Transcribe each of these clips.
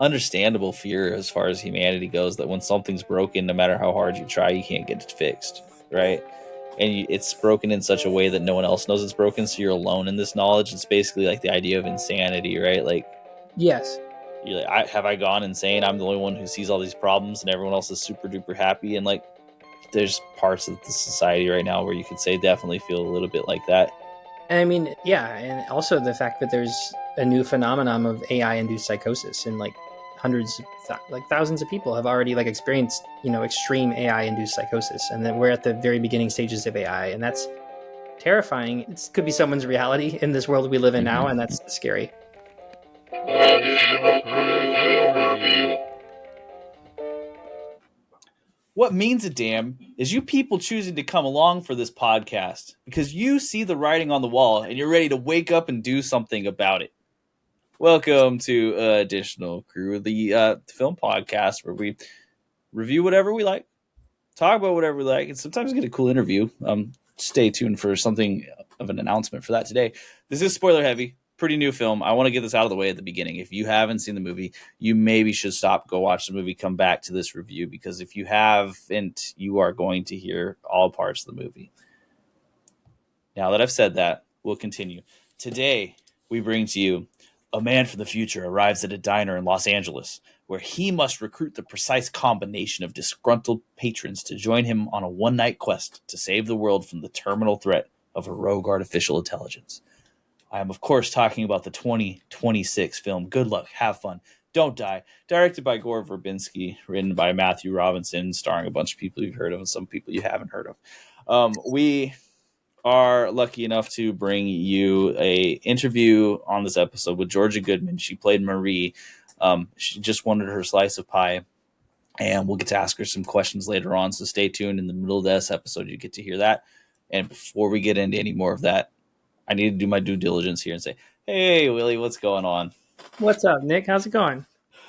understandable fear as far as humanity goes, that when something's broken, no matter how hard you try, you can't get it fixed, right? And it's broken in such a way that no one else knows it's broken, so you're alone in this knowledge. It's basically like the idea of insanity, right? Like, Yes. you're like, have I gone insane? I'm the only one who sees all these problems, and everyone else is super duper happy. And like, there's parts of the society right now where you could say definitely feel a little bit like that. And I mean, yeah, and also the fact that there's a new phenomenon of AI-induced psychosis, and like thousands of people have already like experienced, extreme AI-induced psychosis, and that we're at the very beginning stages of AI, and that's terrifying. It could be someone's reality in this world we live in now, and that's scary. What means a damn is you people choosing to come along for this podcast because you see the writing on the wall and you're ready to wake up and do something about it. Welcome to Additional Crew, the film podcast where we review whatever we like, talk about whatever we like, and sometimes get a cool interview. Stay tuned for something of an announcement for that today. This is spoiler heavy. Pretty new film. I want to get this out of the way at the beginning. If you haven't seen the movie, you maybe should stop, go watch the movie, come back to this review, because if you haven't, you are going to hear all parts of the movie. Now that I've said that, we'll continue. Today, we bring to you a man from the future arrives at a diner in Los Angeles where he must recruit the precise combination of disgruntled patrons to join him on a one-night quest to save the world from the terminal threat of a rogue artificial intelligence. I am, of course, talking about the 2026 film Good Luck, Have Fun, Don't Die, directed by Gore Verbinski, written by Matthew Robinson, starring a bunch of people you've heard of and some people you haven't heard of. We are lucky enough to bring you a interview on this episode with Georgia Goodman. She played Marie. She just wanted her slice of pie, and we'll get to ask her some questions later on, so stay tuned. In the middle of this episode, you get to hear that. And before we get into any more of that, I need to do my due diligence here and say, hey, Willie, what's going on? What's up, Nick? How's it going?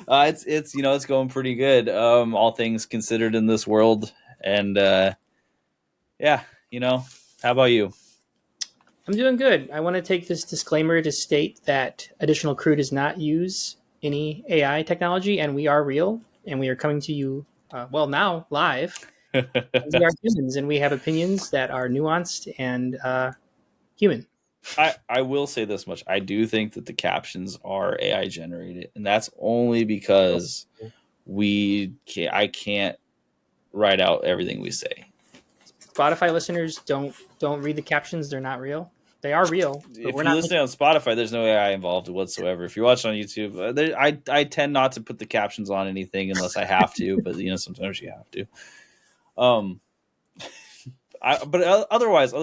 It's going pretty good. All things considered in this world. And how about you? I'm doing good. I want to take this disclaimer to state that Additional Crew does not use any AI technology, and we are real, and we are coming to you, now, live. We are humans, and we have opinions that are nuanced and human. I will say this much. I do think that the captions are AI generated, and that's only because I can't write out everything we say. Spotify listeners don't read the captions. They're not real. They are real. If you're listening on Spotify, there's no AI involved whatsoever. If you're watching on YouTube, I tend not to put the captions on anything unless I have to, but sometimes you have to. But otherwise,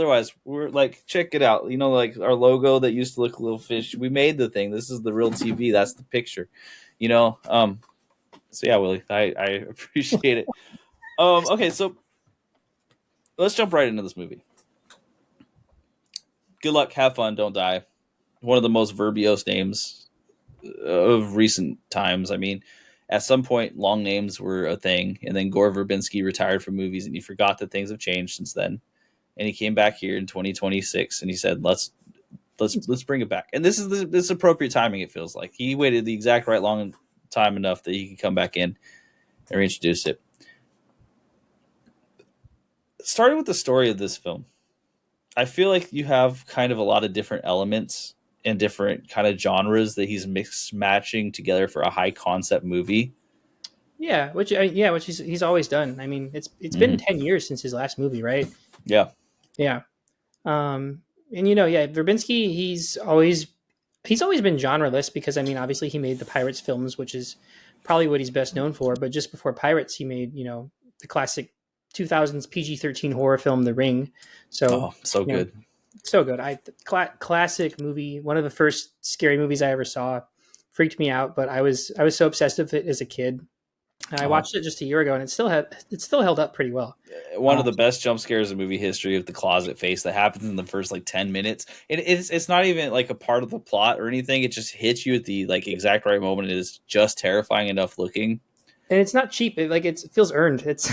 we're like, check it out. Like our logo that used to look a little fish. We made the thing. This is the real TV. That's the picture. So yeah, Willie, I appreciate it. Okay, so let's jump right into this movie. Good luck, have fun, don't die. One of the most verbose names of recent times. I mean, at some point, long names were a thing, and then Gore Verbinski retired from movies, and he forgot that things have changed since then. And he came back here in 2026, and he said, "Let's bring it back." And this is appropriate timing. It feels like he waited the exact right long time enough that he could come back in and reintroduce it. Starting with the story of this film, I feel like you have kind of a lot of different elements and different kind of genres that he's matching together for a high concept movie. Yeah, which he's always done. I mean, it's been 10 years since his last movie, right? Yeah. Yeah. Verbinski, he's always been genreless because, I mean, obviously he made the Pirates films, which is probably what he's best known for. But just before Pirates, he made, the classic 2000s PG-13 horror film, The Ring. So good. So good. Classic movie. One of the first scary movies I ever saw. Freaked me out, but I was so obsessed with it as a kid. And I watched it just a year ago, and it still held up pretty well. One of the best jump scares in movie history of the closet face that happens in the first 10 minutes. It's not even like a part of the plot or anything. It just hits you at the exact right moment. It is just terrifying enough looking. And it's not cheap. It feels earned. It's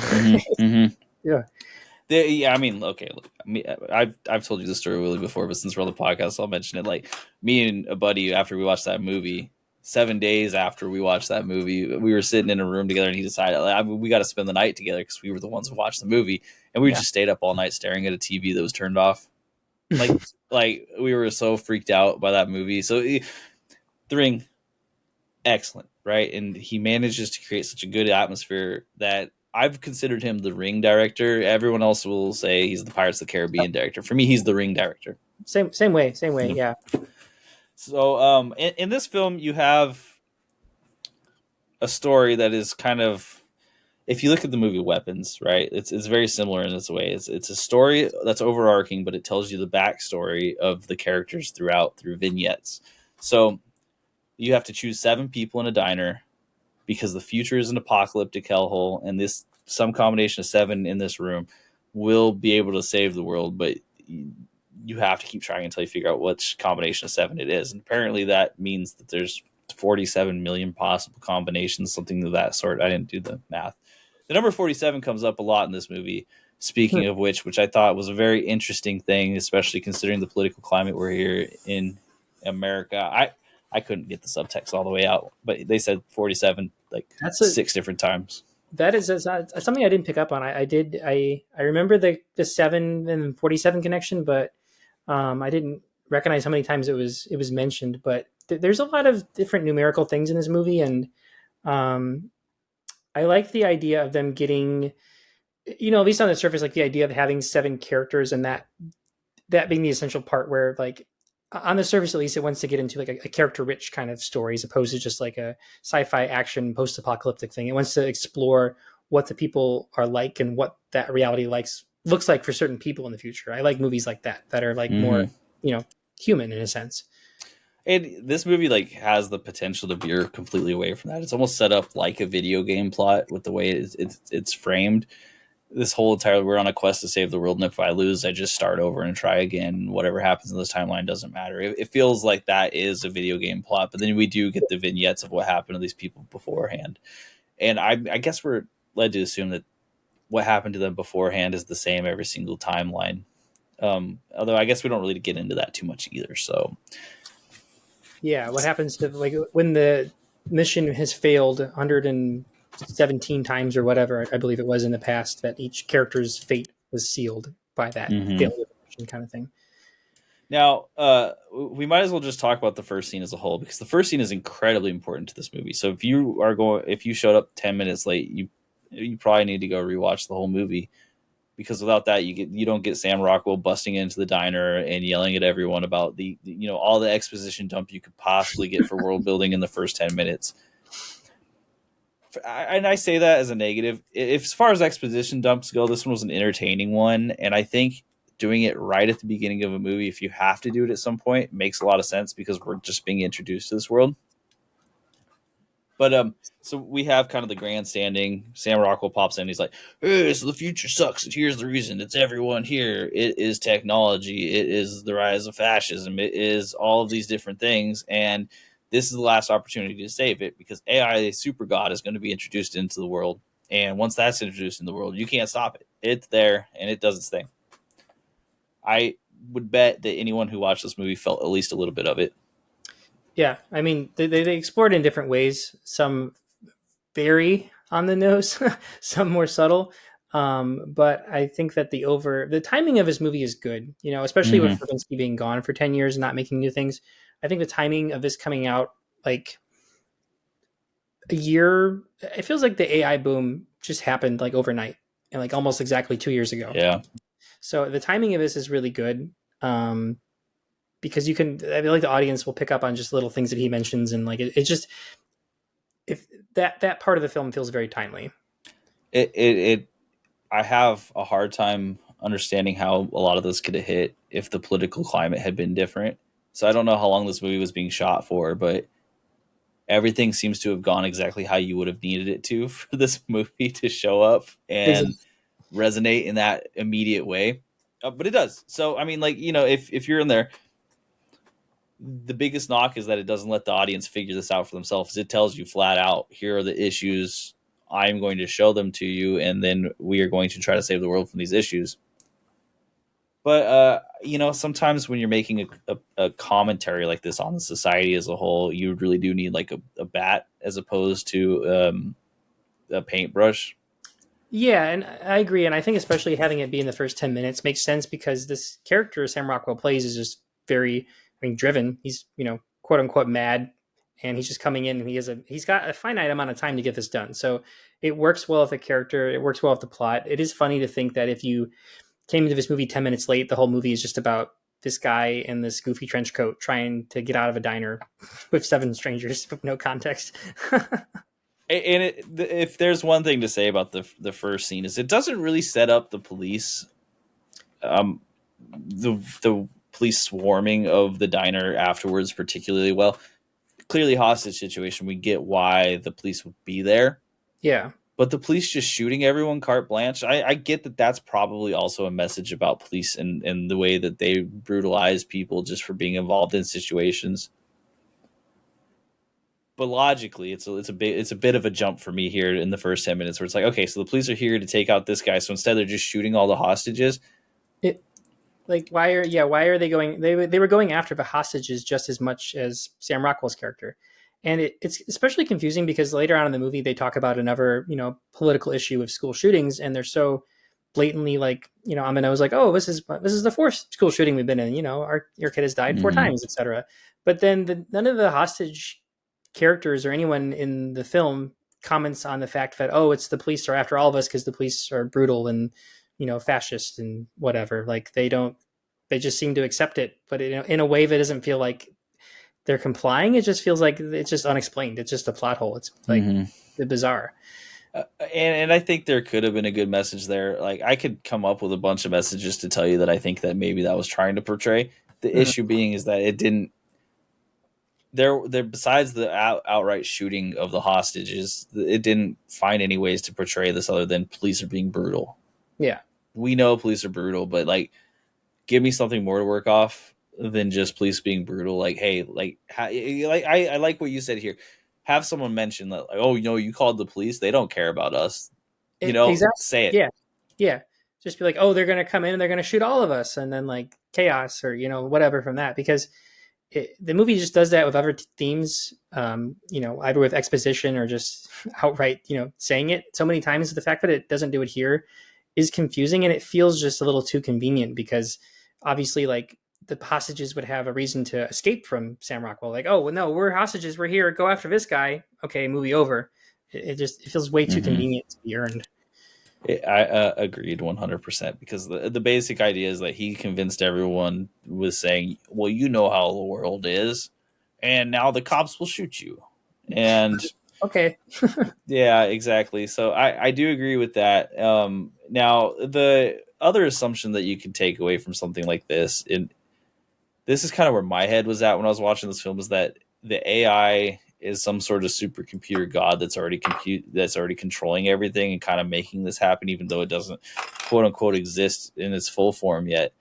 yeah. I mean, okay. Look, I've told you this story really before, but since we're on the podcast, I'll mention it. Like me and a buddy, after we watched that movie, 7 days after we watched that movie, we were sitting in a room together, and he decided we got to spend the night together because we were the ones who watched the movie, and we just stayed up all night staring at a TV that was turned off. Like we were so freaked out by that movie. So The Ring, excellent, right? And he manages to create such a good atmosphere that I've considered him the Ring director. Everyone else will say he's the Pirates of the Caribbean director. For me, he's the Ring director. Same way. Yeah. So in this film, you have a story that is kind of, if you look at the movie Weapons, right, it's very similar in this way. It's a story that's overarching, but it tells you the backstory of the characters through vignettes. So you have to choose 7 people in a diner because the future is an apocalyptic hellhole, and some combination of 7 in this room will be able to save the world, but you have to keep trying until you figure out which combination of 7 it is. And apparently that means that there's 47 million possible combinations, something of that sort. I didn't do the math. The number 47 comes up a lot in this movie, speaking of which I thought was a very interesting thing, especially considering the political climate we're here in America. I couldn't get the subtext all the way out, but they said 47 like 6 different times. That is something I didn't pick up on. I remember the 7 and 47 connection, but I didn't recognize how many times it was mentioned. But there's a lot of different numerical things in this movie, and I like the idea of them getting, at least on the surface, like the idea of having 7 characters and that being the essential part where, like, on the surface, at least, it wants to get into like a character-rich kind of story as opposed to just like a sci-fi action post-apocalyptic thing. It wants to explore what the people are like and what that reality looks like for certain people in the future. I like movies like that are like more, human in a sense. And this movie like has the potential to veer completely away from that. It's almost set up like a video game plot with the way it's framed. This whole entire, we're on a quest to save the world, and if I lose, I just start over and try again. Whatever happens in this timeline doesn't matter. It feels like that is a video game plot, but then we do get the vignettes of what happened to these people beforehand. And I guess we're led to assume that what happened to them beforehand is the same every single timeline. Although I guess we don't really get into that too much either. So yeah, what happens to, like, when the mission has failed 117 times or whatever, I believe it was in the past, that each character's fate was sealed by that failure mission kind of thing. Now, we might as well just talk about the first scene as a whole, because the first scene is incredibly important to this movie. So if you showed up 10 minutes late, you probably need to go rewatch the whole movie, because without that, you don't get Sam Rockwell busting into the diner and yelling at everyone about the all the exposition dump you could possibly get for world building in the first 10 minutes. And I say that as a negative. As far as exposition dumps go, this one was an entertaining one, and I think doing it right at the beginning of a movie, if you have to do it at some point, makes a lot of sense because we're just being introduced to this world. But so we have kind of the grandstanding. Sam Rockwell pops in. He's like, "Hey, so the future sucks. And here's the reason. It's everyone here. It is technology. It is the rise of fascism. It is all of these different things. And this is the last opportunity to save it, because AI super god is going to be introduced into the world. And once that's introduced in the world, you can't stop it. It's there, and it does its thing." I would bet that anyone who watched this movie felt at least a little bit of it. Yeah, I mean, they explored it in different ways. Some very on the nose, some more subtle. But I think that the timing of his movie is good, especially with Verbinski being gone for 10 years and not making new things. I think the timing of this coming out like a year, it feels like the AI boom just happened like overnight and like almost exactly 2 years ago. Yeah. So the timing of this is really good. Because I feel like the audience will pick up on just little things that he mentions, and like it just, if that part of the film feels very timely. I have a hard time understanding how a lot of this could have hit if the political climate had been different. So I don't know how long this movie was being shot for, but everything seems to have gone exactly how you would have needed it to for this movie to show up and resonate in that immediate way. But it does. So, I mean, like, if you're in there, the biggest knock is that it doesn't let the audience figure this out for themselves. It tells you flat out, here are the issues. I'm going to show them to you, and then we are going to try to save the world from these issues. But sometimes when you're making a commentary like this on the society as a whole, you really do need like a bat as opposed to a paintbrush. Yeah, and I agree. And I think especially having it be in the first 10 minutes makes sense because this character Sam Rockwell plays is just very, I mean, driven. He's, quote unquote mad. And he's just coming in and he's got a finite amount of time to get this done. So it works well with the character. It works well with the plot. It is funny to think that if you came into this movie 10 minutes late, the whole movie is just about this guy in this goofy trench coat trying to get out of a diner with seven strangers with no context. And if there's one thing to say about the first scene is it doesn't really set up the police, the police swarming of the diner afterwards particularly well. Clearly hostage situation. We get why the police would be there. Yeah. But the police just shooting everyone carte blanche, I get that that's probably also a message about police and the way that they brutalize people just for being involved in situations. But logically, it's a bit of a jump for me here in the first 10 minutes where it's like, okay, so the police are here to take out this guy, so instead they're just shooting all the hostages. Why are they going? They were going after the hostages just as much as Sam Rockwell's character, and it's especially confusing because later on in the movie they talk about another political issue of school shootings, and they're so blatantly on the nose, like, oh, this is the fourth school shooting we've been in. Your kid has died 4 times, etc. But then none of the hostage characters or anyone in the film comments on the fact that, oh, it's the police are after all of us because the police are brutal and fascist and whatever. Like they just seem to accept it, but in a way that doesn't feel like they're complying. It just feels like it's just unexplained. It's just a plot hole. It's like bizarre. And I think there could have been a good message there. Like I could come up with a bunch of messages to tell you that I think that maybe that was trying to portray. The issue being is that it didn't. There besides the outright shooting of the hostages, it didn't find any ways to portray this other than police are being brutal. Yeah, we know police are brutal, but like, give me something more to work off than just police being brutal. Like, hey, I like what you said here. Have someone mention that, like, oh, you called the police. They don't care about us. Exactly. Say it. Yeah. Just be like, oh, they're going to come in and they're going to shoot all of us, and then like chaos or whatever from that, because the movie just does that with other themes, either with exposition or just outright, saying it so many times. The fact that it doesn't do it here is confusing, and it feels just a little too convenient because obviously like the hostages would have a reason to escape from Sam Rockwell. Like, oh, well, no, we're hostages. We're here. Go after this guy. Okay. Movie over. It feels way too convenient to be earned. I agreed 100% because the basic idea is that he convinced everyone with saying, well, you know how the world is, and now the cops will shoot you. And okay. Yeah, exactly. So I do agree with that. Now, the other assumption that you can take away from something like this, and this is kind of where my head was at when I was watching this film, is that the AI is some sort of supercomputer god that's already controlling everything and kind of making this happen, even though it doesn't quote unquote exist in its full form yet.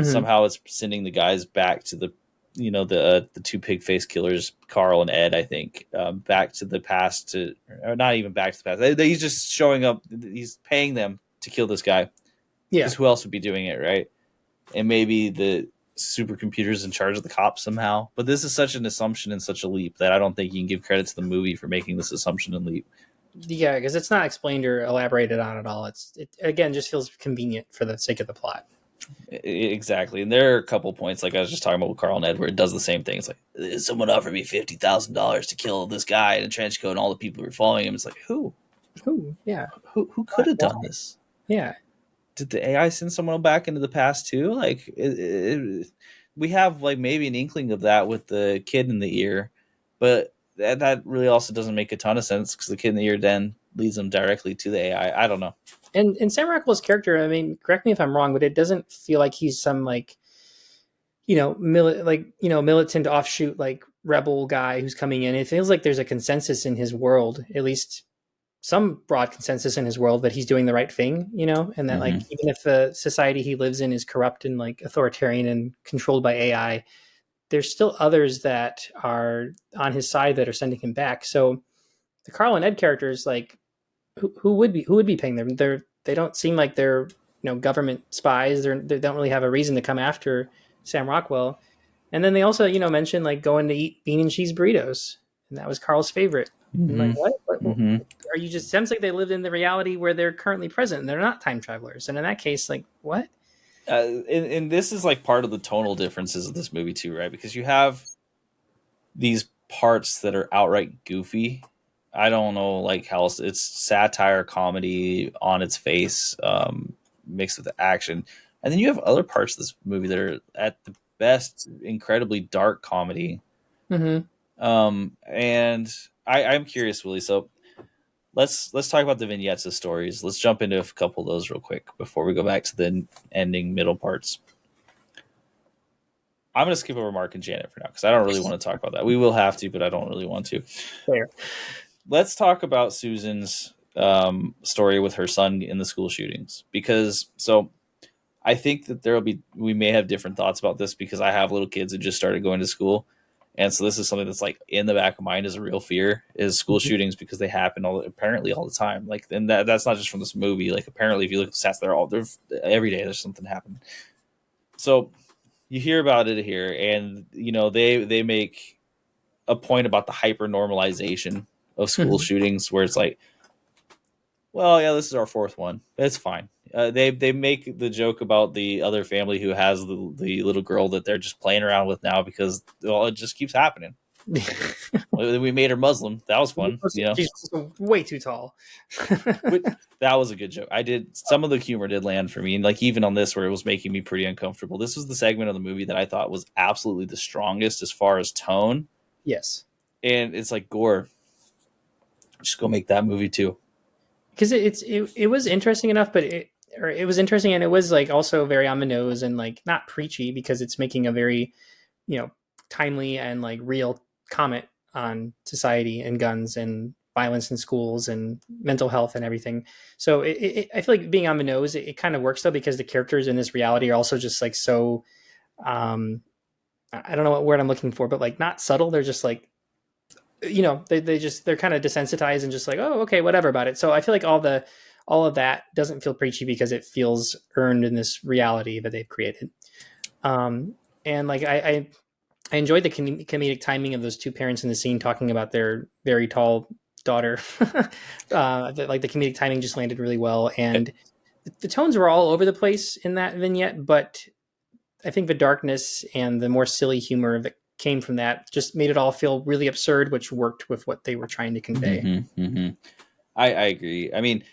Somehow it's sending the guys back to the the two pig face killers, Carl and Ed, I think, back to the past, or not even back to the past. He's just showing up. He's paying them to kill this guy. Yeah. Because who else would be doing it, right? And maybe the supercomputer's in charge of the cops somehow. But this is such an assumption and such a leap that I don't think you can give credit to the movie for making this assumption and leap. Yeah, because it's not explained or elaborated on at all. It again just feels convenient for the sake of the plot. Exactly. And there are a couple points, like I was just talking about with Carl and Ed, where it does the same thing. It's like, someone offered me $50,000 to kill this guy in a trench coat, and all the people were following him. It's like, who? Yeah. Who could have done this? Yeah. Did the AI send someone back into the past too? Like, we have like maybe an inkling of that with the kid in the ear, but that really also doesn't make a ton of sense because the kid in the ear then leads them directly to the AI. I don't know. And Sam Rockwell's character, I mean, correct me if I'm wrong, but it doesn't feel like he's some militant offshoot, like rebel guy who's coming in. It feels like there's a consensus in his world, at least some broad consensus in his world, that he's doing the right thing, and that like, even if the society he lives in is corrupt and like authoritarian and controlled by AI, there's still others that are on his side that are sending him back. So the Carl and Ed characters, like, who would be paying them? They don't seem like they're government spies. They don't really have a reason to come after Sam Rockwell. And then they also, mentioned like going to eat bean and cheese burritos, and that was Carl's favorite. I'm like, Mm-hmm. what Mm-hmm. are you just? Sounds like they lived in the reality where they're currently present, and they're not time travelers. And in that case, like, what? And this is like part of the tonal differences of this movie too, right? Because you have these parts that are outright goofy. I don't know, like how else, it's satire comedy on its face, mixed with action, and then you have other parts of this movie that are at the best incredibly dark comedy. Mm-hmm. And I'm curious, Willie. So let's talk about the vignettes of stories. Let's jump into a couple of those real quick before we go back to the ending middle parts. I'm going to skip over Mark and Janet for now because I don't really want to talk about that. We will have to, but I don't really want to. Fair. Let's talk about Susan's story with her son in the school shootings, because I think that we may have different thoughts about this because I have little kids who just started going to school. And so this is something that's like in the back of mind as a real fear is school shootings, because they happen apparently all the time. Like, and that's not just from this movie. Like, apparently if you look at the stats, they're every day there's something happening. So you hear about it here, and they make a point about the hyper normalization of school shootings, where it's like, well, yeah, this is our fourth one. It's fine. They make the joke about the other family who has the little girl that they're just playing around with now because, well, it just keeps happening. We made her Muslim. That was fun. She's way too tall. That was a good joke. Some of the humor did land for me, and like even on this, where it was making me pretty uncomfortable. This was the segment of the movie that I thought was absolutely the strongest as far as tone. Yes, and it's like, Gore, just go make that movie too. Because it was interesting enough, but it was interesting, and it was like also very on the nose and like not preachy, because it's making a very timely and like real comment on society and guns and violence in schools and mental health and everything. So I feel like being on the nose, it kind of works though, because the characters in this reality are also just like so. I don't know what word I'm looking for, but like not subtle. They're just like, they're kind of desensitized and just like, oh, okay, whatever about it. So I feel like all of that doesn't feel preachy because it feels earned in this reality that they've created. And like I enjoyed the comedic timing of those two parents in the scene talking about their very tall daughter. Like the comedic timing just landed really well, and the tones were all over the place in that vignette, but I think the darkness and the more silly humor that came from that just made it all feel really absurd, which worked with what they were trying to convey. Mm-hmm, mm-hmm. I agree. I mean,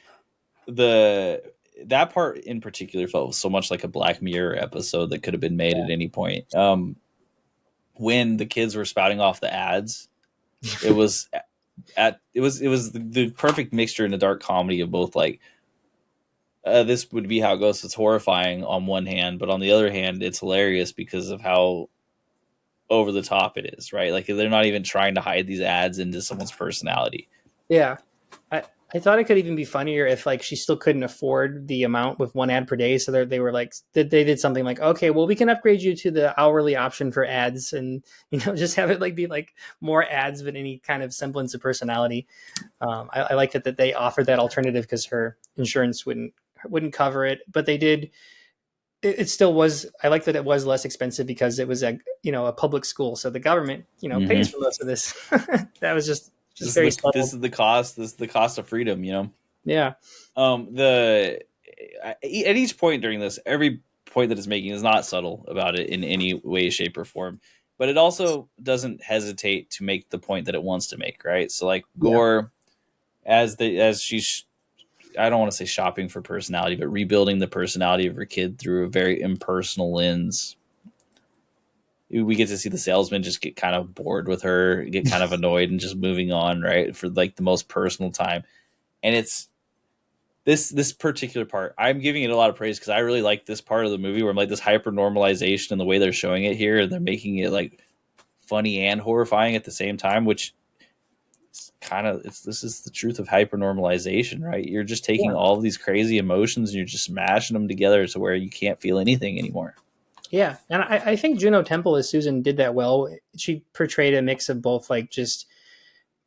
that part in particular felt so much like a Black Mirror episode that could have been made at any point. When the kids were spouting off the ads, it was the perfect mixture in a dark comedy of both, like, this would be how it goes. It's horrifying on one hand, but on the other hand, it's hilarious because of how over the top it is, right? Like, they're not even trying to hide these ads into someone's personality. Yeah. I thought it could even be funnier if like she still couldn't afford the amount with one ad per day. So they were like, they did something like, okay, well, we can upgrade you to the hourly option for ads, and just have it like be like more ads with any kind of semblance of personality. I like that they offered that alternative because her insurance wouldn't cover it, but they did. It still was. I like that it was less expensive because it was a public school, so the government pays for most of this. That was just very subtle. This is the cost. This is the cost of freedom. Yeah. At each point during this, every point that it's making is not subtle about it in any way, shape, or form. But it also doesn't hesitate to make the point that it wants to make, right? So, like, Gore, as she's, I don't want to say shopping for personality, but rebuilding the personality of her kid through a very impersonal lens. We get to see the salesman just get kind of bored with her, get kind of annoyed, and just moving on, right, for like the most personal time. And it's this particular part, I'm giving it a lot of praise because I really like this part of the movie where I'm like, this hyper normalization and the way they're showing it here, and they're making it like funny and horrifying at the same time, which this is the truth of hyper normalization, right? You're just taking all of these crazy emotions and you're just smashing them together to where you can't feel anything anymore. Yeah, and I think Juno Temple as Susan did that well. She portrayed a mix of both, like, just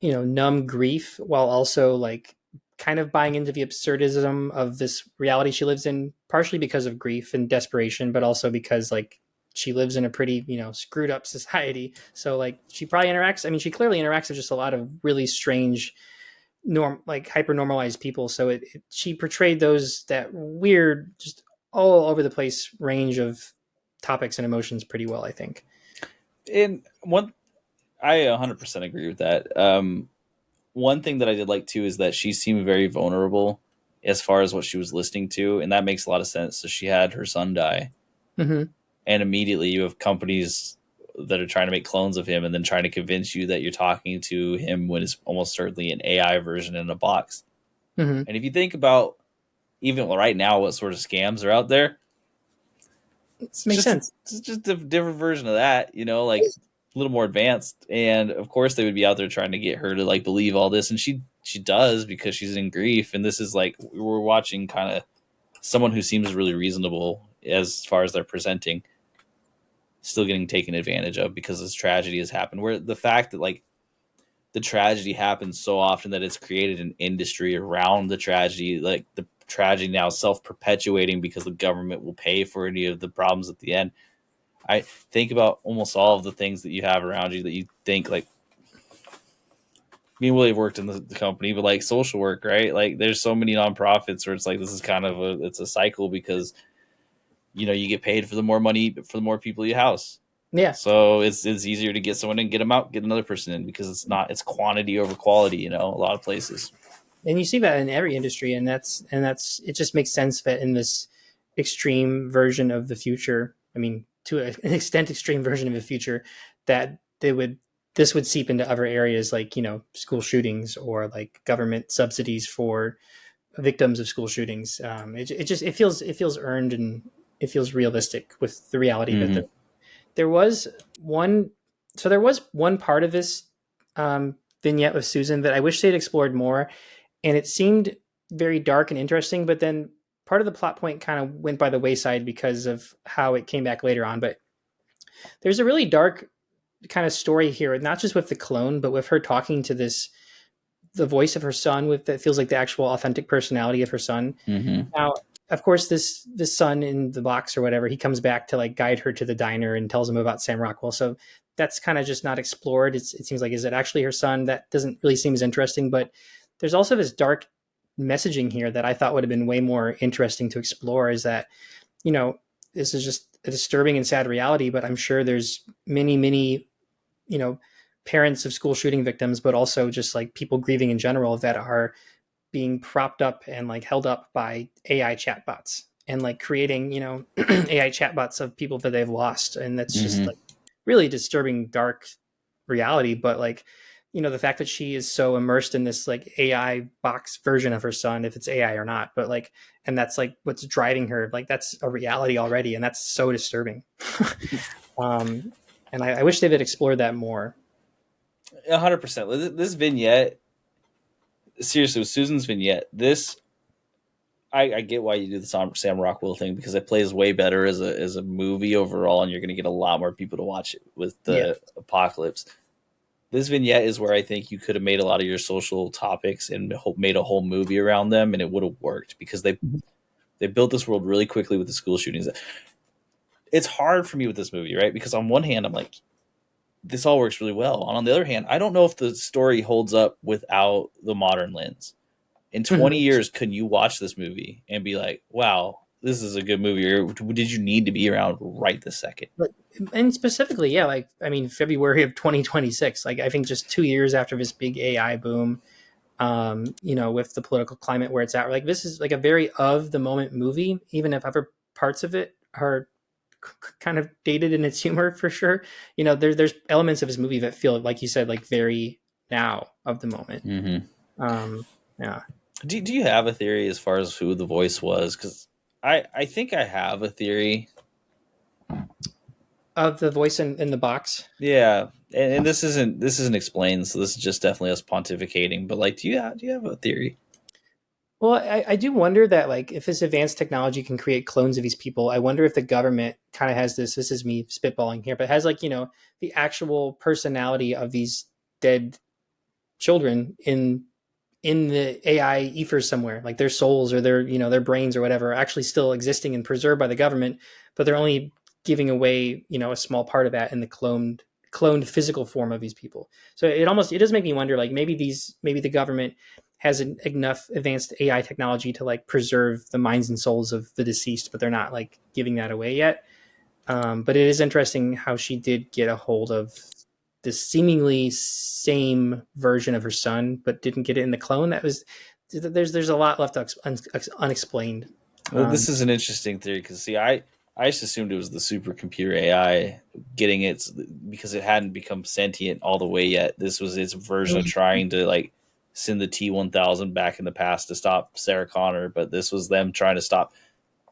numb grief while also like kind of buying into the absurdism of this reality she lives in, partially because of grief and desperation, but also because like she lives in a pretty, screwed up society. So like she probably interacts. I mean, she clearly interacts with just a lot of really strange like hyper normalized people. So she portrayed that weird, just all over the place range of topics and emotions pretty well, I think. And I 100% agree with that. One thing that I did like too is that she seemed very vulnerable as far as what she was listening to, and that makes a lot of sense. So she had her son die, Mm-hmm. and immediately you have companies that are trying to make clones of him and then trying to convince you that you're talking to him when it's almost certainly an AI version in a box. Mm-hmm. And if you think about even right now what sort of scams are out there, Makes sense. It's just a different version of that, like a little more advanced. And of course they would be out there trying to get her to like believe all this, and she does, because she's in grief. And this is like, we're watching kind of someone who seems really reasonable as far as they're presenting, still getting taken advantage of because this tragedy has happened, where the fact that like the tragedy happens so often that it's created an industry around the tragedy, like the tragedy now self-perpetuating because the government will pay for any of the problems at the end. I think about almost all of the things that you have around you that you think like, me and Willie have worked in the company, but like social work, right? Like there's so many nonprofits where it's like, this is kind of it's a cycle, because you get paid for the more money, for the more people you house. Yeah. So it's easier to get someone and get them out, get another person in, because it's quantity over quality, a lot of places. And you see that in every industry, and that's it just makes sense that in this extreme version of the future, I mean, to an extent extreme version of the future, that this would seep into other areas like, school shootings or like government subsidies for victims of school shootings. It feels earned, and it feels realistic with the reality that there was one part of this vignette with Susan that I wish they'd explored more, and it seemed very dark and interesting, but then part of the plot point kind of went by the wayside because of how it came back later on. But there's a really dark kind of story here, not just with the clone, but with her talking to the voice of her son, that feels like the actual authentic personality of her son. Mm-hmm. Now, of course, this son in the box or whatever, he comes back to like guide her to the diner and tells him about Sam Rockwell. So that's kind of just not explored. It seems like, is it actually her son? That doesn't really seem as interesting. But there's also this dark messaging here that I thought would have been way more interesting to explore, is that, this is just a disturbing and sad reality, but I'm sure there's many, many, parents of school shooting victims, but also just like people grieving in general that are being propped up and like held up by AI chatbots, and like creating, AI chatbots of people that they've lost. And that's just like really disturbing, dark reality. But like, the fact that she is so immersed in this like AI box version of her son, if it's AI or not, but like, and that's like what's driving her, like that's a reality already. And that's so disturbing. And I wish they had explored that more. 100%. This vignette, seriously, with Susan's vignette, I get why you do the Sam Rockwell thing, because it plays way better as a movie overall, and you're going to get a lot more people to watch it with the apocalypse. This vignette is where I think you could have made a lot of your social topics and made a whole movie around them, and it would have worked, because they built this world really quickly with the school shootings. It's hard for me with this movie, right? Because on one hand, I'm like, this all works really well. And on the other hand, I don't know if the story holds up without the modern lens. In 20 years, can you watch this movie and be like, wow, this is a good movie? Or did you need to be around right this second? And specifically, yeah, like, I mean, February of 2026, like, I think just 2 years after this big AI boom, with the political climate where it's at, like, this is like a very of the moment movie, even if other parts of it are kind of dated in its humor, for sure. There's elements of this movie that feel, like you said, like very now of the moment. Yeah. Do you have a theory as far as who the voice was? Because I think I have a theory Of the voice in the box. Yeah, and this isn't explained, so this is just definitely us pontificating. But like, do you have a theory? Well, I do wonder that, like, if this advanced technology can create clones of these people, I wonder if the government kind of has this is me spitballing here, but has, like, the actual personality of these dead children in in the AI ethers somewhere, like their souls or their their brains or whatever, are actually still existing and preserved by the government, but they're only giving away a small part of that in the cloned physical form of these people. So it does make me wonder, like maybe the government has enough advanced AI technology to like preserve the minds and souls of the deceased, but they're not like giving that away yet. But it is interesting how she did get a hold of this seemingly same version of her son, but didn't get it in the clone. There's a lot left unexplained. Well, this is an interesting theory because see, I just assumed it was the supercomputer AI getting it because it hadn't become sentient all the way yet. This was its version of trying to like send the T-1000 back in the past to stop Sarah Connor, but this was them trying to stop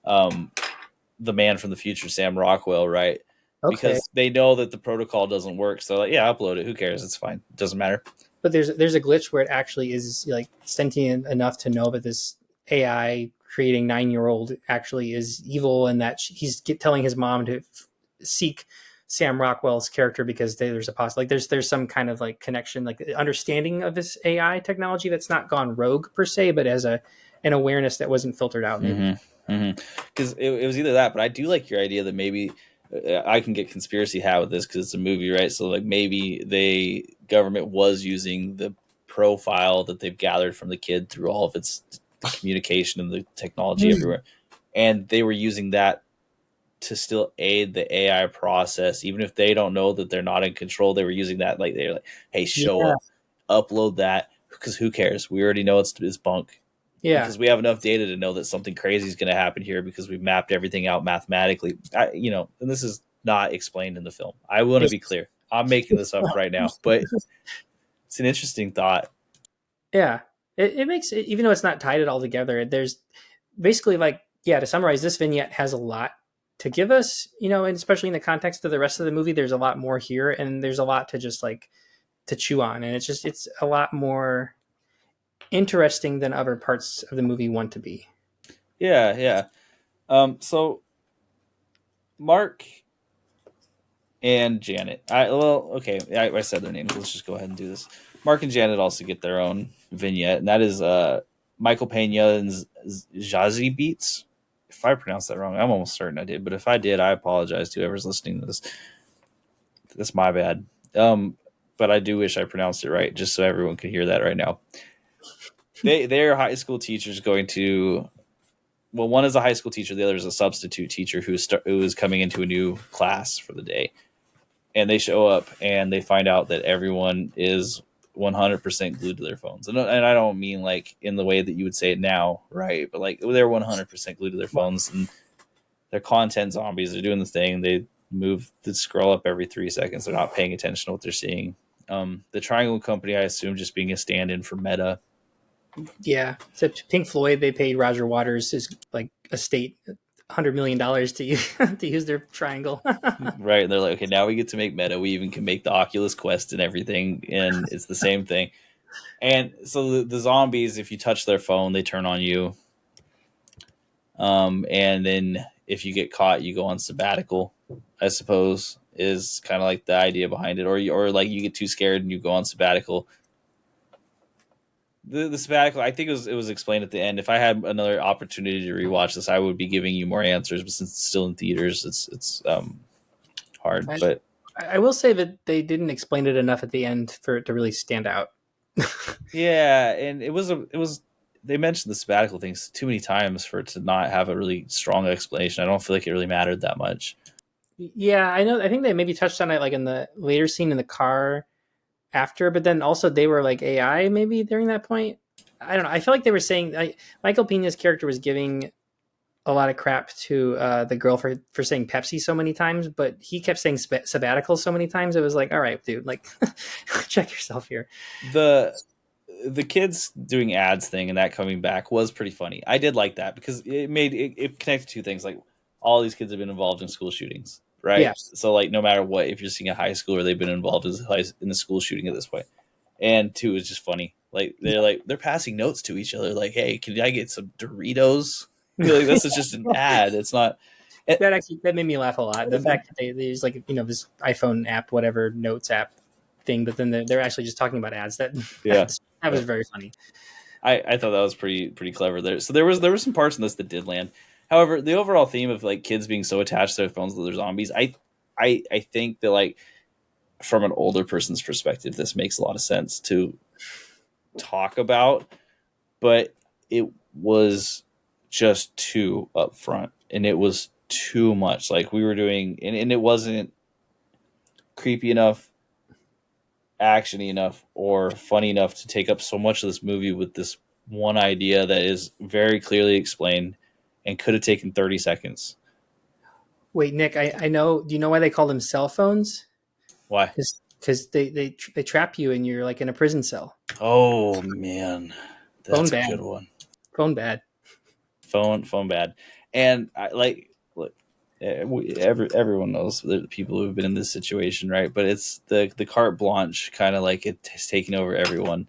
the man from the future, Sam Rockwell, right? Okay. Because they know that the protocol doesn't work. So like, yeah, upload it. Who cares? It's fine. It doesn't matter. But there's a glitch where it actually is like sentient enough to know that this AI creating 9-year-old actually is evil, and that he's telling his mom to seek Sam Rockwell's character because there's a like there's some kind of like connection, like understanding of this AI technology that's not gone rogue per se, but as an awareness that wasn't filtered out. Maybe because it was either that, but I do like your idea that maybe I can get conspiracy hat with this because it's a movie, right? So like maybe the government was using the profile that they've gathered from the kid through all of its communication and the technology everywhere, and they were using that to still aid the AI process, even if they don't know that they're not in control. They were using that, like they're like, "Hey, show up, upload that," because who cares? We already know it's bunk. Yeah, because we have enough data to know that something crazy is going to happen here because we've mapped everything out mathematically. And this is not explained in the film. I want to be clear. I'm making this up right now, but it's an interesting thought. Yeah, it makes it, even though it's not tied it all together. There's basically like, to summarize, this vignette has a lot to give us, and especially in the context of the rest of the movie, there's a lot more here, and there's a lot to just like to chew on, and it's a lot more interesting than other parts of the movie want to be. Yeah. So Mark and Janet. I said their names. Let's just go ahead and do this. Mark and Janet also get their own vignette, and that is Michael Pena and Zazie Beetz. If I pronounced that wrong, I'm almost certain I did. But if I did, I apologize to whoever's listening to this. That's my bad. But I do wish I pronounced it right, just so everyone could hear that right now. They're high school teachers going to. Well, one is a high school teacher, the other is a substitute teacher who is coming into a new class for the day. And they show up and they find out that everyone is 100% glued to their phones. And I don't mean like in the way that you would say it now, right? But like they're 100% glued to their phones, and they're content zombies. They're doing the thing. They scroll up every 3 seconds. They're not paying attention to what they're seeing. The Triangle Company, I assume, just being a stand-in for Meta. Yeah, except Pink Floyd, they paid Roger Waters his like estate $100 million to use their triangle. Right, and they're like, okay, now we get to make Meta. We even can make the Oculus Quest and everything, and it's the same thing. And so the zombies, if you touch their phone, they turn on you. And then if you get caught, you go on sabbatical, I suppose, is kind of like the idea behind it. Or like you get too scared and you go on sabbatical. The sabbatical, I think it was explained at the end. If I had another opportunity to rewatch this, I would be giving you more answers. But since it's still in theaters, it's hard. But I will say that they didn't explain it enough at the end for it to really stand out. Yeah, and it was they mentioned the sabbatical things too many times for it to not have a really strong explanation. I don't feel like it really mattered that much. Yeah, I know. I think they maybe touched on it like in the later scene in the car after, but then also they were like AI maybe during that point. I don't know. I feel like they were saying Michael Pena's character was giving a lot of crap to the girl for saying Pepsi so many times, but he kept saying sabbatical so many times. It was like, all right, dude, like check yourself here. The kids doing ads thing and that coming back was pretty funny. I did like that because it connected two things. Like all these kids have been involved in school shootings, right? Yeah. So like no matter what, if you're seeing a high schooler, they've been involved in the school shooting at this point. And two, is just funny. Like they're passing notes to each other. Like, hey, can I get some Doritos? Like this is just an ad. It's not. That made me laugh a lot. The fact that they use like this iPhone app, whatever notes app thing, but then they're actually just talking about ads. That was very funny. I thought that was pretty clever there. So there were some parts in this that did land. However, the overall theme of like kids being so attached to their phones that they're zombies, I think that like from an older person's perspective, this makes a lot of sense to talk about, but it was just too upfront and it was too much. Like we were doing, and it wasn't creepy enough, actiony enough, or funny enough to take up so much of this movie with this one idea that is very clearly explained and could have taken 30 seconds. Wait, Nick, I know. Do you know why they call them cell phones? Why? Because they trap you and you're like in a prison cell. Oh man, Phone that's a bad. good one. Phone bad. Phone bad. And I like look, everyone knows the people who've been in this situation, right? But it's the carte blanche kind of like it's taking over everyone.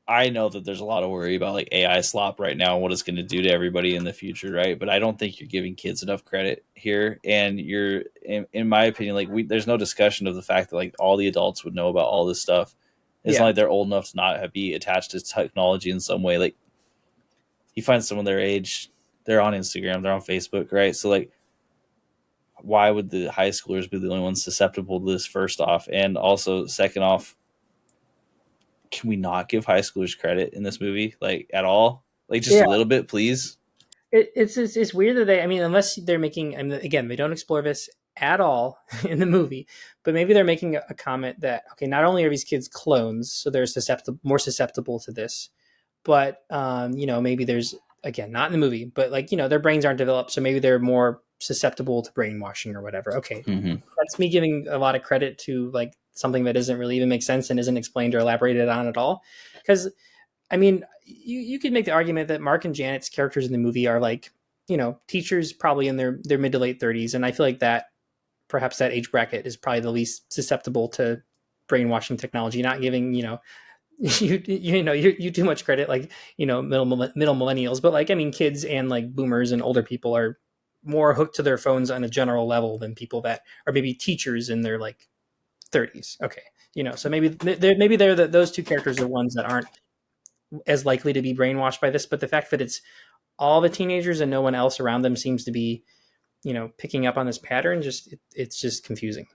I know that there's a lot of worry about like AI slop right now and what it's going to do to everybody in the future, right? But I don't think you're giving kids enough credit here, and you're, in my opinion, like there's no discussion of the fact that like all the adults would know about all this stuff. It's not like they're old enough to not be attached to technology in some way. Like you find someone their age, they're on Instagram, they're on Facebook, right? So like, why would the high schoolers be the only ones susceptible to this? First off, and also second off, can we not give high schoolers credit in this movie, like at all? Like just a little bit, please. It's weird that they. I mean, unless they're making, and again, they don't explore this at all in the movie, but maybe they're making a comment that okay, not only are these kids clones, so they're more susceptible to this, but maybe there's again not in the movie, but like their brains aren't developed, so maybe they're more susceptible to brainwashing or whatever. Okay, that's me giving a lot of credit to like something that doesn't really even make sense and isn't explained or elaborated on at all. Because I mean, you could make the argument that Mark and Janet's characters in the movie are like teachers probably in their mid to late 30s, and I feel like that perhaps that age bracket is probably the least susceptible to brainwashing technology. Not giving you too much credit, like middle millennials, but like I mean kids and like boomers and older people are more hooked to their phones on a general level than people that are maybe teachers in their like 30s. Okay, so maybe those two characters are ones that aren't as likely to be brainwashed by this, but the fact that it's all the teenagers and no one else around them seems to be picking up on this pattern, it's just confusing.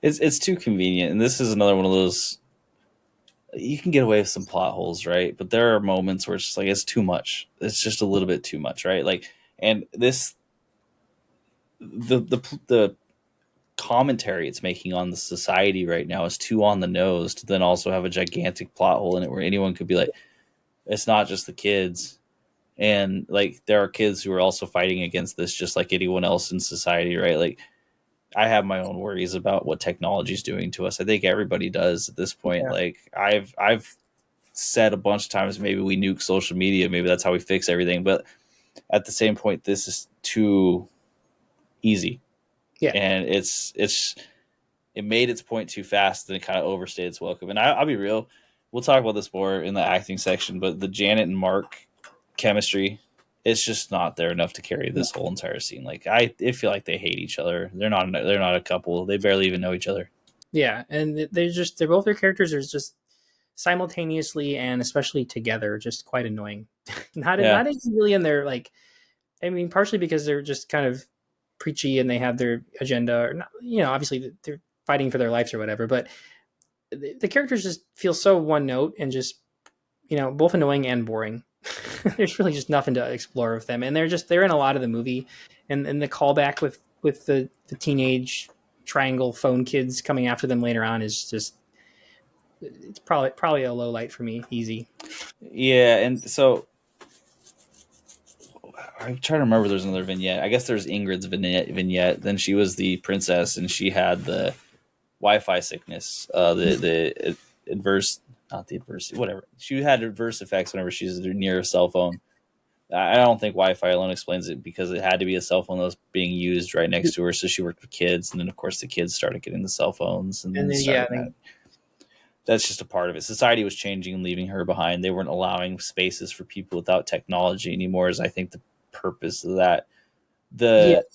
It's too convenient, and this is another one of those. You can get away with some plot holes, right? But there are moments where it's just like it's too much. It's just a little bit too much, right? Like, and this the commentary it's making on the society right now is too on the nose to then also have a gigantic plot hole in it where anyone could be like, it's not just the kids. And like there are kids who are also fighting against this just like anyone else in society, right? Like I have my own worries about what technology is doing to us. I think everybody does at this point. Yeah. Like I've said a bunch of times, maybe we nuke social media, maybe that's how we fix everything. But at the same point, this is too easy. Yeah. And it made its point too fast and it kind of overstayed its welcome. And I'll be real, we'll talk about this more in the acting section, but the Janet and Mark chemistry, it's just not there enough to carry this whole entire scene. Like I feel like they hate each other. They're not a couple. They barely even know each other. Yeah, and they're both their characters are just simultaneously and especially together just quite annoying. not even really in their like. I mean, partially because they're just kind of preachy and they have their agenda, or not, obviously they're fighting for their lives or whatever. But the characters just feel so one note and just both annoying and boring. There's really just nothing to explore with them, and they're in a lot of the movie, and the callback with the teenage triangle phone kids coming after them later on is just it's probably a low light for me. Easy. Yeah, and so I'm trying to remember. There's another vignette. I guess there's Ingrid's vignette. Then she was the princess, and she had the Wi-Fi sickness. The adverse, not the adversity, whatever. She had adverse effects whenever she's near a cell phone. I don't think Wi-Fi alone explains it because it had to be a cell phone that was being used right next to her. So she worked with kids, and then of course the kids started getting the cell phones, and then that's just a part of it. Society was changing and leaving her behind. They weren't allowing spaces for people without technology anymore. Is I think the purpose of that. The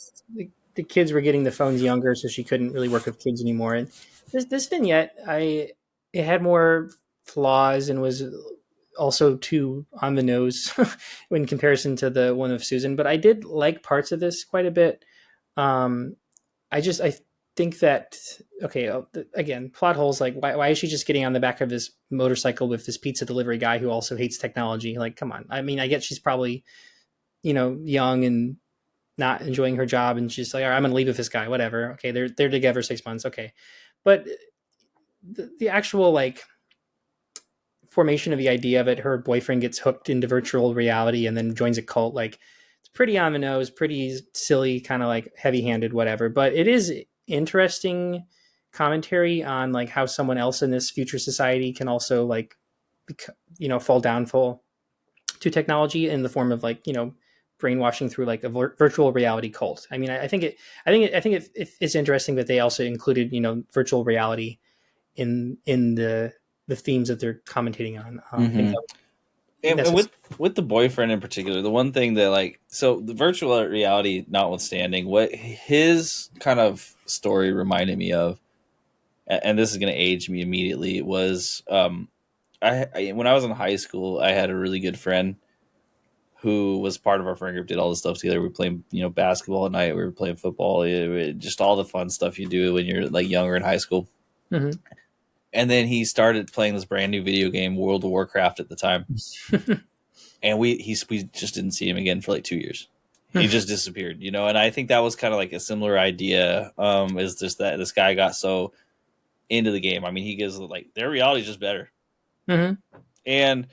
kids were getting the phones younger, so she couldn't really work with kids anymore. And this vignette, it had more flaws and was also too on the nose in comparison to the one of Susan. But I did like parts of this quite a bit. I think that okay, again, plot holes. Like, why is she just getting on the back of this motorcycle with this pizza delivery guy who also hates technology? Like, come on. I mean, I get she's probably young and not enjoying her job, and she's like, all right, I'm gonna leave with this guy. Whatever. Okay, they're together 6 months. Okay, but the actual like formation of the idea of it, her boyfriend gets hooked into virtual reality and then joins a cult. Like, it's pretty on the nose, pretty silly, kind of like heavy-handed, whatever. But it is interesting commentary on like how someone else in this future society can also like, fall downfall to technology in the form of like brainwashing through like a virtual reality cult. I mean, I think it's interesting that they also included virtual reality in the themes that they're commentating on. And with the boyfriend in particular, the one thing that like, so the virtual reality notwithstanding, what his kind of story reminded me of, and this is going to age me immediately, was I when I was in high school, I had a really good friend who was part of our friend group, did all this stuff together. We were playing, basketball at night. We were playing football, just all the fun stuff you do when you're like younger in high school. Mm-hmm. And then he started playing this brand new video game, World of Warcraft, at the time. And we just didn't see him again for like 2 years. He just disappeared, And I think that was kind of like a similar idea. Is just that this guy got so into the game. I mean, he gives like their reality is just better, and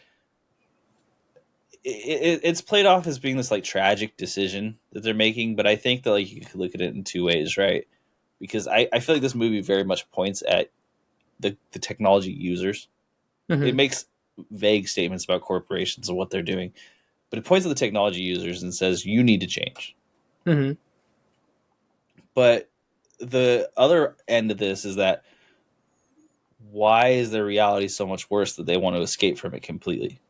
it's played off as being this like tragic decision that they're making. But I think that like you could look at it in two ways, right? Because I feel like this movie very much points at the technology users. It makes vague statements about corporations and what they're doing, but it points at the technology users and says you need to change. But the other end of this is that why is their reality so much worse that they want to escape from it completely?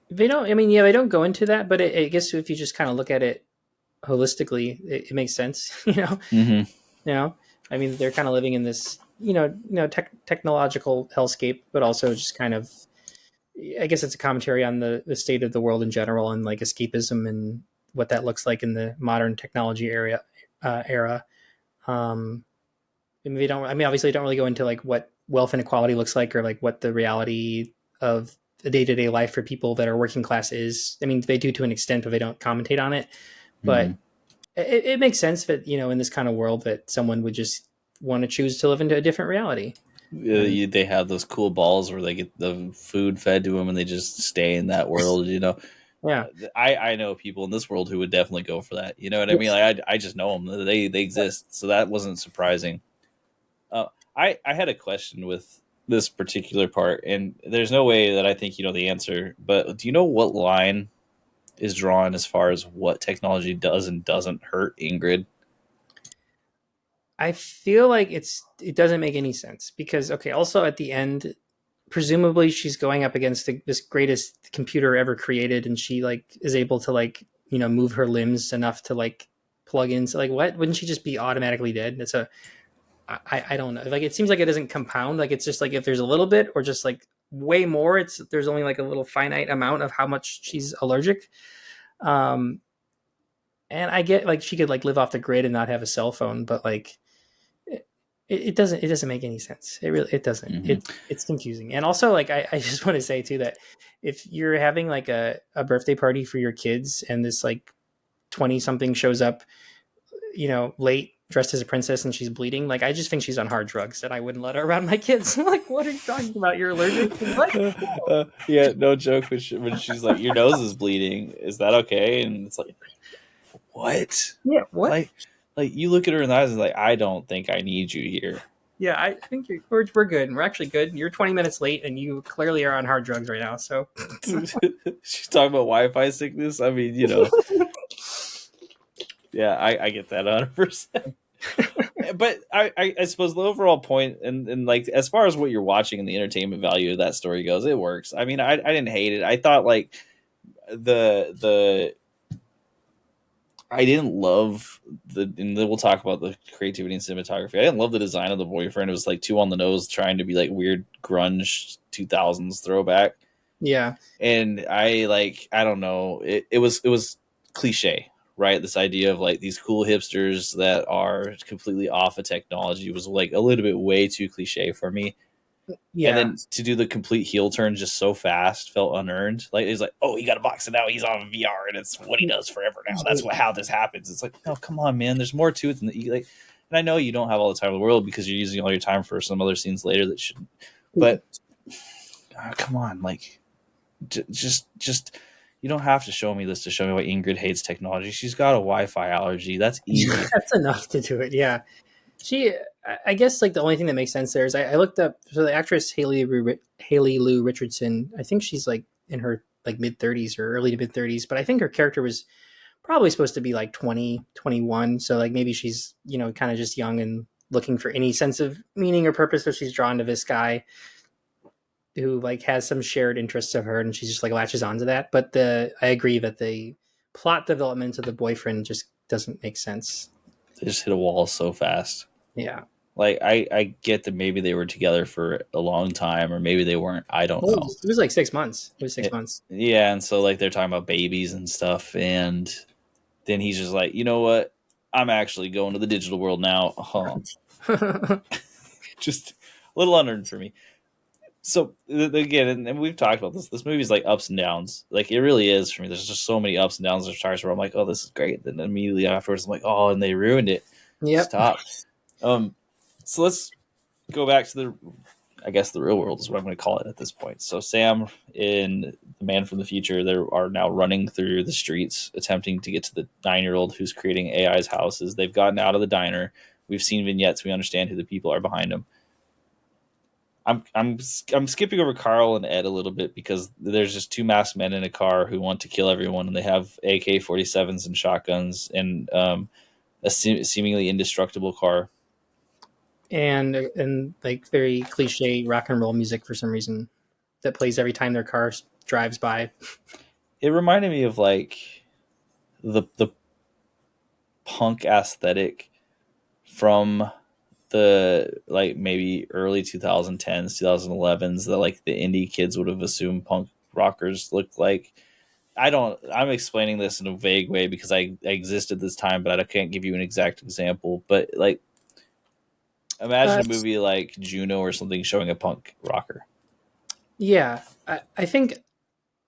They don't. I mean, yeah, they don't go into that, but I guess if you just kind of look at it holistically, it makes sense. I mean, they're kind of living in this technological hellscape, but also just kind of, I guess it's a commentary on the state of the world in general and like escapism and what that looks like in the modern technology era. They don't. I mean, obviously, they don't really go into like what wealth inequality looks like or like what the reality of the day-to-day life for people that are working class is. I mean, they do to an extent, but they don't commentate on it. But it makes sense that in this kind of world that someone would just want to choose to live into a different reality. They have those cool balls where they get the food fed to them and they just stay in that world. Yeah, I know people in this world who would definitely go for that. You know what I mean? Like I just know them. They exist, so that wasn't surprising. I had a question with this particular part, and there's no way that I think you know the answer. But do you know what line is drawn as far as what technology does and doesn't hurt Ingrid? I feel like it doesn't make any sense because also at the end, presumably she's going up against this greatest computer ever created, and she like is able to like move her limbs enough to like plug in. So like, what wouldn't she just be automatically dead? It's I don't know. Like it seems like it doesn't compound. Like it's just like if there's a little bit or just like way more, there's only like a little finite amount of how much she's allergic. And I get like she could like live off the grid and not have a cell phone, but like it doesn't make any sense. It doesn't. It's confusing. And also like I just want to say too that if you're having like a birthday party for your kids and this like 20 something shows up, late dressed as a princess and she's bleeding, like I just think she's on hard drugs and I wouldn't let her around my kids. Like, what are you talking about? You're allergic? What? Yeah, no joke. When she's like, your nose is bleeding, is that okay? And it's like, what? Yeah, what? Like you look at her in the eyes and like, I don't think I need you here. Yeah, I think we're good. We're actually good. You're 20 minutes late and you clearly are on hard drugs right now. So she's talking about Wi-Fi sickness. I mean, yeah, I get that 100%. But I suppose the overall point and like as far as what you're watching and the entertainment value of that story goes, it works. I mean, I didn't hate it. I thought like I didn't love and then we'll talk about the creativity and cinematography. I didn't love the design of the boyfriend. It was like too on the nose, trying to be like weird grunge 2000s throwback. Yeah. And I don't know, it was cliche, right? This idea of like these cool hipsters that are completely off of technology was like a little bit way too cliche for me. And Yeah. then to do the complete heel turn just so fast felt unearned. Like it's like, oh, he got a box and now he's on VR and it's what he does forever now. That's how this happens. It's like, no, come on, man. There's more to it than that. Like, and I know you don't have all the time in the world because you're using all your time for some other scenes later that shouldn't. But come on, like, just you don't have to show me this to show me why Ingrid hates technology. She's got a Wi-Fi allergy. That's easy. That's enough to do it. Yeah. She, I guess, like the only thing that makes sense there is I looked up, so the actress Haley Lou Richardson. I think she's like in her like mid 30s or early to mid 30s, but I think her character was probably supposed to be like 20, 21. So like maybe she's, kind of just young and looking for any sense of meaning or purpose. So she's drawn to this guy who like has some shared interests of her, and she just like latches onto that. But I agree that the plot development of the boyfriend just doesn't make sense. They just hit a wall so fast. Yeah. Like I get that maybe they were together for a long time, or maybe they weren't. I don't know. It was like 6 months. It was 6 months. Yeah, and so like they're talking about babies and stuff, and then he's just like, you know what? I'm actually going to the digital world now. Just a little unearned for me. So again, and we've talked about this. This movie's like ups and downs. Like it really is for me. There's just so many ups and downs. There's times where I'm like, oh, this is great. Then immediately afterwards, I'm like, oh, and they ruined it. Yep. Stop. So let's go back to the real world is what I'm going to call it at this point. So Sam and the man from the future, they are now running through the streets, attempting to get to the 9-year-old who's creating AI's houses. They've gotten out of the diner. We've seen vignettes. We understand who the people are behind them. I'm skipping over Carl and Ed a little bit because there's just two masked men in a car who want to kill everyone, and they have AK-47s and shotguns and a seemingly indestructible car. And like very cliche rock and roll music for some reason that plays every time their car drives by. It reminded me of like the punk aesthetic from the like maybe early 2010s 2011s that like the indie kids would have assumed punk rockers looked like. I'm explaining this in a vague way because I existed this time, but I can't give you an exact example. But like imagine a movie like Juno or something showing a punk rocker. Yeah, I think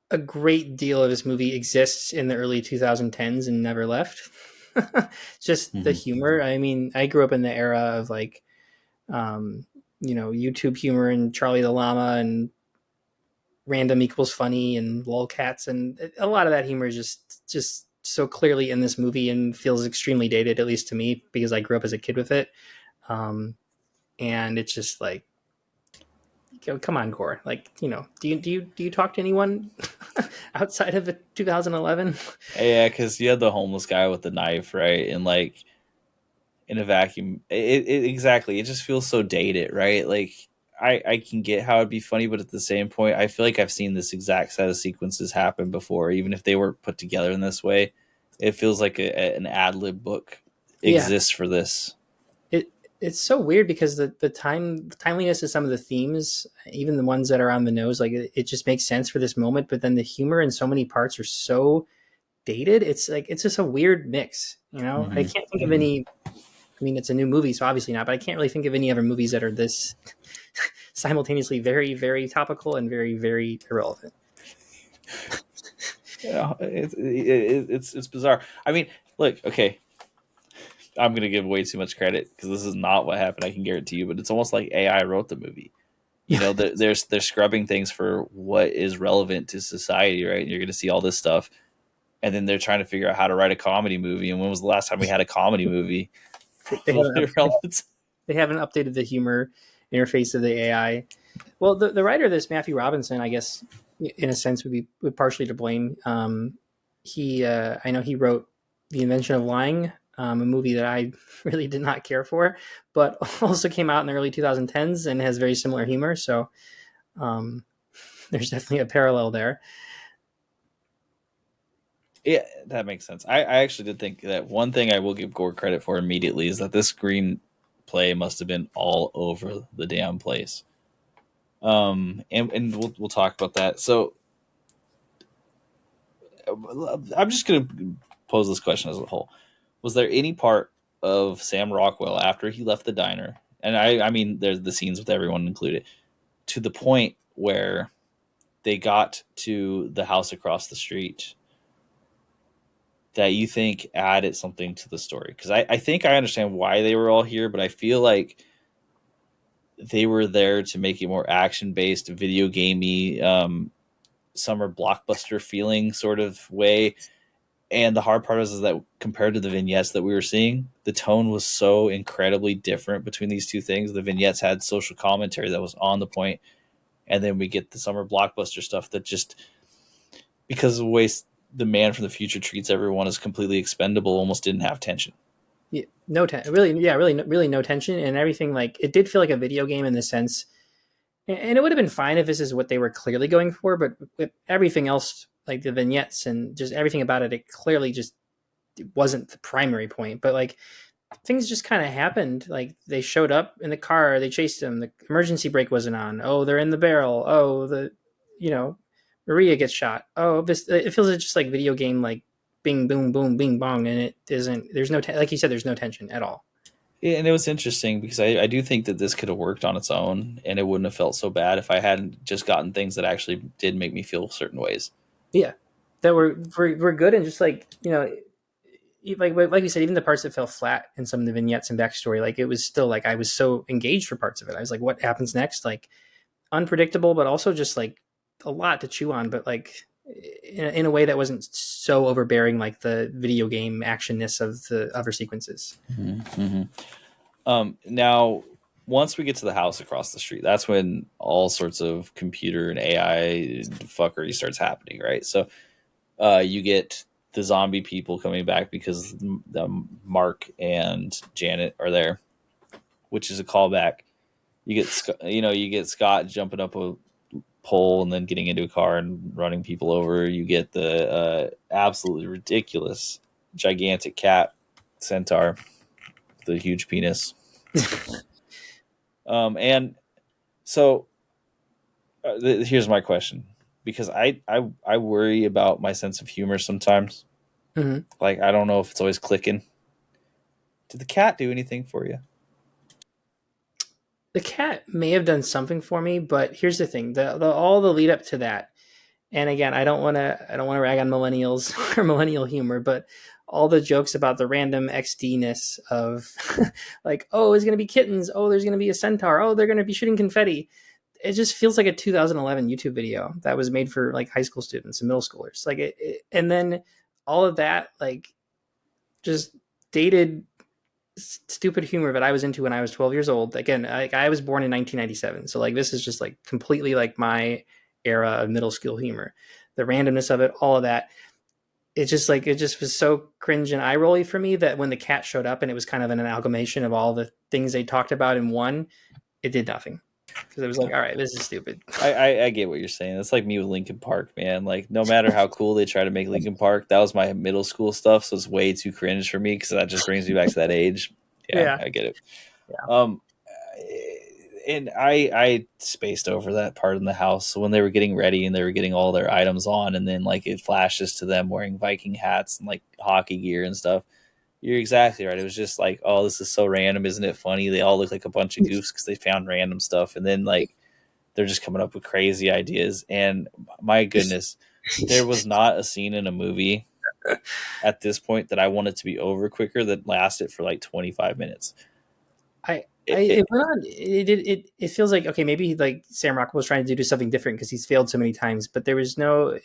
a great deal of this movie exists in the early 2010s and never left. Just the humor. I mean, I grew up in the era of like, YouTube humor and Charlie the Llama and Random Equals Funny and lolcats, and a lot of that humor is just so clearly in this movie and feels extremely dated, at least to me, because I grew up as a kid with it. And it's just like, come on, Gore. Like, do you talk to anyone outside of 2011? Yeah, because you had the homeless guy with the knife, right? And like in a vacuum, exactly. It just feels so dated, right? Like I can get how it'd be funny, but at the same point, I feel like I've seen this exact set of sequences happen before, even if they were put together in this way. It feels like an ad lib book exists for this. It's so weird because the timeliness of some of the themes, even the ones that are on the nose, like it just makes sense for this moment. But then the humor in so many parts are so dated. It's like, it's just a weird mix, I can't think of any. I mean, it's a new movie, so obviously not. But I can't really think of any other movies that are this simultaneously very, very topical and very, very irrelevant. Yeah, it's bizarre. I mean, look, okay. I'm going to give way too much credit because this is not what happened. I can guarantee you, but it's almost like AI wrote the movie. They're scrubbing things for what is relevant to society, right? And you're going to see all this stuff, and then they're trying to figure out how to write a comedy movie. And when was the last time we had a comedy movie? They haven't updated the humor interface of the AI. Well, the writer of this, Matthew Robinson, I guess, in a sense, would partially to blame. I know he wrote The Invention of Lying, a movie that I really did not care for, but also came out in the early 2010s and has very similar humor. So there's definitely a parallel there. Yeah, that makes sense. I actually did think that one thing I will give Gore credit for immediately is that this screenplay must have been all over the damn place. And we'll talk about that. So I'm just gonna pose this question as a whole. Was there any part of Sam Rockwell after he left the diner, and I mean there's the scenes with everyone included, to the point where they got to the house across the street, that you think added something to the story? Because I think I understand why they were all here, but I feel like they were there to make it more action based, video gamey, summer blockbuster feeling sort of way. And the hard part is that compared to the vignettes that we were seeing, the tone was so incredibly different between these two things. The vignettes had social commentary that was on the point, and then we get the summer blockbuster stuff that just, because of the way the man from the future treats everyone as completely expendable, almost didn't have tension. Yeah, no tension. Really, yeah, really no tension, and everything. Like it did feel like a video game in the sense, and it would have been fine if this is what they were clearly going for. But with everything else, like the vignettes and just everything about it, it clearly just wasn't the primary point. But like things just kind of happened. Like they showed up in the car, they chased him. The emergency brake wasn't on. Oh, they're in the barrel. Oh, you know, Maria gets shot. Oh, this it feels just like video game, like bing, boom, boom, bing, bong, and it isn't. There's no like you said, there's no tension at all. Yeah, and it was interesting because I do think that this could have worked on its own, and it wouldn't have felt so bad if I hadn't just gotten things that actually did make me feel certain ways. Yeah, that were good, and just like like you said, even the parts that fell flat in some of the vignettes and backstory, like it was still like I was so engaged for parts of it. I was like, what happens next? Like unpredictable, but also just like a lot to chew on, but like in a way that wasn't so overbearing like the video game actionness of the other sequences. Now, once we get to the house across the street, that's when all sorts of computer and AI fuckery starts happening, right? So you get the zombie people coming back because Mark and Janet are there, which is a callback. You get Scott jumping up a pole and then getting into a car and running people over. You get the absolutely ridiculous gigantic cat centaur, the huge penis. And so here's my question, because I worry about my sense of humor sometimes. Mm-hmm. Like, I don't know if it's always clicking. Did the cat do anything for you? The cat may have done something for me, but here's the thing: the all the lead up to that, and again, I don't want to rag on millennials or millennial humor, but all the jokes about the random XD-ness of like, oh, it's going to be kittens. Oh, there's going to be a centaur. Oh, they're going to be shooting confetti. It just feels like a 2011 YouTube video that was made for like high school students and middle schoolers. Like and then all of that, like just dated stupid humor that I was into when I was 12 years old. Again, I was born in 1997. So like, this is just like completely like my era of middle school humor, the randomness of it, all of that. It just was so cringe and eye rolly for me that when the cat showed up and it was kind of an amalgamation of all the things they talked about in one, it did nothing. Because it was like, all right, this is stupid. I get what you're saying. It's like me with Linkin Park, man. Like, no matter how cool they try to make Linkin Park, that was my middle school stuff, so it's way too cringe for me because that just brings me back to that age. Yeah. I get it. Yeah. And I spaced over that part in the house. So when they were getting ready and they were getting all their items on, and then like it flashes to them wearing Viking hats and like hockey gear and stuff. You're exactly right. It was just like, oh, this is so random. Isn't it funny? They all look like a bunch of goofs because they found random stuff. And then like they're just coming up with crazy ideas. And my goodness, there was not a scene in a movie at this point that I wanted to be over quicker that lasted for like 25 minutes. It feels like, okay, maybe like Sam Rockwell was trying to do something different because he's failed so many times, but there was no,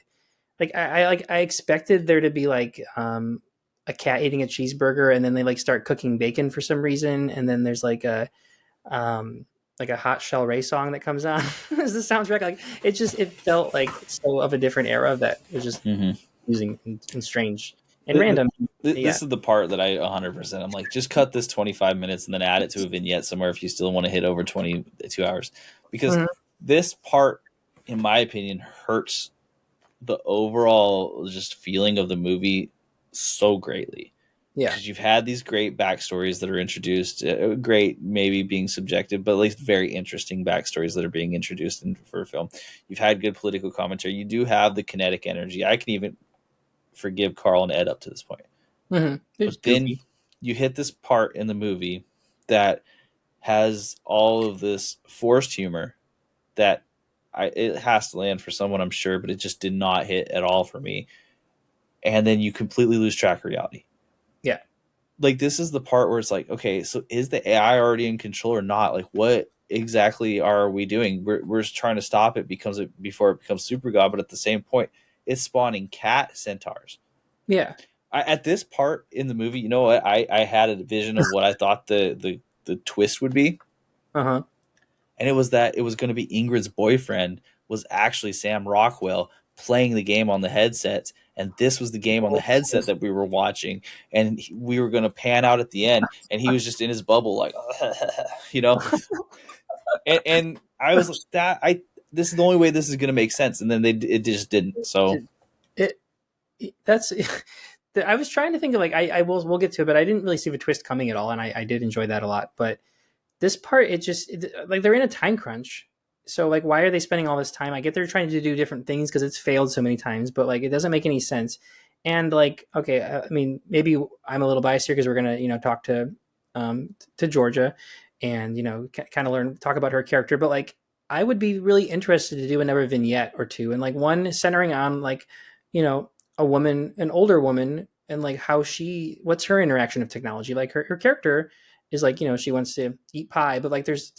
like, I expected there to be like, a cat eating a cheeseburger and then they like start cooking bacon for some reason. And then there's like a Hot Shell Ray song that comes on as the soundtrack. Like it felt like so of a different era that was just confusing and strange and random. This is the part that I 100%, I'm like, just cut this 25 minutes and then add it to a vignette somewhere if you still want to hit over 22 hours, because this part, in my opinion, hurts the overall just feeling of the movie so greatly. Yeah. Because you've had these great backstories that are introduced, great maybe being subjective, but at least very interesting backstories that are being introduced for a film. You've had good political commentary. You do have the kinetic energy. I can even forgive Carl and Ed up to this point. It's But then goofy. you hit this part in the movie that has all of this forced humor that it has to land for someone, I'm sure, but it just did not hit at all for me. And then you completely lose track of reality. Yeah. Like, this is the part where it's like, okay, so is the AI already in control or not? Like, what exactly are we doing? We're just trying to stop it before it becomes super god, but at the same point, it's spawning cat centaurs. Yeah. At this part in the movie, you know what? I had a vision of what I thought the twist would be, Uh-huh. and it was that it was going to be Ingrid's boyfriend was actually Sam Rockwell playing the game on the headsets, and this was the game on the headset that we were watching, and we were going to pan out at the end, and he was just in his bubble, like, you know, and I was like, that I this is the only way this is going to make sense, and then it just didn't. So It, that's I was trying to think of like I will we'll get to it, but I didn't really see the twist coming at all, and I did enjoy that a lot. But this part, like they're in a time crunch, so like why are they spending all this time? I get they're trying to do different things because it's failed so many times, but like it doesn't make any sense. And like, okay, I mean, maybe I'm a little biased here because we're gonna talk to Georgia, and kind of talk about her character, but like I would be really interested to do another vignette or two, and like one centering on like you know a woman, an older woman, and like what's her interaction of technology. Like her character is like she wants to eat pie, but like there's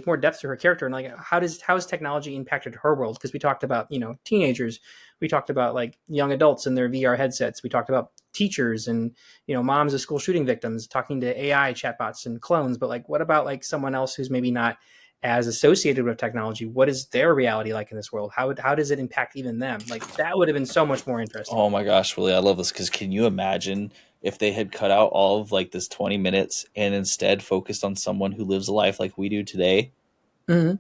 more depth to her character, and like how has technology impacted her world? Because we talked about teenagers, we talked about like young adults and their VR headsets, we talked about teachers and moms of school shooting victims talking to AI chatbots and clones, but like what about like someone else who's maybe not as associated with technology? What is their reality like in this world? How does it impact even them? Like that would have been so much more interesting. oh my gosh, Willie, I love this because can you imagine if they had cut out all of like this 20 minutes and instead focused on someone who lives a life like we do today? Mm-hmm.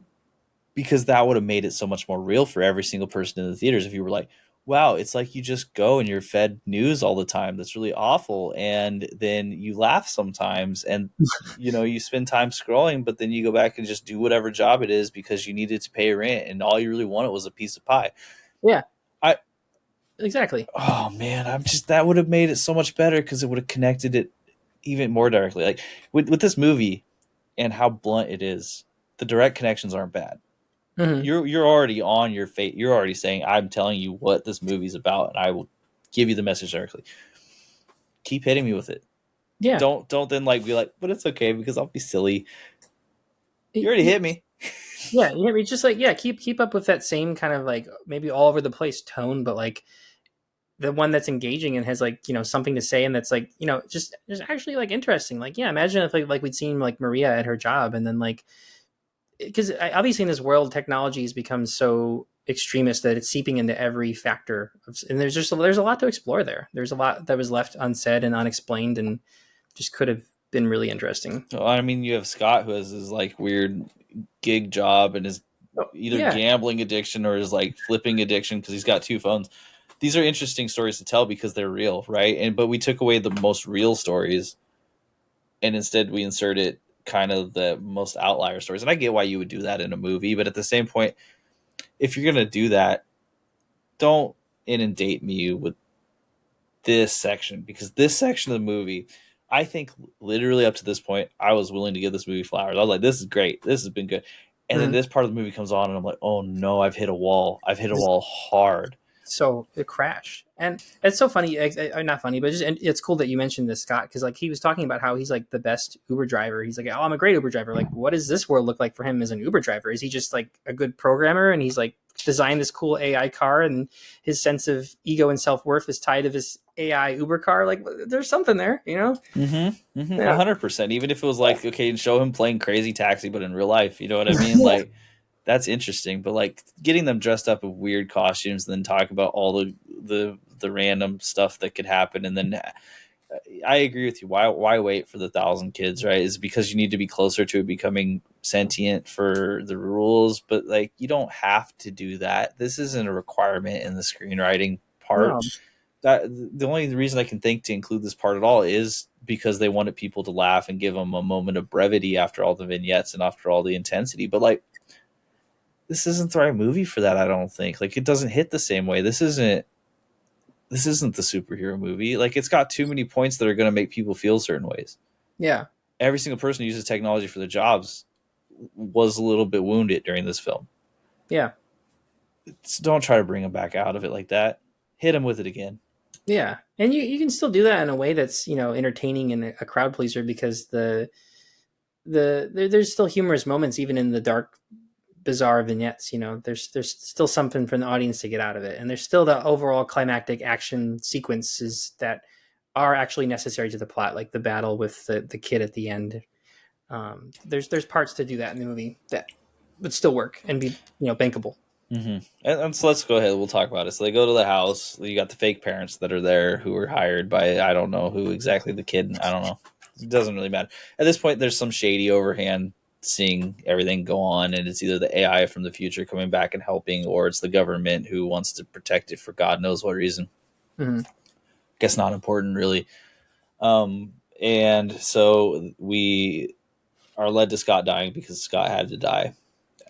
Because that would have made it so much more real for every single person in the theaters. If you were like, wow, it's like you just go and you're fed news all the time that's really awful, and then you laugh sometimes, and you spend time scrolling, but then you go back and just do whatever job it is because you needed to pay rent and all you really wanted was a piece of pie. Yeah, I exactly. Oh man, that would have made it so much better because it would have connected it even more directly. Like with this movie and how blunt it is, the direct connections aren't bad. Mm-hmm. You're already on your fate. You're already saying, I'm telling you what this movie's about, and I will give you the message directly. Keep hitting me with it. Yeah. Don't then like be like, but it's okay because I'll be silly. You already hit me. Yeah, it's just like keep up with that same kind of like maybe all over the place tone, but like the one that's engaging and has like something to say, and that's like just actually like interesting. Like imagine if like we'd seen like Maria at her job, and then like because obviously in this world technology has become so extremist that it's seeping into every factor and there's a lot to explore there. There's a lot that was left unsaid and unexplained and just could have been really interesting. Well, I mean, you have Scott who has his like weird gig job and his either Yeah. gambling addiction or his like flipping addiction because he's got two phones. These are interesting stories to tell because they're real, right? But we took away the most real stories and instead we inserted kind of the most outlier stories. And I get why you would do that in a movie, but at the same point, if you're gonna do that, don't inundate me with this section because this section of the movie, I think literally up to this point, I was willing to give this movie flowers. I was like, this is great. This has been good. And then Mhm. this part of the movie comes on and I'm like, oh no, I've hit a wall. I've hit a wall hard. So it crashed, and it's so funny, not funny, but just and it's cool that you mentioned this, Scott, because like he was talking about how he's like the best Uber driver. He's like, oh, I'm a great Uber driver. Like, what does this world look like for him as an Uber driver? Is he just like a good programmer and he's like designed this cool AI car, and his sense of ego and self-worth is tied to this AI Uber car? Like there's something there. Mm-hmm. Mm-hmm. Yeah. 100%. Even if it was like, okay, and show him playing crazy taxi, but in real life, you know what I mean? Like, that's interesting. But like getting them dressed up in weird costumes and then talk about all the random stuff that could happen, and then I agree with you. Why wait for the 1,000 kids, right? Is because you need to be closer to it becoming sentient for the rules, but like you don't have to do that. This isn't a requirement in the screenwriting part. No. That the only reason I can think to include this part at all is because they wanted people to laugh and give them a moment of brevity after all the vignettes and after all the intensity. But like, this isn't the right movie for that. I don't think. Like, it doesn't hit the same way. This isn't the superhero movie. Like, it's got too many points that are going to make people feel certain ways. Yeah. Every single person who uses technology for their jobs was a little bit wounded during this film. Yeah. So don't try to bring them back out of it like that. Hit them with it again. Yeah. And you can still do that in a way that's, entertaining and a crowd pleaser, because there's still humorous moments even in the dark, bizarre vignettes. There's still something for the audience to get out of it, and there's still the overall climactic action sequences that are actually necessary to the plot, like the battle with the kid at the end. There's parts to do that in the movie that would still work and be bankable. Mm-hmm. And so let's go ahead. We'll talk about it. So they go to the house. You got the fake parents that are there who were hired by, I don't know who exactly, the kid. I don't know. It doesn't really matter. At this point, there's some shady overhand seeing everything go on, and it's either the AI from the future coming back and helping, or it's the government who wants to protect it for God knows what reason. Mm-hmm. Guess not important, really. And so we are led to Scott dying because Scott had to die.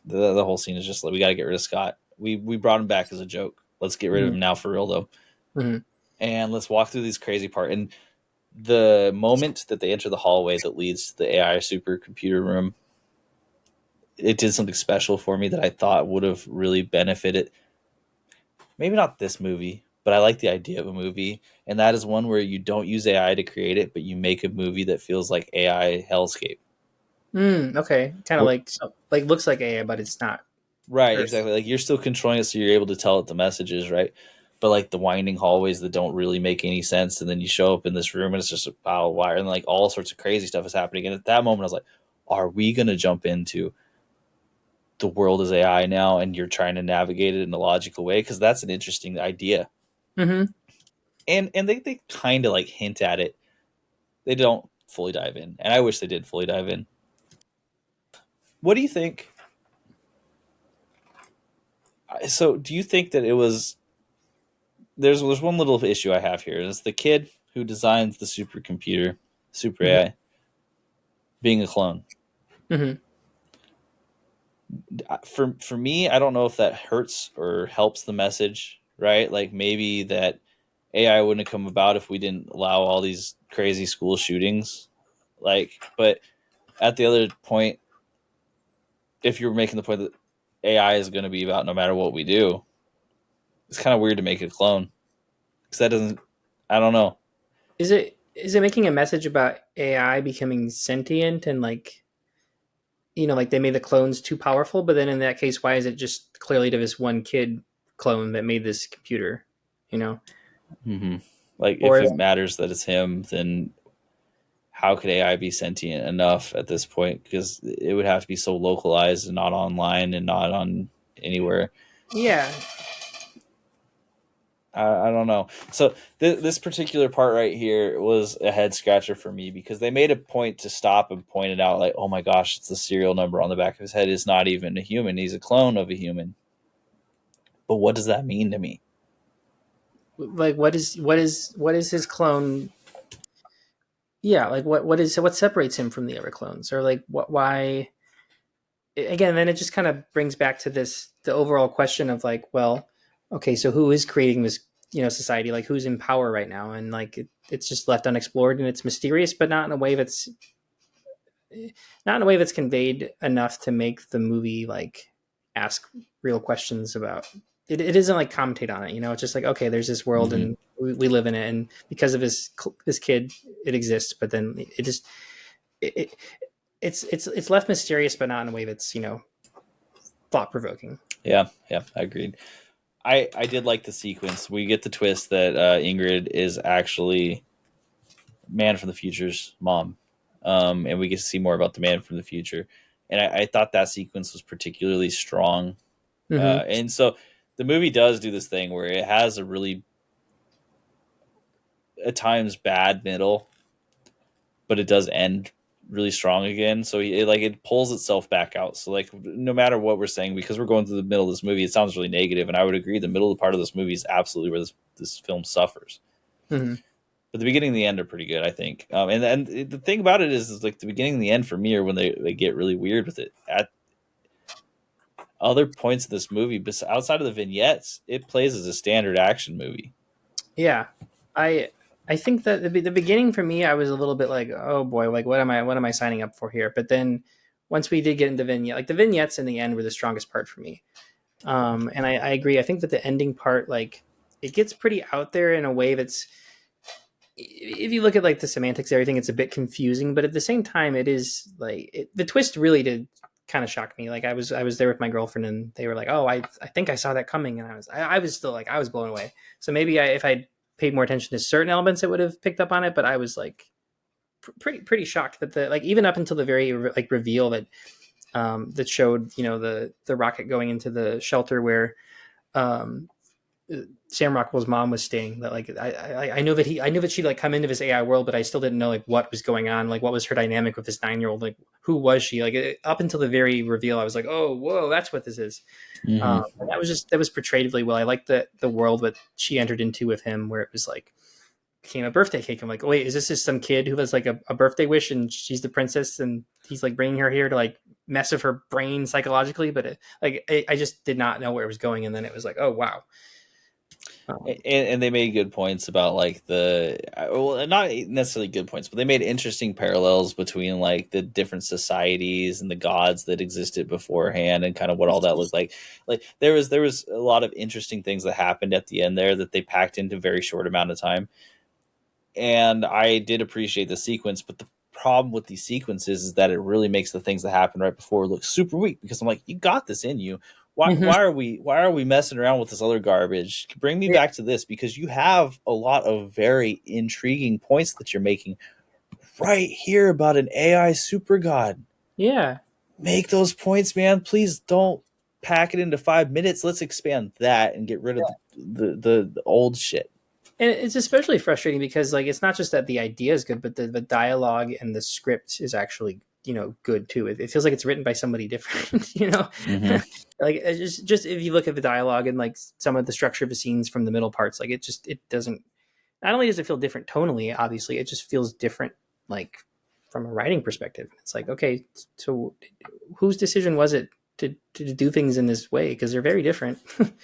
The whole scene is just like, we got to get rid of Scott. We brought him back as a joke. Let's get rid of him now for real, though. Mm-hmm. And let's walk through these crazy parts. And the moment that they enter the hallway that leads to the AI supercomputer room, it did something special for me that I thought would have really benefited. Maybe not this movie, but I like the idea of a movie. And that is one where you don't use AI to create it, but you make a movie that feels like AI hellscape. Okay, kind of like looks like AI, but it's not. Right, exactly. Like, you're still controlling it, so you're able to tell it the messages, right? But like the winding hallways that don't really make any sense, and then you show up in this room and it's just a pile of wire, and like all sorts of crazy stuff is happening. And at that moment, I was like, "Are we going to jump into the world as AI now?" And you're trying to navigate it in a logical way, because that's an interesting idea. Mm-hmm. And they kind of like hint at it. They don't fully dive in, and I wish they did fully dive in. What do you think? So, do you think that it was? There's one little issue I have here. It's the kid who designs the supercomputer, super Mm-hmm. AI, being a clone. Mm-hmm. For me, I don't know if that hurts or helps the message. Right? Like, maybe that AI wouldn't have come about if we didn't allow all these crazy school shootings. Like, but at the other point, if you're making the point that AI is going to be about no matter what we do, it's kind of weird to make a clone, because that doesn't. I don't know. Is it making a message about AI becoming sentient and like like they made the clones too powerful? But then in that case, why is it just clearly to this one kid clone that made this computer? You know, Mm-hmm. Like, or if it matters that it's him, then how could AI be sentient enough at this point? Because it would have to be so localized and not online and not on anywhere. yeah. I don't know. So this particular part right here was a head scratcher for me, because they made a point to stop and point it out, like, oh my gosh, it's the serial number on the back of his head. It's not even a human. He's a clone of a human. But what does that mean to me? Like what is his clone? Yeah, like what separates him from the other clones, or like why? Again, then it just kind of brings back to the overall question of like, well, okay, so who is creating this society? Like, who's in power right now? And like it's just left unexplored, and it's mysterious, but not in a way that's conveyed enough to make the movie like ask real questions about it. It isn't like commentate on it. It's just like, okay, there's this world Mm-hmm. and we live in it, and because of his kid, it exists. But then it just it, it's left mysterious, but not in a way that's thought provoking. Yeah, I agreed. I did like the sequence. We get the twist that Ingrid is actually Man from the Future's mom, and we get to see more about the Man from the Future. And I thought that sequence was particularly strong. Mm-hmm. And so the movie does do this thing where it has a really at times bad middle, but it does end really strong again. So it pulls itself back out. So like no matter what we're saying, because we're going through the middle of this movie, it sounds really negative, and I would agree. The middle part of this movie is absolutely where this film suffers. Mm-hmm. But the beginning and the end are pretty good, I think. And the thing about it is like the beginning and the end for me are when they get really weird with it. At other points of this movie, outside of the vignettes, it plays as a standard action movie. Yeah, I think that the beginning for me, I was a little bit like, oh boy, like what am I signing up for here? But then once we did get into vignette, like the vignettes in the end were the strongest part for me. And I agree. I think that the ending part, like, it gets pretty out there in a way that's, if you look at like the semantics, everything, it's a bit confusing. But at the same time, it is like the twist really did kind of shock me. Like I was there with my girlfriend, and they were like, "Oh, I think I saw that coming," and I was still like I was blown away. So maybe if I paid more attention to certain elements, it would have picked up on it. But I was like pretty shocked that the like even up until the very like reveal that that showed the rocket going into the shelter where Sam Rockwell's mom was staying. That like I know that she'd like come into this AI world, but I still didn't know like what was going on, like what was her dynamic with this 9-year-old, like who was she? Like up until the very reveal, I was like, oh whoa, that's what this is. Mm-hmm. That was portrayed really well. I liked the world that she entered into with him, where it was like became a birthday cake. I'm like, oh, wait, is this just some kid who has like a birthday wish and she's the princess and he's like bringing her here to like mess with her brain psychologically? But I just did not know where it was going, and then it was like, oh wow. And they made good points about like not necessarily good points, but they made interesting parallels between like the different societies and the gods that existed beforehand and kind of what all that looked like. Like there was a lot of interesting things that happened at the end there that they packed into a very short amount of time. And I did appreciate the sequence, but the problem with these sequences is that it really makes the things that happen right before look super weak, because I'm like, you got this in you. Why are we messing around with this other garbage? Bring me back to this, because you have a lot of very intriguing points that you're making right here about an AI super god. Yeah. Make those points, man. Please don't pack it into 5 minutes. Let's expand that and get rid of the old shit. And it's especially frustrating because like it's not just that the idea is good, but the dialogue and the script is actually good too. It feels like it's written by somebody different. Mm-hmm. Like it's just if you look at the dialogue and like some of the structure of the scenes from the middle parts, like it doesn't. Not only does it feel different tonally, obviously, it just feels different like from a writing perspective. It's like, okay, so whose decision was it to do things in this way, because they're very different.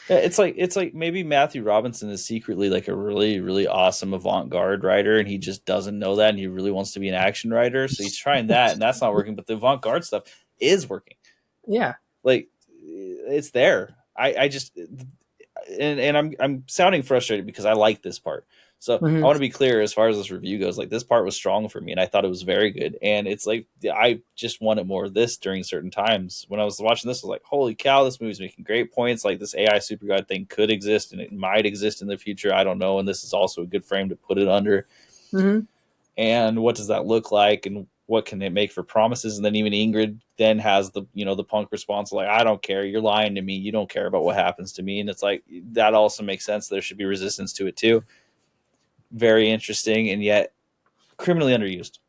Yeah, it's like maybe Matthew Robinson is secretly like a really, really awesome avant-garde writer, and he just doesn't know that, and he really wants to be an action writer, so he's trying that, and that's not working. But the avant-garde stuff is working. Yeah, like it's there. I just and I'm sounding frustrated because I like this part. So I want to be clear as far as this review goes. Like this part was strong for me, and I thought it was very good. And it's like I just wanted more of this during certain times. When I was watching this, I was like, "Holy cow! This movie's making great points. Like this AI super god thing could exist, and it might exist in the future. I don't know. And this is also a good frame to put it under. And what does that look like? And what can it make for promises?" And then even Ingrid then has the the punk response like, "I don't care. You're lying to me. You don't care about what happens to me." And it's like that also makes sense. There should be resistance to it too. Very interesting, and yet criminally underused.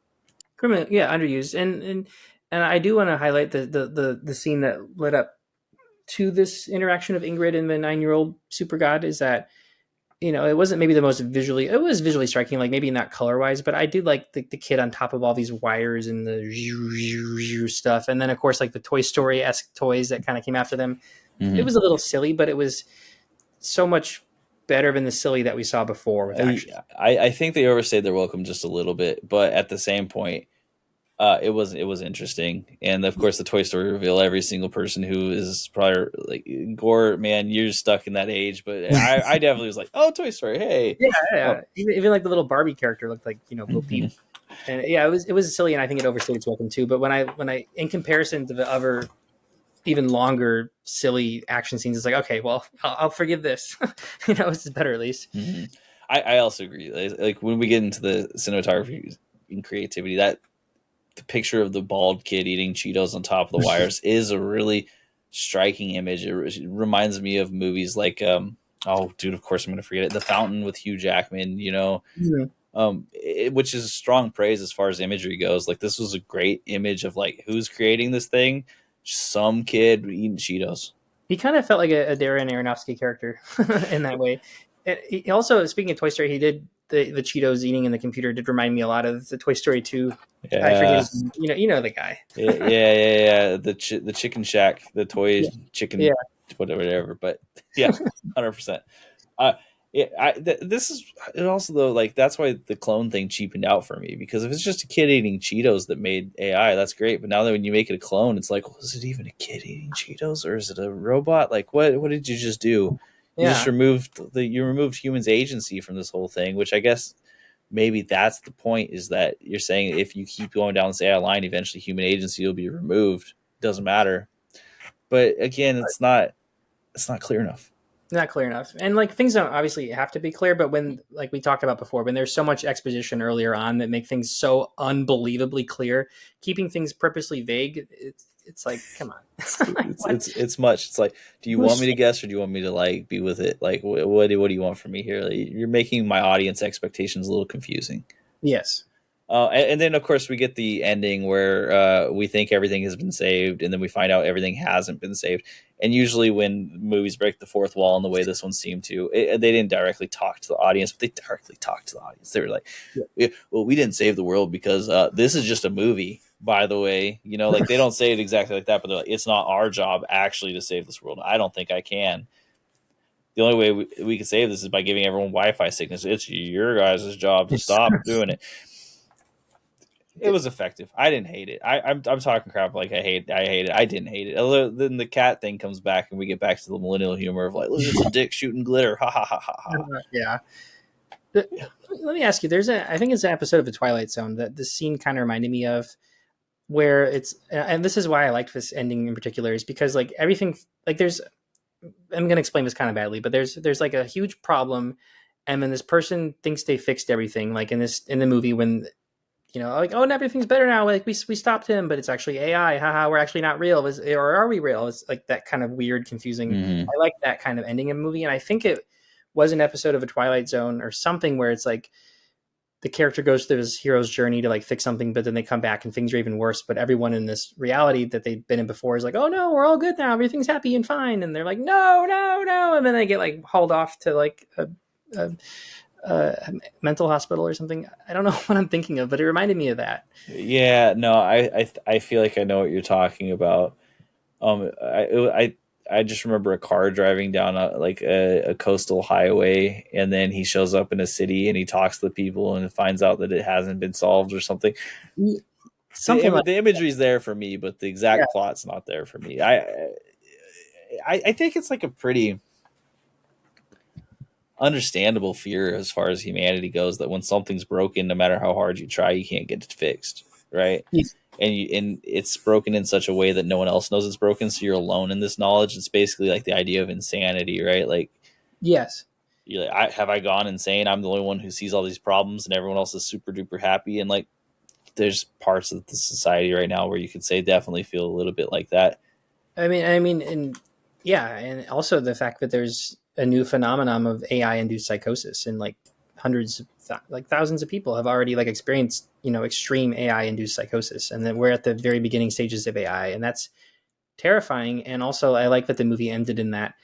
Underused. And I do want to highlight the scene that led up to this interaction of Ingrid and the 9-year-old super god. Is that it wasn't maybe the most it was visually striking, like maybe not color wise, but I did like the kid on top of all these wires and the stuff, and then of course like the Toy Story-esque toys that kind of came after them. It was a little silly, but it was so much better than the silly that we saw before with action. I think they overstayed their welcome just a little bit, but at the same point, it was interesting. And of course, the Toy Story reveal, every single person who is probably like Gore, man, you're stuck in that age. But I definitely was like, oh, Toy Story, hey, yeah. Oh. Even like the little Barbie character looked like Bo Peep. And yeah, it was silly, and I think it overstayed its welcome too. But when I in comparison to the other even longer silly action scenes, it's like, okay, well, I'll forgive this. It's better at least. I also agree. Like when we get into the cinematography and creativity, that the picture of the bald kid eating Cheetos on top of the wires is a really striking image. It reminds me of movies like Oh, dude, of course I'm going to forget it. The Fountain with Hugh Jackman, Mhm. which is strong praise as far as imagery goes. Like, this was a great image of like who's creating this thing. Some kid eating Cheetos. He kind of felt like a Darren Aronofsky character in that way. He also, speaking of Toy Story, he did the Cheetos eating in the computer did remind me a lot of the Toy Story 2. I forget Yeah, his name. You know the guy. yeah. The Chicken Shack, the toy Yeah. Yeah. chicken, whatever. But yeah, 100%. This is it also though, like that's why the clone thing cheapened out for me, because if it's just a kid eating Cheetos that made AI, that's great. But now that when you make it a clone, it's like, well, is it even a kid eating Cheetos or is it a robot? Like, what did you just do? You just Yeah. removed humans' agency from this whole thing, which I guess maybe that's the point, is that you're saying if you keep going down this AI line, eventually human agency will be removed. Doesn't matter. But again, it's not clear enough. Not clear enough. And like things don't obviously have to be clear, but when, like we talked about before, when there's so much exposition earlier on that make things so unbelievably clear, keeping things purposely vague, it's like, come on. Like, it's what? it's it's much. It's like, do you want me to guess or do you want me to like be with it? Like, what do you want from me here? Like, you're making my audience expectations a little confusing. Yes. And then of course we get the ending where we think everything has been saved, and then we find out everything hasn't been saved. And usually when movies break the fourth wall in the way this one seemed to, they didn't directly talk to the audience, but they directly talked to the audience. They were like, Yeah. "Yeah, well, we didn't save the world because this is just a movie, by the way." Like they don't say it exactly like that, but they're like, it's not our job actually to save this world. I don't think I can. The only way we can save this is by giving everyone Wi-Fi signals. It's your guys' job to It's, stop doing it. It was effective. I didn't hate it. I'm talking crap like I hate it. I didn't hate it. Although then the cat thing comes back and we get back to the millennial humor of like, look, it's a dick shooting glitter. Ha ha ha ha ha. yeah. Let me ask you. I think it's an episode of The Twilight Zone that this scene kind of reminded me of, where it's, and this is why I liked this ending in particular, is because like everything, like I'm going to explain this kind of badly, but there's like a huge problem, and then this person thinks they fixed everything. Like in the movie when, like, oh, and everything's better now. Like we stopped him, but it's actually AI. Haha, we're actually not real. Or are we real? It's like that kind of weird, confusing. Mm-hmm. I like that kind of ending of a movie, and I think it was an episode of A Twilight Zone or something where it's like the character goes through his hero's journey to like fix something, but then they come back and things are even worse. But everyone in this reality that they've been in before is like, oh no, we're all good now. Everything's happy and fine. And they're like, no, no, no. And then they get like hauled off to like a mental hospital or something. I don't know what I'm thinking of, but it reminded me of that. Yeah, no, I feel like I know what you're talking about. I just remember a car driving down a coastal highway, and then he shows up in a city and he talks to the people and finds out that it hasn't been solved or something. Something like The imagery's there for me, but the yeah. exact plot's not there for me. I think it's like a pretty understandable fear as far as humanity goes, that when something's broken, no matter how hard you try, you can't get it fixed, right? And it's broken in such a way that no one else knows it's broken, so you're alone in this knowledge. It's basically like the idea of insanity, right? Like, Yes. you're like, have I gone insane? I'm the only one who sees all these problems, and everyone else is super duper happy. And like, there's parts of the society right now where you could say definitely feel a little bit like that. And yeah, and also the fact that there's a new phenomenon of AI-induced psychosis, and like thousands of people have already like experienced, extreme AI-induced psychosis, and then we're at the very beginning stages of AI, and that's terrifying. And also, I like that the movie ended in that,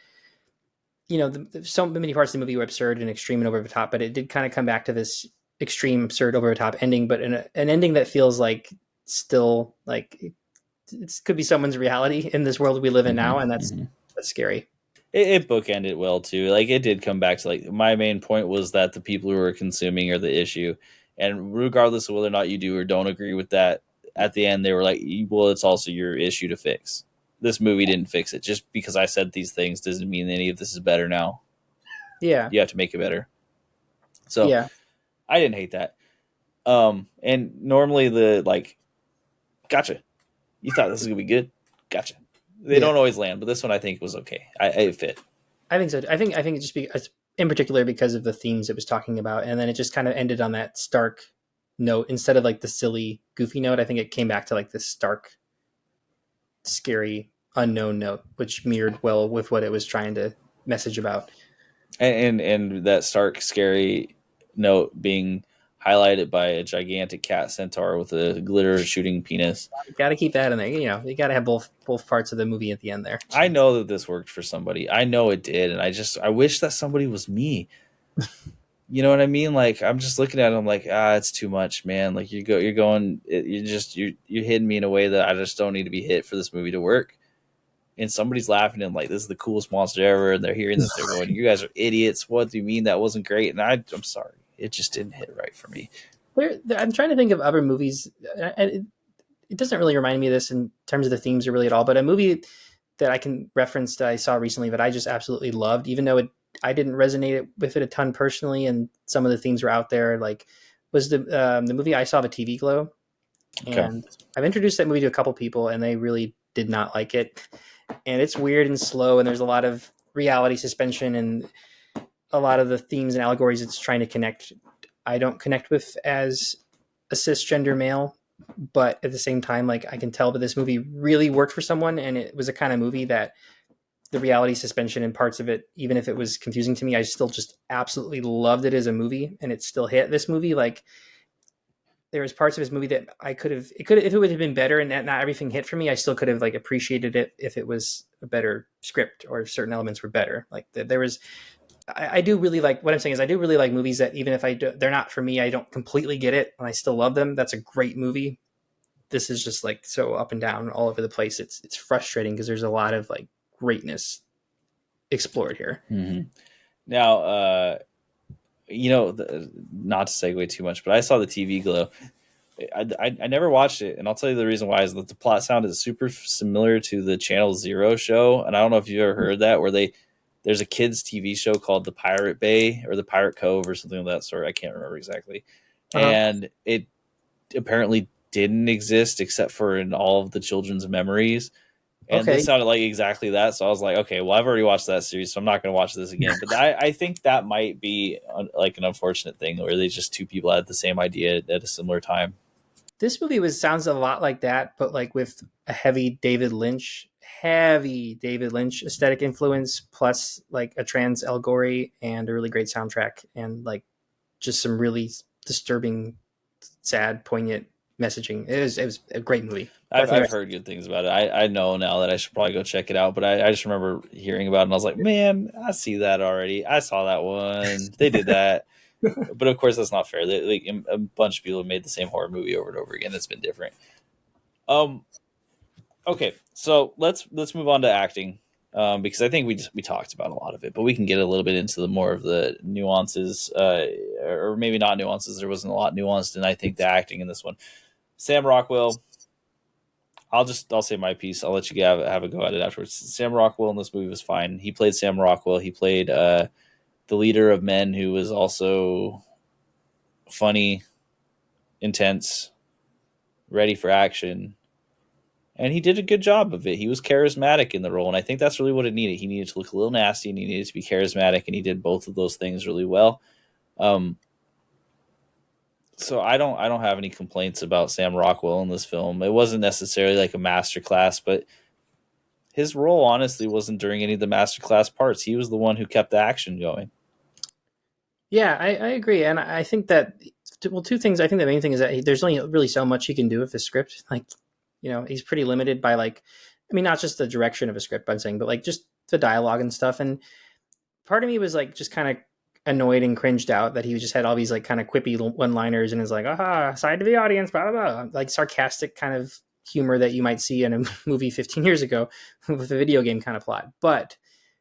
so many parts of the movie were absurd and extreme and over the top, but it did kind of come back to this extreme, absurd, over the top ending, but an ending that feels like still like it could be someone's reality in this world we live in now, and that's scary. It bookended well too. Like, it did come back to like, my main point was that the people who are consuming are the issue, and regardless of whether or not you do or don't agree with that, at the end they were like, well, it's also your issue to fix. This movie didn't fix it. Just because I said these things doesn't mean any of this is better now. Yeah. You have to make it better. So Yeah. I didn't hate that. And normally the like, gotcha. You thought this was gonna be good? Gotcha. They don't always land, but this one I think was okay. It fit. I think so. I think it just in particular because of the themes it was talking about, and then it just kind of ended on that stark note instead of like the silly, goofy note. I think it came back to like this stark, scary, unknown note, which mirrored well with what it was trying to message about. And that stark, scary note being highlighted by a gigantic cat centaur with a glitter shooting penis. You got to keep that in there. You got to have both parts of the movie at the end there. I know that this worked for somebody. I know it did, and I wish that somebody was me. You know what I mean? Like I'm just looking at it, I'm like, it's too much, man. Like you're hitting me in a way that I just don't need to be hit for this movie to work. And somebody's laughing and like, this is the coolest monster ever, and they're hearing this, they're going, you guys are idiots. What do you mean that wasn't great? And I'm sorry, it just didn't hit right for me. I'm trying to think of other movies. It doesn't really remind me of this in terms of the themes or really at all, but a movie that I can reference that I saw recently that I just absolutely loved, even though I didn't resonate with it a ton personally, and some of the themes were out there, like was the movie I Saw the TV Glow. Okay. And I've introduced that movie to a couple people, and they really did not like it. And it's weird and slow, and there's a lot of reality suspension and a lot of the themes and allegories it's trying to connect. I don't connect with as a cisgender male, but at the same time, like I can tell that this movie really worked for someone, and it was a kind of movie that the reality suspension and parts of it, even if it was confusing to me, I still just absolutely loved it as a movie, and it still hit. This movie, like there was parts of this movie that if it would have been better and not everything hit for me, I still could have like appreciated it if it was a better script or if certain elements were better. Like there was, I do really like, what I'm saying is I do really like movies that even if they're not for me, I don't completely get it and I still love them. That's a great movie. This is just like so up and down all over the place. It's frustrating because there's a lot of like greatness explored here. Mm-hmm. Now, not to segue too much, but I saw the TV Glow. I never watched it, and I'll tell you the reason why is that the plot sounded super similar to the Channel Zero show, and I don't know if you've ever heard that, where there's a kids TV show called The Pirate Bay or The Pirate Cove or something of that sort. I can't remember exactly. And it apparently didn't exist except for in all of the children's memories. And this sounded like exactly that. So I was like, okay, well, I've already watched that series, so I'm not going to watch this again. But I think that might be like an unfortunate thing where they just two people had the same idea at a similar time. This movie sounds a lot like that, but like with a heavy David Lynch aesthetic influence, plus like a trans allegory and a really great soundtrack, and like just some really disturbing, sad, poignant messaging. It was a great movie. I've heard good things about it. I know now that I should probably go check it out, but I just remember hearing about it and I was like, man, I see that already. I saw that one. They did that. But of course, that's not fair. A bunch of people have made the same horror movie over and over again. It's been different. Okay, so let's move on to acting, because I think we talked about a lot of it, but we can get a little bit into more of the nuances, or maybe not nuances. There wasn't a lot nuanced, and I think the acting in this one. Sam Rockwell. I'll say my piece. I'll let you have a go at it afterwards. Sam Rockwell in this movie was fine. He played Sam Rockwell. He played the leader of men, who was also funny, intense, ready for action, and he did a good job of it. He was charismatic in the role, and I think that's really what it needed. He needed to look a little nasty, and he needed to be charismatic, and he did both of those things really well. So I don't have any complaints about Sam Rockwell in this film. It wasn't necessarily like a masterclass, but his role honestly wasn't during any of the masterclass parts. He was the one who kept the action going. Yeah, I agree, and I think that two things. I think the main thing is that there's only really so much he can do with his script. Like, he's pretty limited by not just the direction of a script, I'm saying, but like just the dialogue and stuff. And part of me was like just kind of annoyed and cringed out that he just had all these like kind of quippy one-liners and is like, aha, side to the audience, blah, blah, blah. Like sarcastic kind of humor that you might see in a movie 15 years ago with a video game kind of plot. But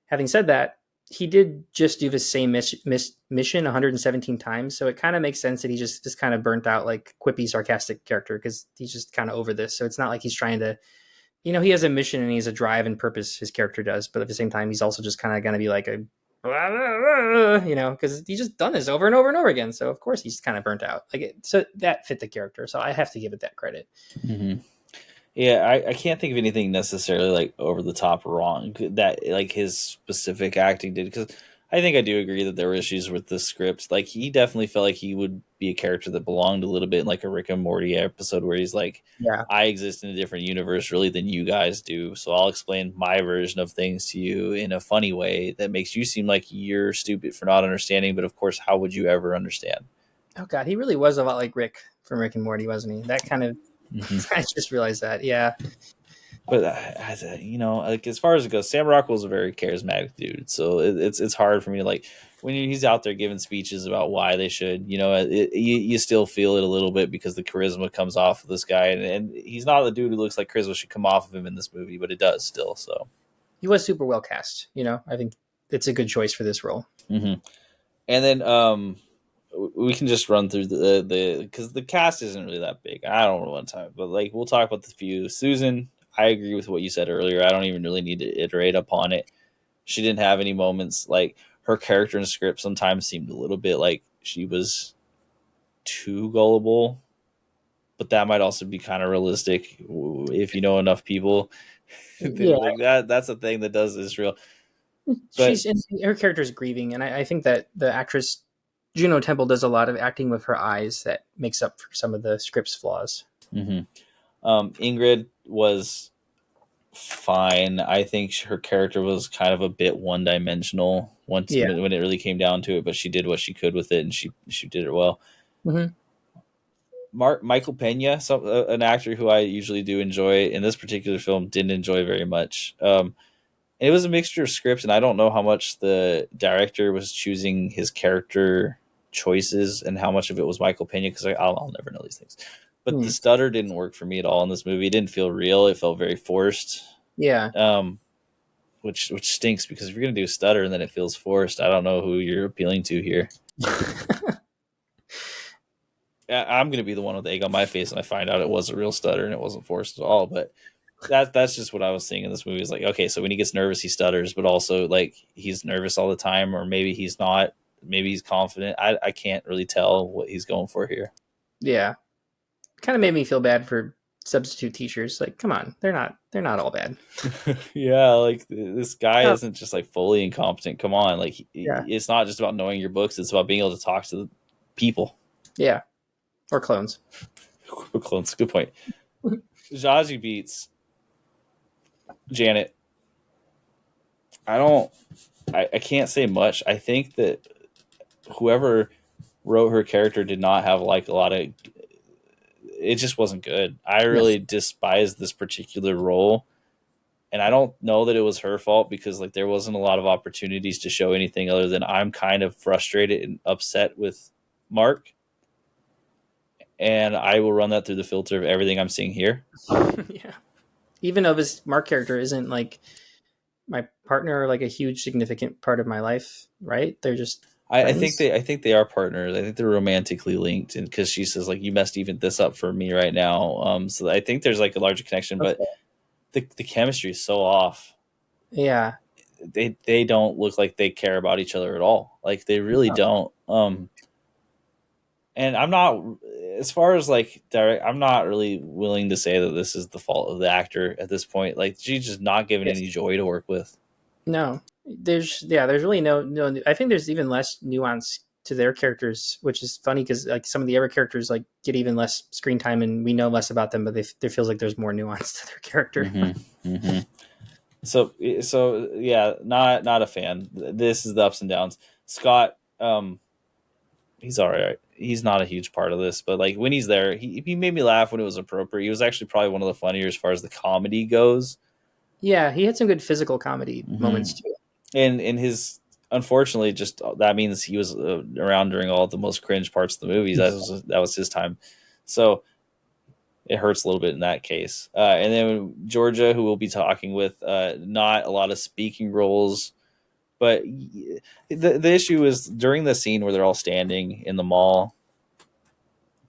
having said that, he did just do the same mission 117 times. So it kind of makes sense that he just kind of burnt out like quippy, sarcastic character because he's just kind of over this. So it's not like he's trying to, he has a mission and he has a drive and purpose, his character does. But at the same time, he's also just kind of going to be like because he's just done this over and over and over again. So of course he's kind of burnt out. So that fit the character. So I have to give it that credit. Mm-hmm. Yeah, I can't think of anything necessarily like over the top wrong that like his specific acting did, because I think I do agree that there were issues with the script. Like he definitely felt like he would be a character that belonged a little bit in like a Rick and Morty episode where he's like, Yeah. I exist in a different universe really than you guys do. So I'll explain my version of things to you in a funny way that makes you seem like you're stupid for not understanding. But of course, how would you ever understand? Oh God, he really was a lot like Rick from Rick and Morty, wasn't he? That kind of. I just realized that. Yeah. But like as far as it goes, Sam Rockwell's a very charismatic dude. So it's hard for me to like when he's out there giving speeches about why they should. You still feel it a little bit because the charisma comes off of this guy, and he's not the dude who looks like charisma should come off of him in this movie, but it does still. So he was super well cast. I think it's a good choice for this role. Mm-hmm. And then we can just run through the because the cast isn't really that big. I don't want to talk, but like we'll talk about the few. Susan, I agree with what you said earlier. I don't even really need to iterate upon it. She didn't have any moments like her character in the script sometimes seemed a little bit like she was too gullible, but that might also be kind of realistic if you know enough people. Yeah. Like that's a thing that does Israel. Her character's grieving, and I think that the actress Juno Temple does a lot of acting with her eyes that makes up for some of the script's flaws. Mm-hmm. Ingrid was fine. I think her character was kind of a bit one-dimensional when it really came down to it, but she did what she could with it, and she did it well. Mm-hmm. Michael Pena, an actor who I usually do enjoy, in this particular film didn't enjoy very much. It was a mixture of scripts, and I don't know how much the director was choosing his character choices and how much of it was Michael Pena, because I'll never know these things. But the stutter didn't work for me at all in this movie. It didn't feel real. It felt very forced. Yeah. Which stinks, because if you're going to do a stutter and then it feels forced, I don't know who you're appealing to here. I'm going to be the one with the egg on my face and I find out it was a real stutter and it wasn't forced at all. But that's just what I was seeing in this movie. Is like, okay, so when he gets nervous, he stutters, but also like he's nervous all the time, or maybe he's not. Maybe he's confident. I can't really tell what he's going for here. Yeah. Kind of made me feel bad for substitute teachers. Like, come on, they're not all bad. Yeah, like this guy isn't just like fully incompetent. Come on, like it's not just about knowing your books. It's about being able to talk to the people. Yeah, or clones. Clones. Good point. Zsaji beats Janet. I can't say much. I think that whoever wrote her character did not have like a lot of. It just wasn't good. I really despised this particular role, and I don't know that it was her fault, because like there wasn't a lot of opportunities to show anything other than I'm kind of frustrated and upset with Mark, and I will run that through the filter of everything I'm seeing here. Yeah, even though this Mark character isn't like my partner or like a huge significant part of my life, right? They're just. I think they are partners. I think they're romantically linked, and because she says like you messed even this up for me right now. So I think there's like a larger connection, but the chemistry is so off. Yeah, they don't look like they care about each other at all. Like they really don't. And I'm not, as far as like direct, I'm not really willing to say that this is the fault of the actor at this point. Like she's just not given any joy to work with. No. There's really no. I think there's even less nuance to their characters, which is funny because like some of the other characters like get even less screen time and we know less about them, but there feels like there's more nuance to their character. Mm-hmm. Mm-hmm. So yeah, not a fan. This is the ups and downs. Scott, he's all right. He's not a huge part of this, but like when he's there, he made me laugh when it was appropriate. He was actually probably one of the funnier as far as the comedy goes. Yeah, he had some good physical comedy moments too. And in his, unfortunately, just that means he was around during all the most cringe parts of the movies. That was his time, so it hurts a little bit in that case. And then Georgia, who we'll be talking with, not a lot of speaking roles, but the issue is during the scene where they're all standing in the mall,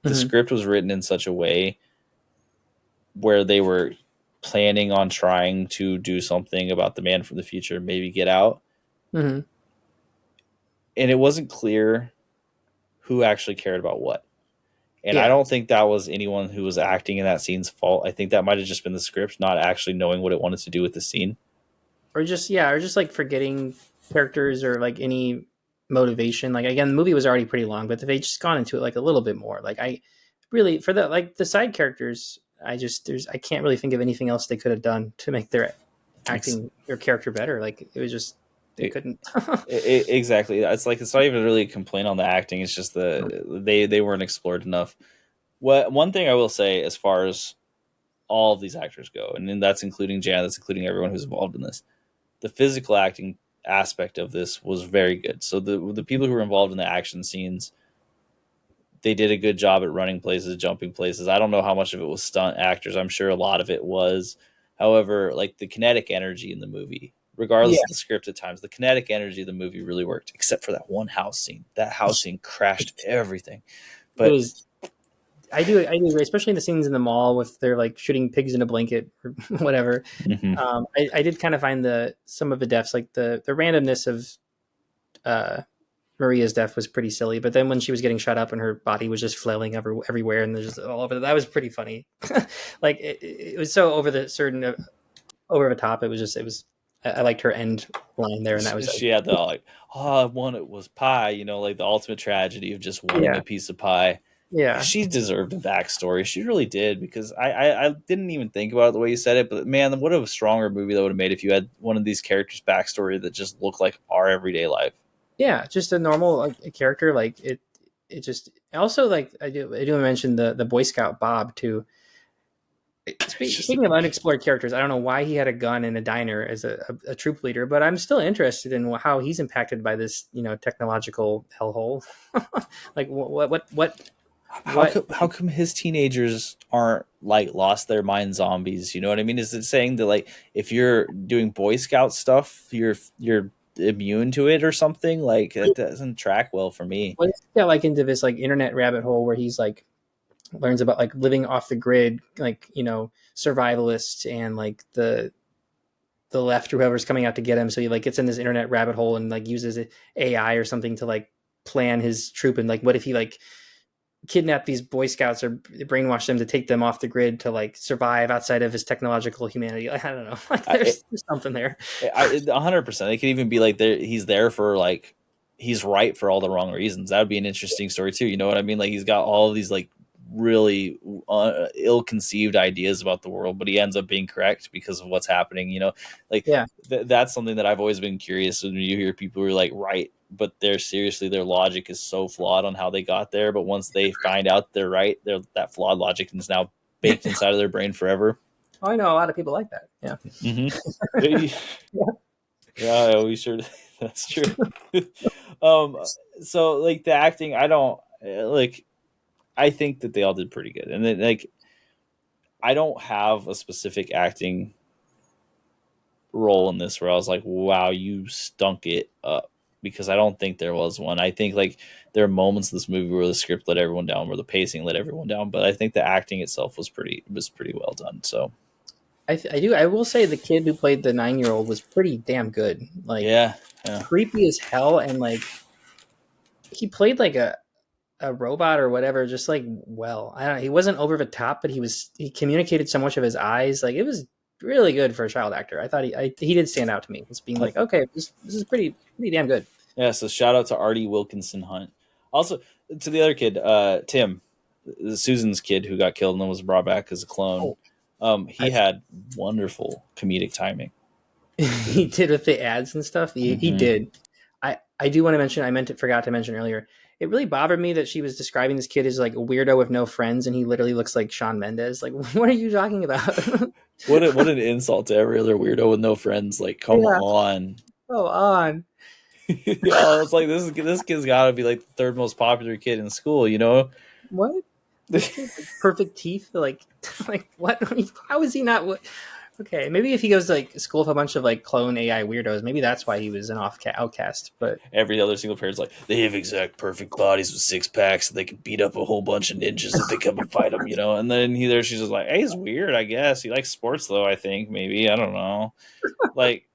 the script was written in such a way where they were planning on trying to do something about the man from the future, maybe Get Out. Mm-hmm. And it wasn't clear who actually cared about what. And I don't think that was anyone who was acting in that scene's fault. I think that might have just been the script not actually knowing what it wanted to do with the scene. Or just like forgetting characters or like any motivation. Like again, the movie was already pretty long, but if they just gone into it like a little bit more, like I really for the like the side characters, I can't really think of anything else they could have done to make their Ex- acting or character better. Like it was just they e- couldn't. exactly. It's not even really a complaint on the acting. It's just they weren't explored enough. What one thing I will say as far as all of these actors go, and then that's including Jan, that's including everyone who's involved in this. The physical acting aspect of this was very good. So the people who were involved in the action scenes, they did a good job at running places, jumping places. I don't know how much of it was stunt actors. I'm sure a lot of it was. However, like the kinetic energy in the movie, regardless Yeah, of the script at times, the kinetic energy of the movie really worked, except for that one house scene. That house scene crashed everything. it But was. I do agree, especially the scenes in the mall with they're like shooting pigs in a blanket or whatever. mhm. I did kind of find some of the deaths, like the randomness of uh, Maria's death was pretty silly. But then when she was getting shot up and her body was just flailing everywhere and there's just all over, that was pretty funny. Like it was so over the top. It was. I liked her end line there, and that was She had the like, oh, I wanted was pie, like the ultimate tragedy of just wanting yeah, a piece of pie. yeah, She deserved a backstory. She really did, because I didn't even think about it the way you said it, but man, what a stronger movie that would have made if you had one of these characters' backstory that just looked like our everyday life. yeah. Just a normal like a character. Like it. It just also like I do mention the Boy Scout Bob too. It's just Speaking of unexplored characters, I don't know why he had a gun in a diner as a troop leader, but I'm still interested in how he's impacted by this, technological hellhole. Like what? how come his teenagers aren't like lost their mind zombies? You know what I mean? Is it saying that like if you're doing Boy Scout stuff, you're immune to it or something? Like that doesn't track well for me. What is that like into this like internet rabbit hole where he's like learns about like living off the grid, like survivalists and like the left or whoever's coming out to get him. So he like gets in this internet rabbit hole and like uses AI or something to like plan his troop. And like, what if he like kidnap these Boy Scouts or brainwash them to take them off the grid to like survive outside of his technological humanity? I don't know. Like there's something there. 100%. It could even be like he's there for like he's right for all the wrong reasons. That would be an interesting story too. You know what I mean? Like he's got all of these like really ill-conceived ideas about the world, but he ends up being correct because of what's happening. Like Yeah. That's something that I've always been curious when you hear people who are like right, but their logic is so flawed on how they got there. But once they find out they're right, that flawed logic is now baked inside of their brain forever. I know a lot of people like that. Yeah. Mm-hmm. Yeah, we sure. That's true. So like the acting, I don't like. I think that they all did pretty good, and then like I don't have a specific acting role in this where I was like, "Wow, you stunk it up," because I don't think there was one. I think like there are moments in this movie where the script let everyone down, where the pacing let everyone down, but I think the acting itself was pretty well done. So I will say the kid who played the 9-year-old was pretty damn good. Like yeah. creepy as hell, and like he played like a robot or whatever, just like I don't know, he wasn't over the top, but he communicated so much of his eyes. Like it was really good for a child actor. I thought he did stand out to me as being like, okay, this is pretty damn good. Yeah, so shout out to Artie Wilkinson Hunt. Also to the other kid, Tim, Susan's kid who got killed and then was brought back as a clone. He had wonderful comedic timing. He did with the ads and stuff. He did. I do want to mention, forgot to mention earlier, it really bothered me that she was describing this kid as like a weirdo with no friends, and he literally looks like Shawn Mendes. Like, what are you talking about? What an insult to every other weirdo with no friends. Like, come on. Go on. Yeah, it's like this kid's got to be like the third most popular kid in school. What? Perfect teeth. Like what? How is he not? What? Okay, maybe if he goes to like school with a bunch of like clone AI weirdos, maybe that's why he was an outcast. But every other single parent's like, they have exact perfect bodies with 6-packs, so they can beat up a whole bunch of ninjas if they come and fight them, And then she's just like, hey, he's weird, I guess. He likes sports though, I think, maybe. I don't know. Like,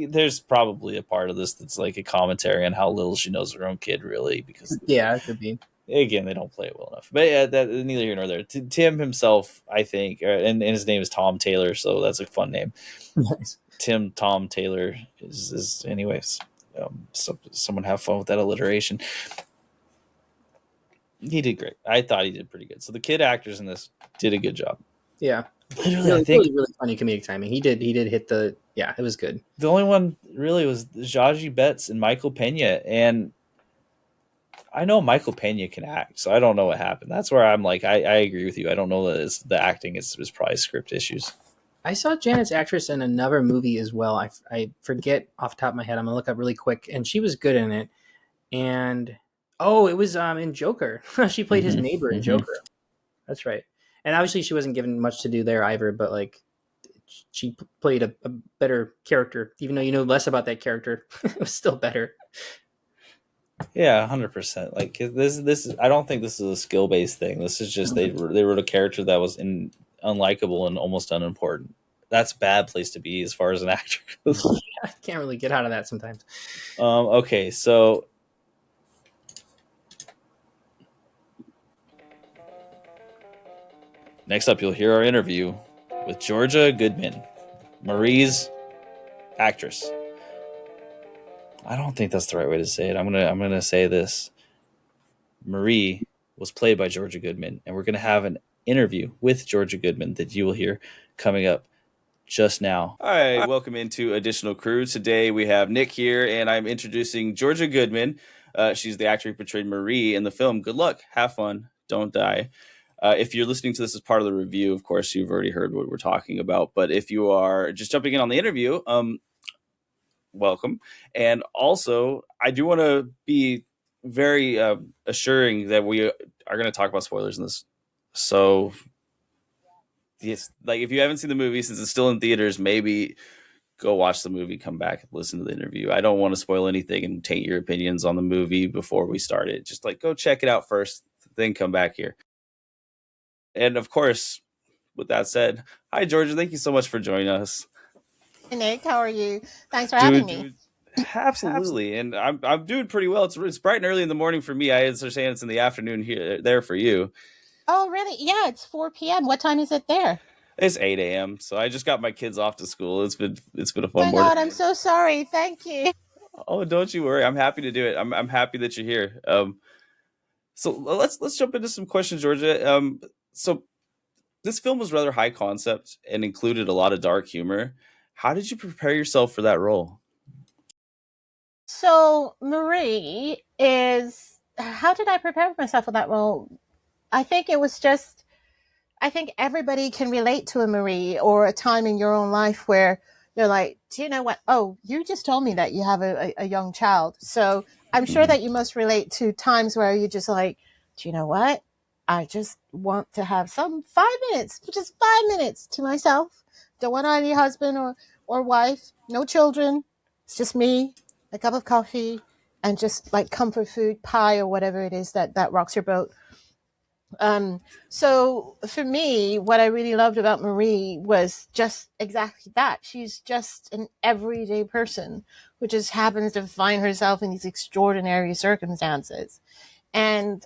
there's probably a part of this that's like a commentary on how little she knows her own kid, really, because yeah, it could be. Again, they don't play it well enough. But yeah, that neither here nor there. Tim himself, I think, and his name is Tom Taylor, so that's a fun name. Nice. Tom Taylor is anyways. Someone have fun with that alliteration. He did great. I thought he did pretty good. So the kid actors in this did a good job. Yeah, Literally, I think really funny comedic timing. He did hit the it was good. the only one really was Jaji Betts and Michael Pena, and I know Michael Pena can act, so I don't know what happened. That's where I'm like, I agree with you. I don't know that the acting is probably script issues. I saw Janet's actress in another movie as well. I forget off the top of my head. I'm gonna look up really quick, and she was good in it. And it was in Joker. She played his neighbor in Joker. That's right. And obviously, she wasn't given much to do there either. But like, she played a better character, even though you know less about that character. It was still better. Yeah, 100%. Like this. I don't think this is a skill based thing. This is just they wrote a character that was unlikable and almost unimportant. That's a bad place to be as far as an actor goes. I can't really get out of that sometimes. Okay, so next up, you'll hear our interview with Georgia Goodman, Marie's actress. I don't think that's the right way to say it. I'm gonna say this. Marie was played by Georgia Goodman, and we're gonna have an interview with Georgia Goodman that you will hear coming up just now. All right, welcome into Additional Crew. Today we have Nick here, and I'm introducing Georgia Goodman. She's the actor who portrayed Marie in the film. Good luck, have fun, don't die. If you're listening to this as part of the review, of course, you've already heard what we're talking about. But if you are just jumping in on the interview, welcome. And also, I do want to be very assuring that we are going to talk about spoilers in this. So, yes, like if you haven't seen the movie since it's still in theaters, maybe go watch the movie, come back, and listen to the interview. I don't want to spoil anything and taint your opinions on the movie before we start it. Just like go check it out first, then come back here. And of course, with that said, hi Georgia, thank you so much for joining us. Hey Nick, how are you? Thanks for having me. Absolutely, and I'm doing pretty well. It's bright and early in the morning for me. I understand it's in the afternoon here there for you. Oh, really? Yeah, it's 4 p.m. What time is it there? It's 8 a.m. So I just got my kids off to school. It's been a fun Oh my morning. God, I'm so sorry. Thank you. Oh, don't you worry. I'm happy to do it. I'm happy that you're here. So let's jump into some questions, Georgia. So this film was rather high concept and included a lot of dark humor. How did you prepare yourself for that role? So Marie is. How did I prepare myself for that role? I think it was just. I think everybody can relate to a Marie or a time in your own life where you're like, do you know what? Oh, you just told me that you have a young child. So I'm sure that you must relate to times where you're just like, do you know what? I just want to have some 5 minutes, just 5 minutes to myself. Don't want any husband or wife, no children. It's just me, a cup of coffee, and just like comfort food, pie, or whatever it is that rocks your boat. So for me, what I really loved about Marie was just exactly that. She's just an everyday person who just happens to find herself in these extraordinary circumstances. And,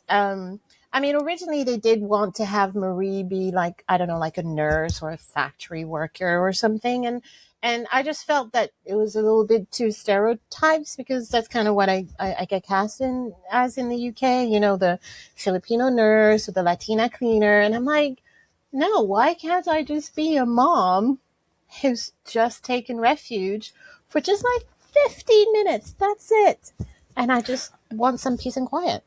I mean, originally they did want to have Marie be like, I don't know, like a nurse or a factory worker or something. And I just felt that it was a little bit too stereotypes because that's kind of what I get cast in as in the UK, you know, the Filipino nurse or the Latina cleaner. And I'm like, no, why can't I just be a mom who's just taken refuge for just like 15 minutes? That's it. And I just want some peace and quiet.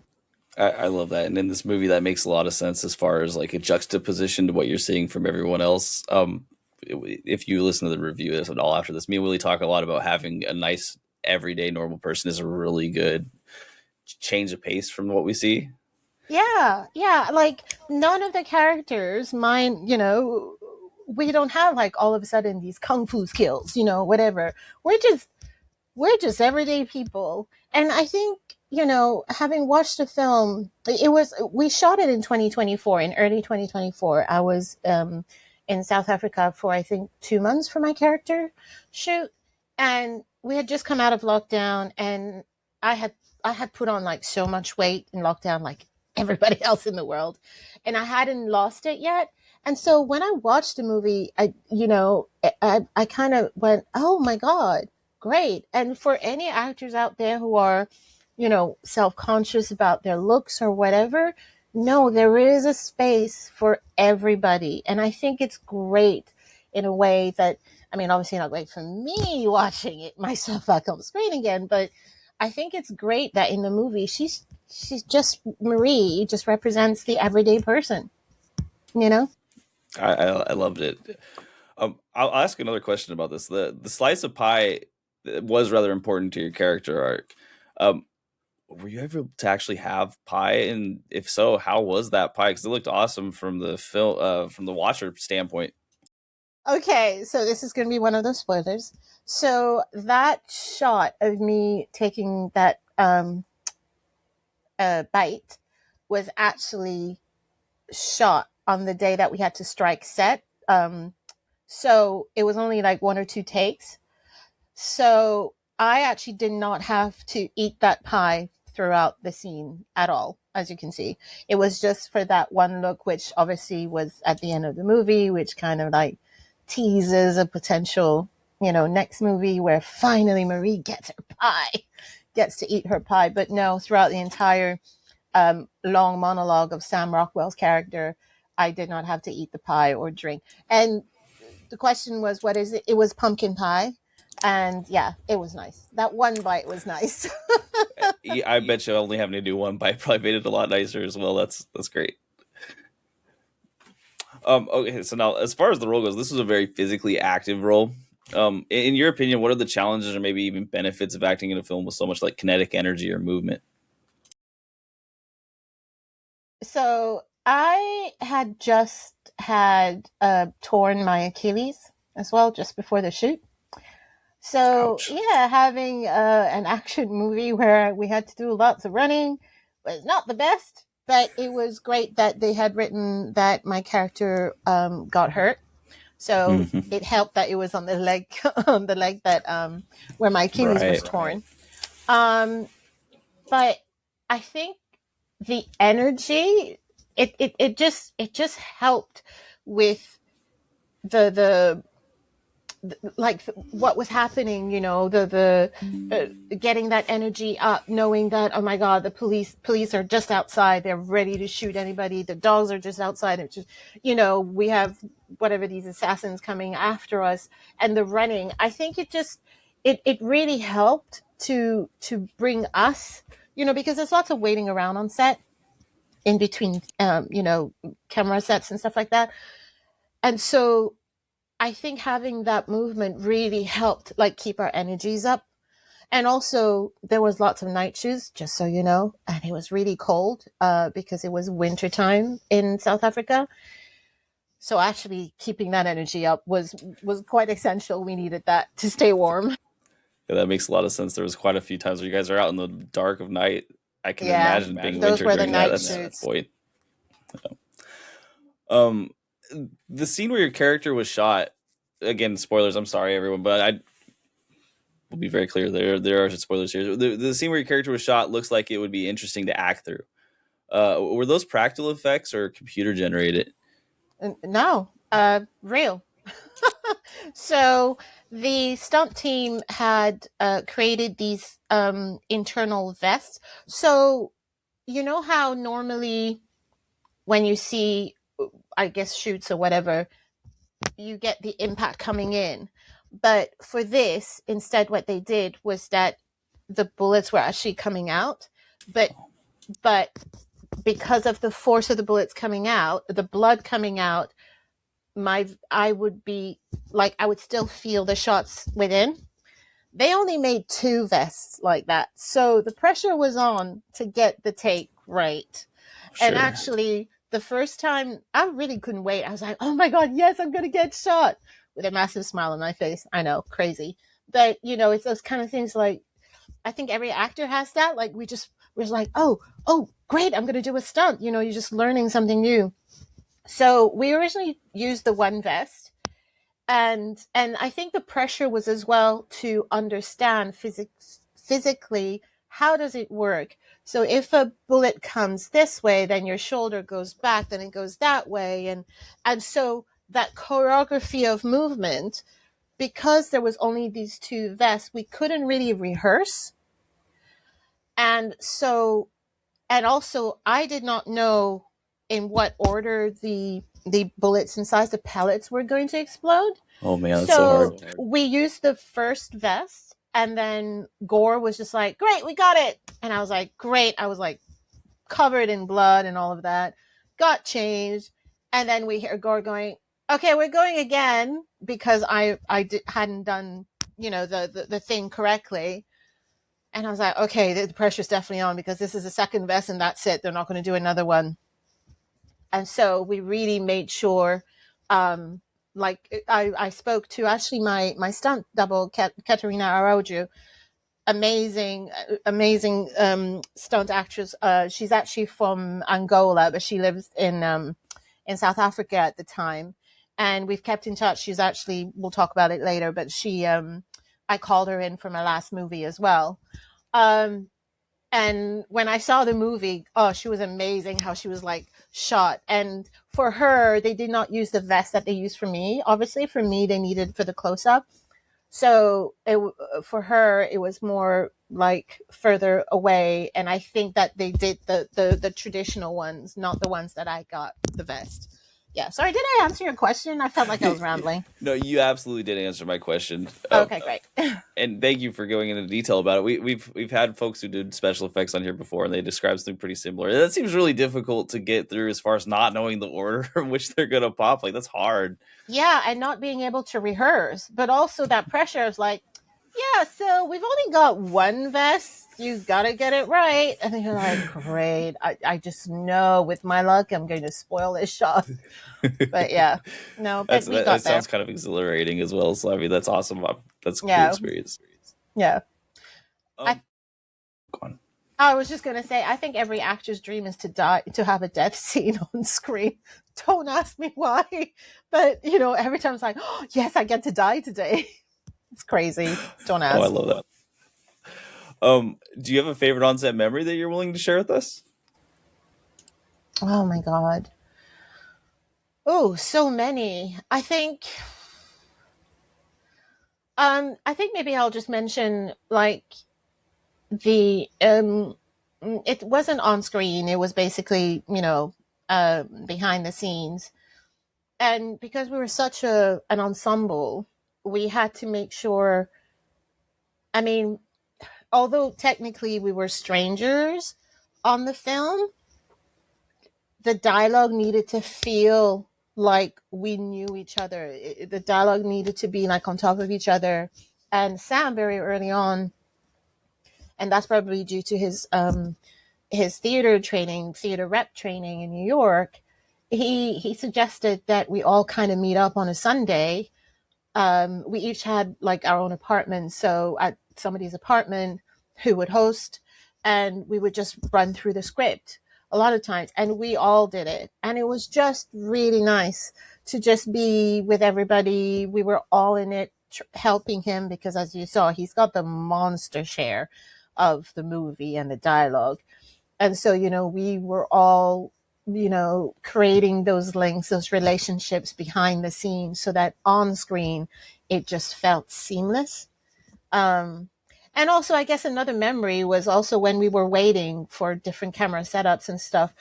I love that. And in this movie, that makes a lot of sense as far as like a juxtaposition to what you're seeing from everyone else. If you listen to the review at all after this, me and Willie talk a lot about having a nice everyday normal person is a really good change of pace from what we see. Yeah, yeah. Like none of the characters, mine, you know, we don't have like all of a sudden these kung fu skills, you know, whatever. We're just everyday people. And I think, you know, having watched the film, we shot it in 2024, in early 2024. I was in South Africa for, I think, 2 months for my character shoot. And we had just come out of lockdown and I had, I had put on like so much weight in lockdown, like everybody else in the world. And I hadn't lost it yet. And so when I watched the movie, I kind of went, oh my God, great. And for any actors out there who are, self-conscious about their looks or whatever, no, there is a space for everybody. And I think it's great in a way that, I mean, obviously not great for me watching it myself back on the screen again, but I think it's great that in the movie, she's just, Marie just represents the everyday person, you know? I loved it. I'll ask another question about this. The slice of pie was rather important to your character arc. Were you able to actually have pie, and if so, how was that pie? Because it looked awesome from the film, from the watcher standpoint. Okay, so this is going to be one of those spoilers. So that shot of me taking that bite was actually shot on the day that we had to strike set. So it was only like one or two takes. So I actually did not have to eat that pie throughout the scene at all, as you can see. It was just for that one look, which obviously was at the end of the movie, which kind of like teases a potential, next movie where finally Marie gets her pie, gets to eat her pie. But no, throughout the entire long monologue of Sam Rockwell's character, I did not have to eat the pie or drink. And the question was, what is it? It was pumpkin pie. And yeah, it was nice. That one bite was nice. I bet you only having to do one bite probably made it a lot nicer as well. That's great. Okay, so now as far as the role goes, this was a very physically active role. In your opinion, what are the challenges or maybe even benefits of acting in a film with so much like kinetic energy or movement? So I had just torn my Achilles as well just before the shoot. So Ouch. yeah, having an action movie where we had to do lots of running was not the best, but it was great that they had written that my character got hurt. So Mhm. it helped that it was on the leg, on the leg that where my Achilles was Right. torn. But I think the energy, it just helped with the like what was happening, the getting that energy up, knowing that, oh my god, the police are just outside, they're ready to shoot anybody, the dogs are just outside, it's just, we have whatever these assassins coming after us, and the running. I think it really helped to bring us, because there's lots of waiting around on set in between camera sets and stuff like that. And so I think having that movement really helped like keep our energies up. And also there was lots of night shoots, just so you know, and it was really cold because it was winter time in South Africa. So actually keeping that energy up was quite essential. We needed that to stay warm. Yeah, that makes a lot of sense. There was quite a few times where you guys are out in the dark of night. I can Yeah, imagine being those winter were the during that. night That's shoots. boy. Um, the scene where your character was shot. Again, spoilers. I'm sorry, everyone, but I will be very clear. There are spoilers here. The scene where your character was shot looks like it would be interesting to act through. Were those practical effects or computer generated? No, real. So the stunt team had created these internal vests. So you know how normally when you see, I guess, shoots or whatever, you get the impact coming in. But for this, instead, what they did was that the bullets were actually coming out, but but because of the force of the bullets coming out, the blood coming out, I would be like, I would still feel the shots within. They only made two vests like that, so the pressure was on to get the take right. And Sure. actually, the first time, I really couldn't wait. I was like, oh my god, yes, I'm gonna get shot, with a massive smile on my face. I know, crazy, but it's those kind of things. Like, I think every actor has that. Like, we're like, oh, great, I'm gonna do a stunt. You're just learning something new. So we originally used the one vest, and I think the pressure was as well to understand physically, how does it work. So if a bullet comes this way, then your shoulder goes back, then it goes that way, and so that choreography of movement because there was only these two vests, we couldn't really rehearse. And so, and also I did not know in what order the bullets inside the pellets were going to explode. Oh man, that's so hard. We used the first vest, and then Gore was just like, great, we got it. And I was like, great. I was like covered in blood and all of that. Got changed. And then we hear Gore going, okay, we're going again, because I hadn't done, the thing correctly. And I was like, okay, the pressure's definitely on, because this is the second vest and that's it. They're not going to do another one. And so we really made sure, like I spoke to actually my stunt double, Katerina Araujo, amazing stunt actress. She's actually from Angola, but she lives in South Africa at the time. And we've kept in touch. She's actually, we'll talk about it later, but I called her in for my last movie as well. And when I saw the movie, oh, she was amazing how she was like shot. And for her, they did not use the vest that they used for me. Obviously, for me, they needed for the close-up. So for her, it was more like further away. And I think that they did the traditional ones, not the ones that I got the vest. Yeah. Sorry, did I answer your question? I felt like I was rambling. No, you absolutely did answer my question. Okay, great. And thank you for going into detail about it. We've had folks who did special effects on here before, and they described something pretty similar. That seems really difficult to get through as far as not knowing the order in which they're gonna pop. Like, that's hard. Yeah, and not being able to rehearse, but also that pressure of like, yeah, so we've only got one vest. You gotta get it right. And then you're like, great. I just know with my luck, I'm going to spoil this shot. But yeah, no, but we got that sounds kind of exhilarating as well. So I mean, that's awesome. That's a cool experience. Yeah. Go on. I was just gonna say, I think every actor's dream is to have a death scene on screen. Don't ask me why, but every time it's like, oh, yes, I get to die today. It's crazy. Don't ask. Oh, I love that. Do you have a favorite on-set memory that you're willing to share with us? Oh my God. Oh, so many. I think maybe I'll just mention like the it wasn't on screen. It was basically, behind the scenes. And because we were such an ensemble, we had to make sure, I mean, although technically we were strangers on the film, the dialogue needed to feel like we knew each other. The dialogue needed to be like on top of each other. And Sam, very early on, and that's probably due to his theater rep training in New York, he suggested that we all kind of meet up on a Sunday. We each had like our own apartment. So at somebody's apartment who would host, and we would just run through the script a lot of times, and we all did it. And it was just really nice to just be with everybody. We were all in it, helping him, because as you saw, he's got the monster share of the movie and the dialogue. And so, we were all, creating those links, those relationships behind the scenes, so that on screen, it just felt seamless. And also, I guess another memory was also when we were waiting for different camera setups and stuff,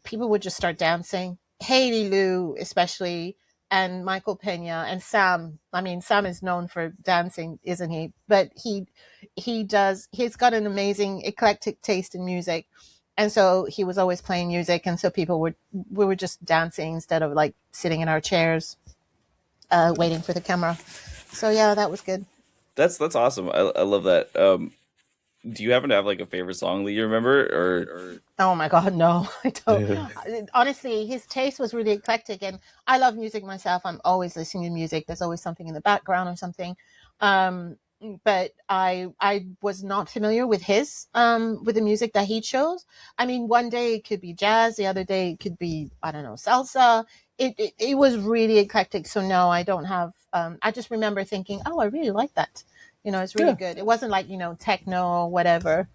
people would just start dancing. Haley Liu, especially, and Michael Pena and Sam. I mean, Sam is known for dancing, isn't he? But he's got an amazing eclectic taste in music. And so he was always playing music. And so we were just dancing instead of like sitting in our chairs, waiting for the camera. So yeah, that was good. That's awesome. I love that. Do you happen to have like a favorite song that you remember, or? Oh my God, no, I don't. Honestly, his taste was really eclectic, and I love music myself. I'm always listening to music. There's always something in the background or something. But I was not familiar with with the music that he chose. I mean, one day it could be jazz, the other day it could be, I don't know, salsa. It was really eclectic. So no, I don't have. I just remember thinking, oh, I really like that. It's really good. It wasn't like, techno or whatever.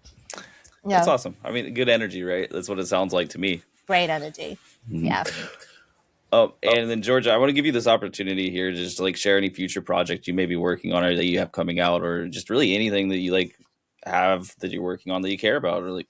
Yeah. That's awesome. I mean, good energy, right? That's what it sounds like to me. Great energy. Mm-hmm. Yeah. And then Georgia, I want to give you this opportunity here just to like share any future project you may be working on or that you have coming out, or just really anything that you like have that you're working on that you care about, or like.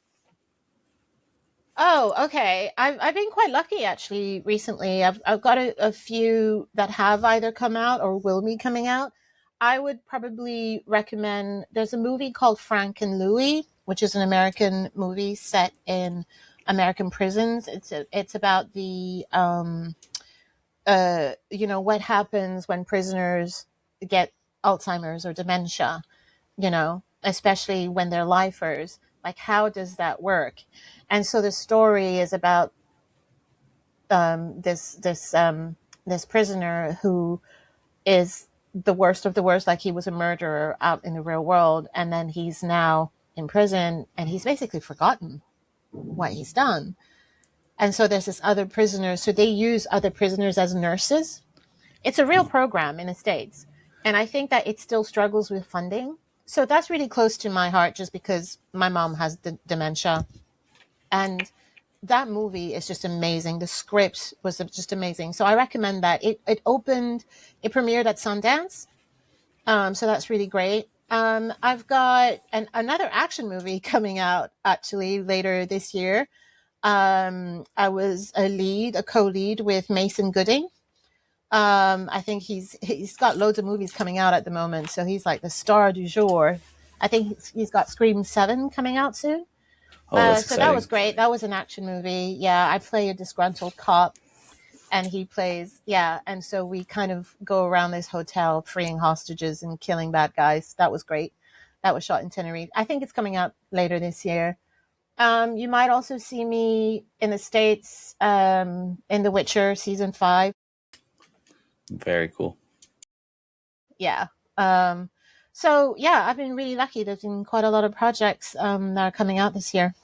Oh, okay. I've been quite lucky actually recently. I've got a few that have either come out or will be coming out. I would probably recommend. There's a movie called Frank and Louie, which is an American movie set in American prisons. It's about the what happens when prisoners get Alzheimer's or dementia, especially when they're lifers. Like, how does that work? And so the story is about this prisoner who is the worst of the worst, like he was a murderer out in the real world, and then he's now in prison, and he's basically forgotten what he's done. And so there's this other prisoner, so they use other prisoners as nurses. It's a real program in the States, and I think that it still struggles with funding. So that's really close to my heart, just because my mom has dementia, and that movie is just amazing. The script was just amazing. So I recommend that. It premiered at Sundance. So that's really great. I've got another action movie coming out actually later this year. I was a co-lead with Mason Gooding. I think he's got loads of movies coming out at the moment, so he's like the star du jour. I think he's got Scream 7 coming out soon. Oh, that's so exciting. that was great. That was an action movie. Yeah, I play a disgruntled cop, and he plays, and so we kind of go around this hotel freeing hostages and killing bad guys. That was great. That was shot in Tenerife. I think it's coming out later this year. You might also see me in the States in The Witcher season 5. Very cool. Yeah. So yeah, I've been really lucky. There's been quite a lot of projects that are coming out this year.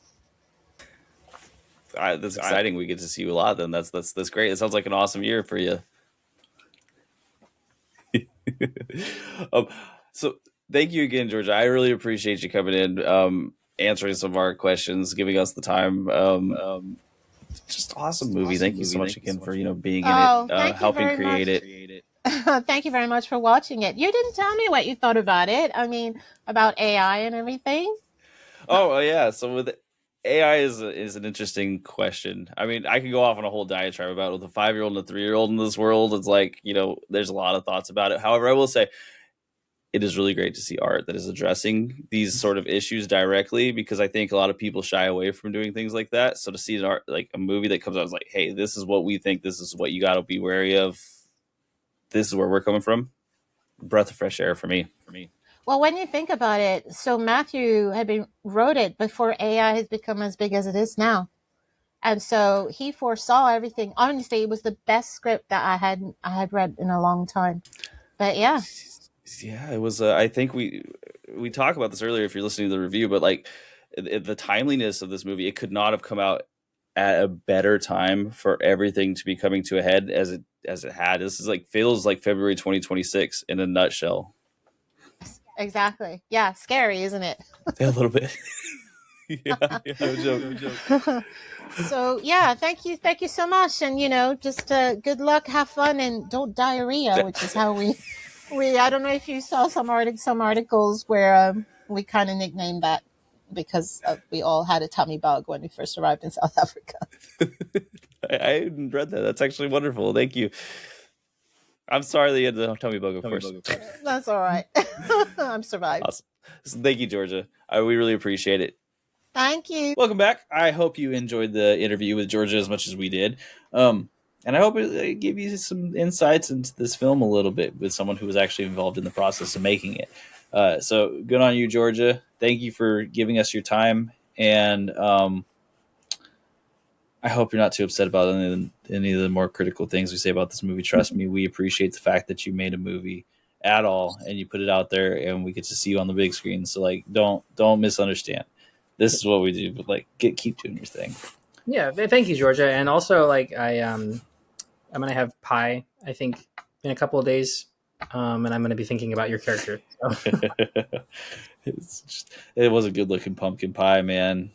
That's exciting. We get to see you a lot. Then that's great. It sounds like an awesome year for you. So thank you again, Georgia. I really appreciate you coming in, answering some of our questions, giving us the time. Just awesome movie. Thank you so much again for being in it, helping create it. Thank you very much for watching it. You didn't tell me what you thought about it. I mean, about AI and everything. Oh yeah. So with AI is an interesting question. I mean, I could go off on a whole diatribe about it with a 5-year-old and a 3-year-old in this world. It's like, there's a lot of thoughts about it. However, I will say it is really great to see art that is addressing these sort of issues directly, because I think a lot of people shy away from doing things like that. So to see an art, like a movie that comes out, is like, hey, this is what we think. This is what you got to be wary of. This is where we're coming from. Breath of fresh air for me. Well, when you think about it, so Matthew wrote it before AI has become as big as it is now. And so he foresaw everything. Honestly, it was the best script that I had read in a long time. But yeah. Yeah, it was. I think we talked about this earlier if you're listening to the review, but like the timeliness of this movie, it could not have come out at a better time for everything to be coming to a head as it had. This is feels like February 2026 in a nutshell. Exactly. Yeah, scary, isn't it? A little bit. Yeah, no joke. So yeah, thank you so much, and just good luck, have fun, and don't diarrhea, which is how we. I don't know if you saw some articles where we kind of nicknamed that because we all had a tummy bug when we first arrived in South Africa. I hadn't read that. That's actually wonderful. Thank you. I'm sorry that you had the tummy bug, of course. That's all right. I'm survived. Awesome. So thank you, Georgia. We really appreciate it. Thank you. Welcome back. I hope you enjoyed the interview with Georgia as much as we did. And I hope it gave you some insights into this film a little bit with someone who was actually involved in the process of making it. So good on you, Georgia. Thank you for giving us your time. And I hope you're not too upset about any of the more critical things we say about this movie. Trust me, we appreciate the fact that you made a movie at all and you put it out there and we get to see you on the big screen. So don't misunderstand. This is what we do, but keep doing your thing. Yeah, thank you, Georgia. And also I'm gonna have pie, I think, in a couple of days. And I'm gonna be thinking about your character. So. It was a good looking pumpkin pie, man.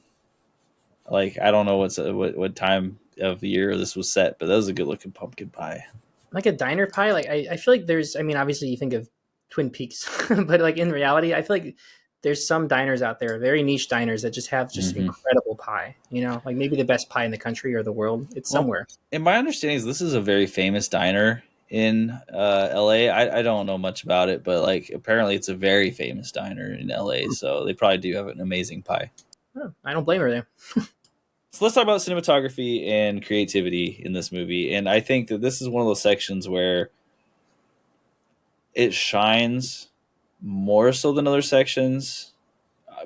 I don't know what time of year this was set, but that was a good looking pumpkin pie. Like a diner pie. Like I feel like there's. I mean, obviously you think of Twin Peaks, but like in reality, I feel like there's some diners out there, very niche diners that just have just incredible pie. You know, like maybe the best pie in the country or the world. It's somewhere. And my understanding is this is a very famous diner in LA. I don't know much about it, but like apparently it's a very famous diner in LA, so they probably do have an amazing pie. Oh, I don't blame her there. So let's talk about cinematography and creativity in this movie. And I think that this is one of those sections where it shines more so than other sections.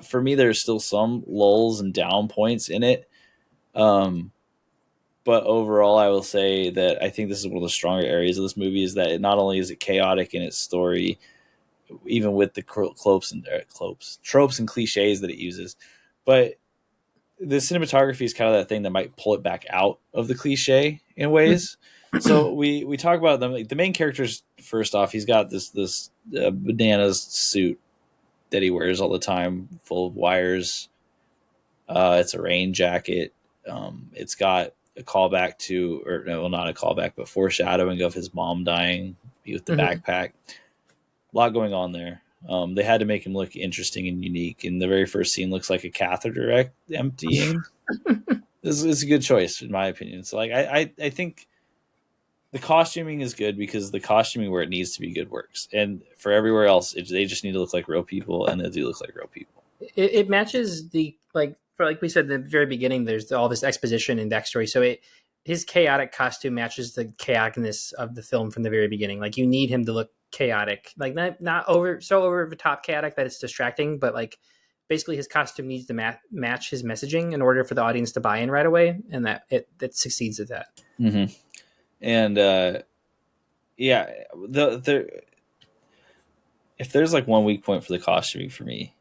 For me, there's still some lulls and down points in it. But overall, I will say that I think this is one of the stronger areas of this movie is that not only is it chaotic in its story, even with the tropes and cliches that it uses, but the cinematography is kind of that thing that might pull it back out of the cliche in ways. So we talk about them. Like the main character's first off, he's got this bananas suit that he wears all the time, full of wires. It's a rain jacket. It's got a callback to, or no, not a callback, but foreshadowing of his mom dying with the backpack. A lot going on there. They had to make him look interesting and unique. And the very first scene looks like a catheter emptying. This is a good choice, in my opinion. So, like, I think the costuming is good because the costuming where it needs to be good works. And for everywhere else, they just need to look like real people, and they do look like real people. It matches the, like we said in the very beginning, there's all this exposition and backstory. So his chaotic costume matches the chaoticness of the film from the very beginning. Like, you need him to look chaotic, like not over the top chaotic that it's distracting, but like basically his costume needs to match his messaging in order for the audience to buy in right away, and that it succeeds at that. And yeah, if there's like one weak point for the costuming for me,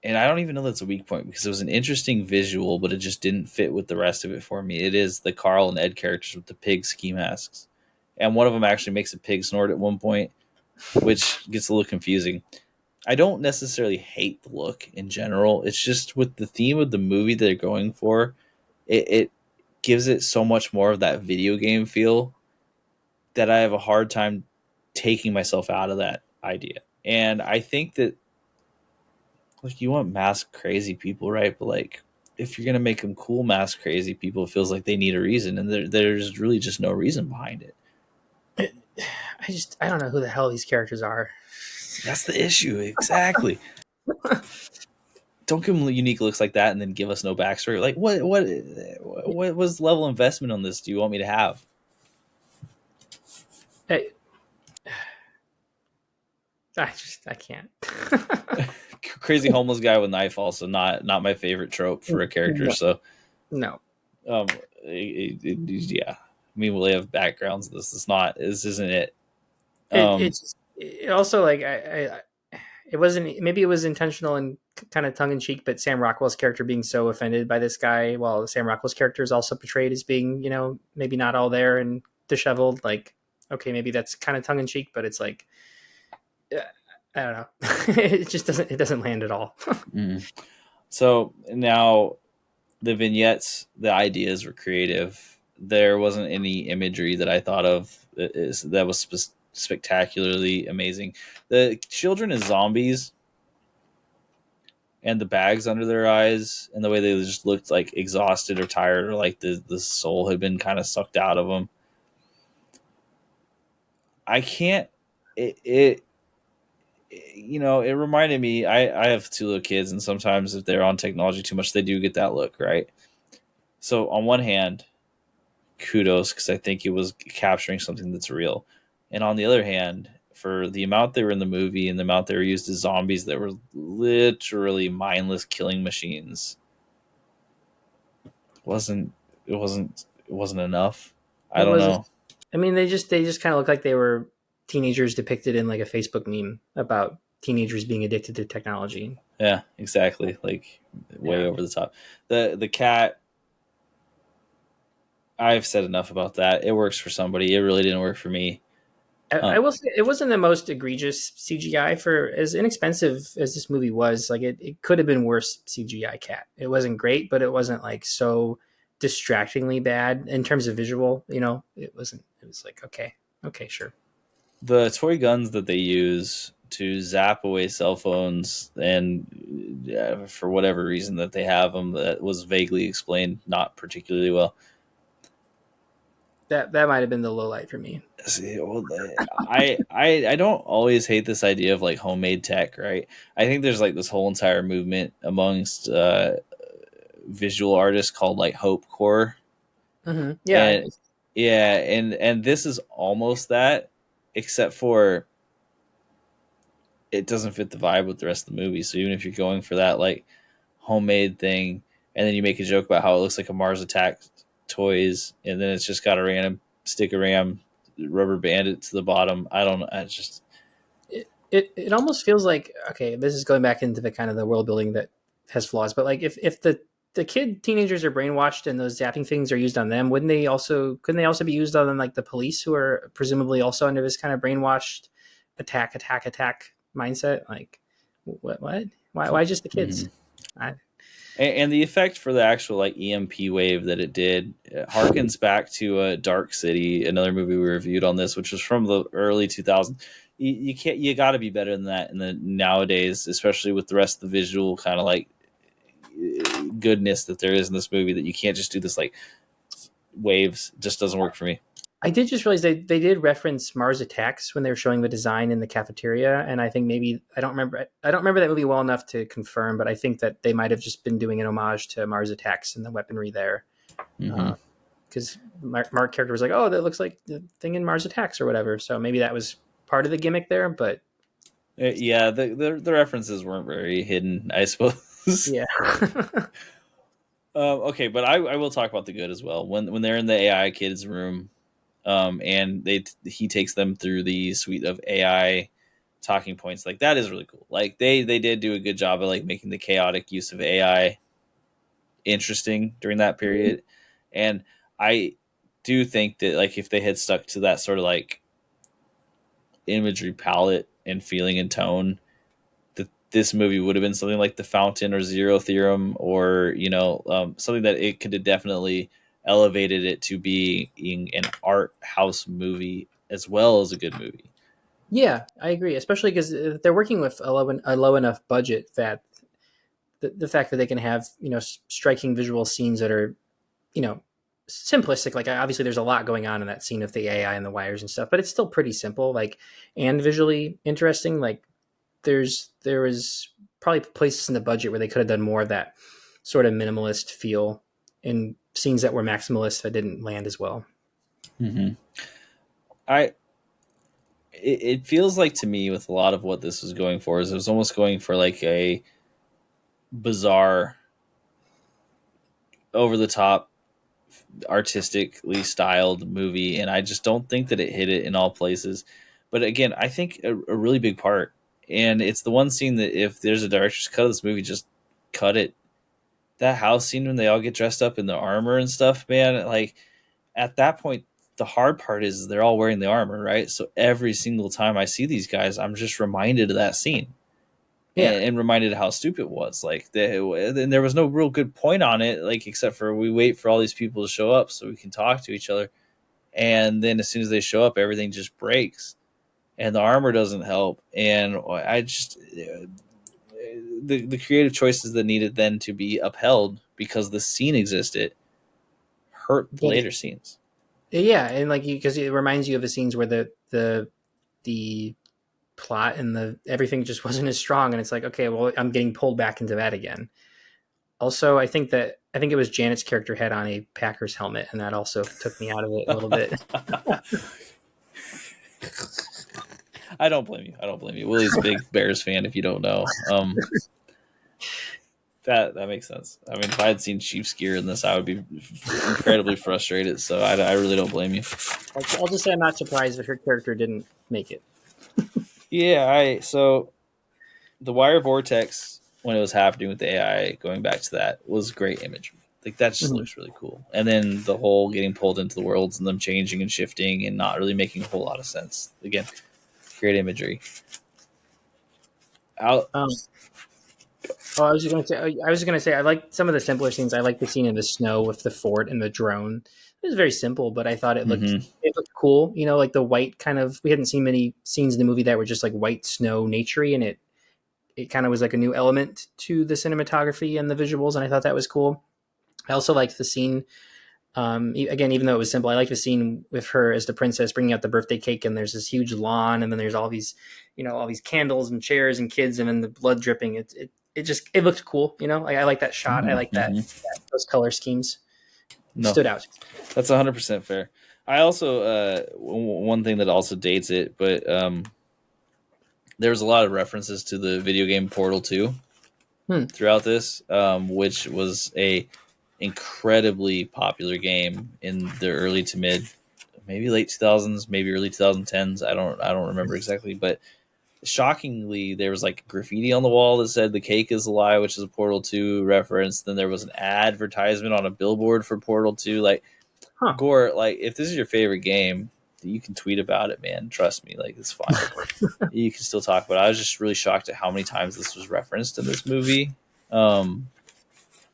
and I don't even know that's a weak point because it was an interesting visual, but it just didn't fit with the rest of it for me. It is the Carl and Ed characters with the pig ski masks, and one of them actually makes a pig snort at one point, which gets a little confusing. I don't necessarily hate the look in general. It's just with the theme of the movie they're going for, it gives it so much more of that video game feel that I have a hard time taking myself out of that idea. And I think that, like, you want mask crazy people, right? But like, if you're gonna make them cool mask crazy people, it feels like they need a reason, and there's really just no reason behind it. I don't know who the hell these characters are. That's the issue, exactly. Don't give them unique looks like that, and then give us no backstory. Like, what was the level of investment on this? Do you want me to have? I can't. Crazy homeless guy with knife, also not my favorite trope for a character. So, no. Yeah. I mean, will they have backgrounds? This isn't it. It also, like, it wasn't, maybe it was intentional and kind of tongue in cheek, but Sam Rockwell's character being so offended by this guy, while Sam Rockwell's character is also portrayed as being, you know, maybe not all there and disheveled. Like, okay, maybe that's kind of tongue in cheek, but it's like, I don't know. It just doesn't land at all. So now the vignettes, the ideas were creative. There wasn't any imagery that I thought of that was spectacularly amazing. The children as zombies and the bags under their eyes and the way they just looked like exhausted or tired, or like the soul had been kind of sucked out of them. I can't, you know, it reminded me, I have two little kids, and sometimes if they're on technology too much, they do get that look, right? So on one hand, kudos, because I think it was capturing something that's real. And on the other hand, for the amount they were in the movie and the amount they were used as zombies that were literally mindless killing machines, it wasn't enough. I don't know. I mean, they just kind of look like they were teenagers depicted in like a Facebook meme about teenagers being addicted to technology. Yeah, exactly. Like way over the top. The cat, I've said enough about that. It works for somebody. It really didn't work for me. I will say it wasn't the most egregious CGI for as inexpensive as this movie was. Like it could have been worse CGI cat. It wasn't great, but it wasn't like so distractingly bad in terms of visual. You know, it wasn't. It was like okay, sure. The toy guns that they use to zap away cell phones, and for whatever reason that they have them, that was vaguely explained, not particularly well. That might have been the low light for me. See, well, I don't always hate this idea of like homemade tech, right? I think there's like this whole entire movement amongst visual artists called like hope core, Mm-hmm. Yeah, and yeah, and this is almost that, except for it doesn't fit the vibe with the rest of the movie. So even if you're going for that like homemade thing, and then you make a joke about how it looks like a Mars Attack toys, and then it's just got a random stick of RAM rubber band it to the bottom. I don't know. I just it almost feels like, okay, this is going back into the kind of the world building that has flaws, but like if the teenagers are brainwashed and those zapping things are used on them, couldn't they also be used on like the police, who are presumably also under this kind of brainwashed attack mindset? Like what why just the kids? mm-hmm. And the effect for the actual like EMP wave that it did harkens back to Dark City, another movie we reviewed on this, which was from the early 2000s. You got to be better than that in the nowadays, especially with the rest of the visual kind of like goodness that there is in this movie, that you can't just do this like waves. It just doesn't work for me. I did just realize they did reference Mars Attacks when they were showing the design in the cafeteria, and I think maybe I don't remember that movie well enough to confirm, but I think that they might have just been doing an homage to Mars Attacks and the weaponry there, because Mark character was like, "Oh, that looks like the thing in Mars Attacks" or whatever. So maybe that was part of the gimmick there, but yeah, the references weren't very hidden, I suppose. Yeah. Okay, but I will talk about the good as well. When they're in the AI kids room. And he takes them through the suite of AI talking points. Like that is really cool. Like they did do a good job of like making the chaotic use of AI interesting during that period. And I do think that like if they had stuck to that sort of like imagery palette and feeling and tone, that this movie would have been something like The Fountain or Zero Theorem, or something that it could have definitely elevated it to being an art house movie as well as a good movie. Yeah, I agree, especially because they're working with a low enough budget that the fact that they can have striking visual scenes that are simplistic. Like obviously there's a lot going on in that scene of the AI and the wires and stuff, but it's still pretty simple, like, and visually interesting. Like there was probably places in the budget where they could have done more of that sort of minimalist feel in scenes that were maximalist that didn't land as well. Mm-hmm. It feels like to me with a lot of what this was going for is it was almost going for like a bizarre, over the top, artistically styled movie, and I just don't think that it hit it in all places. But again, I think a really big part, and it's the one scene that if there's a director's cut of this movie, just cut it. That house scene when they all get dressed up in the armor and stuff, man, like at that point, the hard part is they're all wearing the armor, right? So every single time I see these guys, I'm just reminded of that scene. Yeah. And reminded of how stupid it was. Like and there was no real good point on it, like except for we wait for all these people to show up so we can talk to each other. And then as soon as they show up, everything just breaks. And the armor doesn't help. And I just the creative choices that needed then to be upheld because the scene existed hurt the later scenes. Yeah, and like because it reminds you of the scenes where the plot and the everything just wasn't as strong, and it's like, okay, well, I'm getting pulled back into that again. Also, I think it was Janet's character had on a Packers helmet, and that also took me out of it a little bit. I don't blame you. Willie's a big Bears fan, if you don't know. That makes sense. I mean, if I had seen Chiefs gear in this, I would be incredibly frustrated. So I really don't blame you. I'll just say I'm not surprised that her character didn't make it. Yeah, so the wire vortex, when it was happening with the AI, going back to that, was great imagery. Like that just looks really cool. And then the whole getting pulled into the worlds and them changing and shifting and not really making a whole lot of sense. Again, great imagery. Oh, I was gonna say, I like some of the simpler scenes. I like the scene in the snow with the fort and the drone. It was very simple, but I thought Mm-hmm. it looked cool. You know, like the white kind of. We hadn't seen many scenes in the movie that were just like white snow, naturey, and it kind of was like a new element to the cinematography and the visuals, and I thought that was cool. I also liked the scene. Again, even though it was simple, I like the scene with her as the princess bringing out the birthday cake, and there's this huge lawn, and then there's all these, all these candles and chairs and kids, and then the blood dripping. It looked cool. Like, I like that shot. I like Mm-hmm. those color schemes No, stood out. that's 100% fair. I also one thing that also dates it, but there's a lot of references to the video game Portal 2 throughout this, which was a incredibly popular game in the early to mid, maybe late 2000s, maybe early 2010s. I don't remember exactly, but shockingly, there was like graffiti on the wall that said "the cake is a lie," which is a Portal 2 reference. Then there was an advertisement on a billboard for Portal 2. Like, Huh. Gore, like, if this is your favorite game, you can tweet about it, man. Trust me, like, it's fine. You can still talk about it. I was just really shocked at how many times this was referenced in this movie.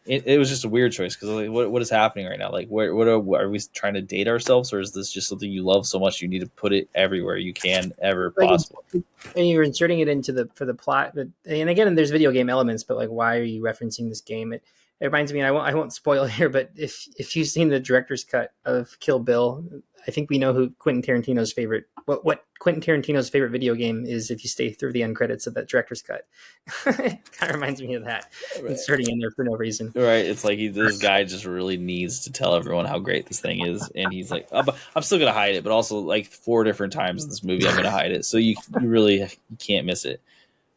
It was just a weird choice because, like, what is happening right now? Like, what are we trying to date ourselves, or is this just something you love so much you need to put it everywhere you can ever Like, possible? and you're inserting it into for the plot, but and again, there's video game elements, but like, why are you referencing this game? It reminds me, and I won't spoil it here, but if you've seen the director's cut of Kill Bill, I think we know who Quentin Tarantino's favorite what Quentin Tarantino's favorite video game is. If you stay through the end credits of that director's cut, it kind of reminds me of that, Right. inserting in there for no reason. Right, it's like this guy just really needs to tell everyone how great this thing is, and he's like, oh, but I'm still gonna hide it, but also like 4 different times in this movie, I'm gonna hide it, so you really can't miss it.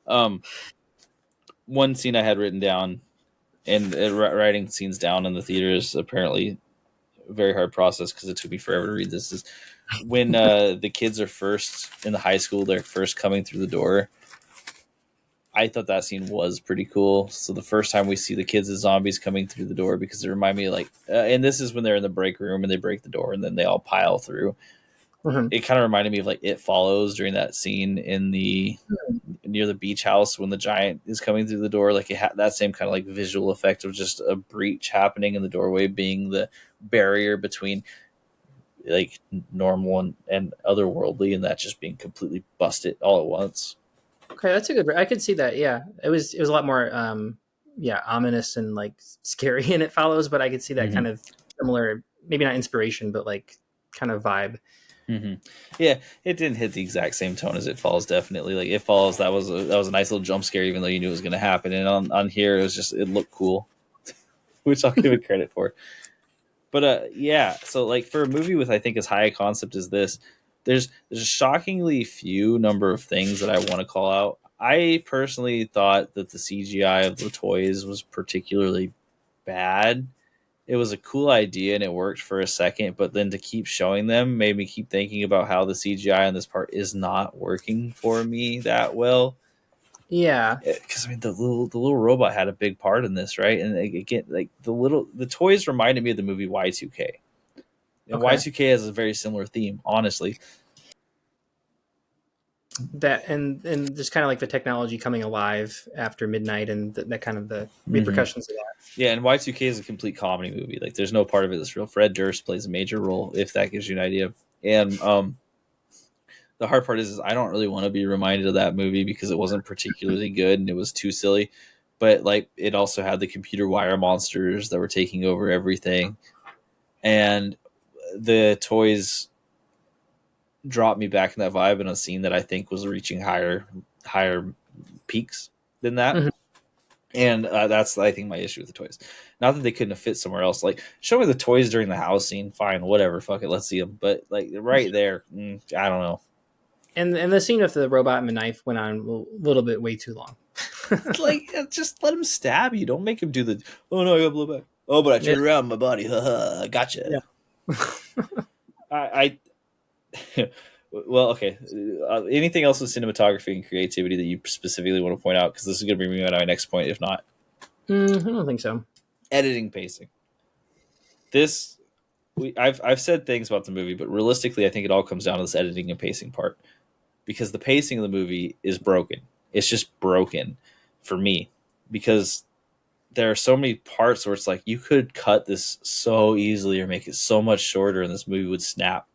One scene I had written down, and writing scenes down in the theater is apparently a very hard process because it took me forever to read this. Is when the kids are first in the high school, they're first coming through the door. I thought that scene was pretty cool. So the first time we see the kids as zombies coming through the door, because it reminded me of like, and this is when they're in the break room and they break the door and then they all pile through. Mm-hmm. It kind of reminded me of like It Follows during that scene in the near the beach house when the giant is coming through the door. Like it had that same kind of like visual effect of just a breach happening in the doorway being the barrier between like normal and otherworldly, and that just being completely busted all at once. Okay, that's a good. I could see that. Yeah, it was a lot more, ominous and like scary in It Follows, but I could see that kind of similar, maybe not inspiration, but like kind of vibe. Mm-hmm. Yeah, it didn't hit the exact same tone as It Follows. Definitely, like It Follows, that was a nice little jump scare, even though you knew it was going to happen. And on here, it was just it looked cool, which I'll give it credit for. But yeah, so like for a movie with I think as high a concept as this, there's a shockingly few number of things that I want to call out. I personally thought that the CGI of the toys was particularly bad. It was a cool idea and it worked for a second, but then to keep showing them made me keep thinking about how the CGI on this part is not working for me that well. Yeah, Because I mean, the little robot had a big part in this, right? And again, like the toys reminded me of the movie Y2K. And okay. Y2K has a very similar theme, honestly. That and just kind of like the technology coming alive after midnight and that kind of the repercussions of that. Yeah, and Y2K is a complete comedy movie. Like, there's no part of it that's real. Fred Durst plays a major role, if that gives you an idea. And the hard part is I don't really want to be reminded of that movie because it wasn't particularly good and it was too silly. But like, it also had the computer wire monsters that were taking over everything, and the toys dropped me back in that vibe in a scene that I think was reaching higher peaks than that. Mm-hmm. And that's, I think, my issue with the toys. Not that they couldn't have fit somewhere else. Like, show me the toys during the house scene, fine, whatever, fuck it, let's see them. But like right there, I don't know. And the scene with the robot and the knife went on a little bit way too long. Like, just let him stab you. Don't make him do the, oh no, I got blow back. Oh, but I turned around my body. Gotcha. Yeah. I well, okay. Anything else with cinematography and creativity that you specifically want to point out? Because this is going to bring me to my next point. If not, I don't think so. Editing, pacing. I've said things about the movie, but realistically, I think it all comes down to this editing and pacing part. Because the pacing of the movie is broken. It's just broken for me. because there are so many parts where it's like you could cut this so easily or make it so much shorter, and this movie would snap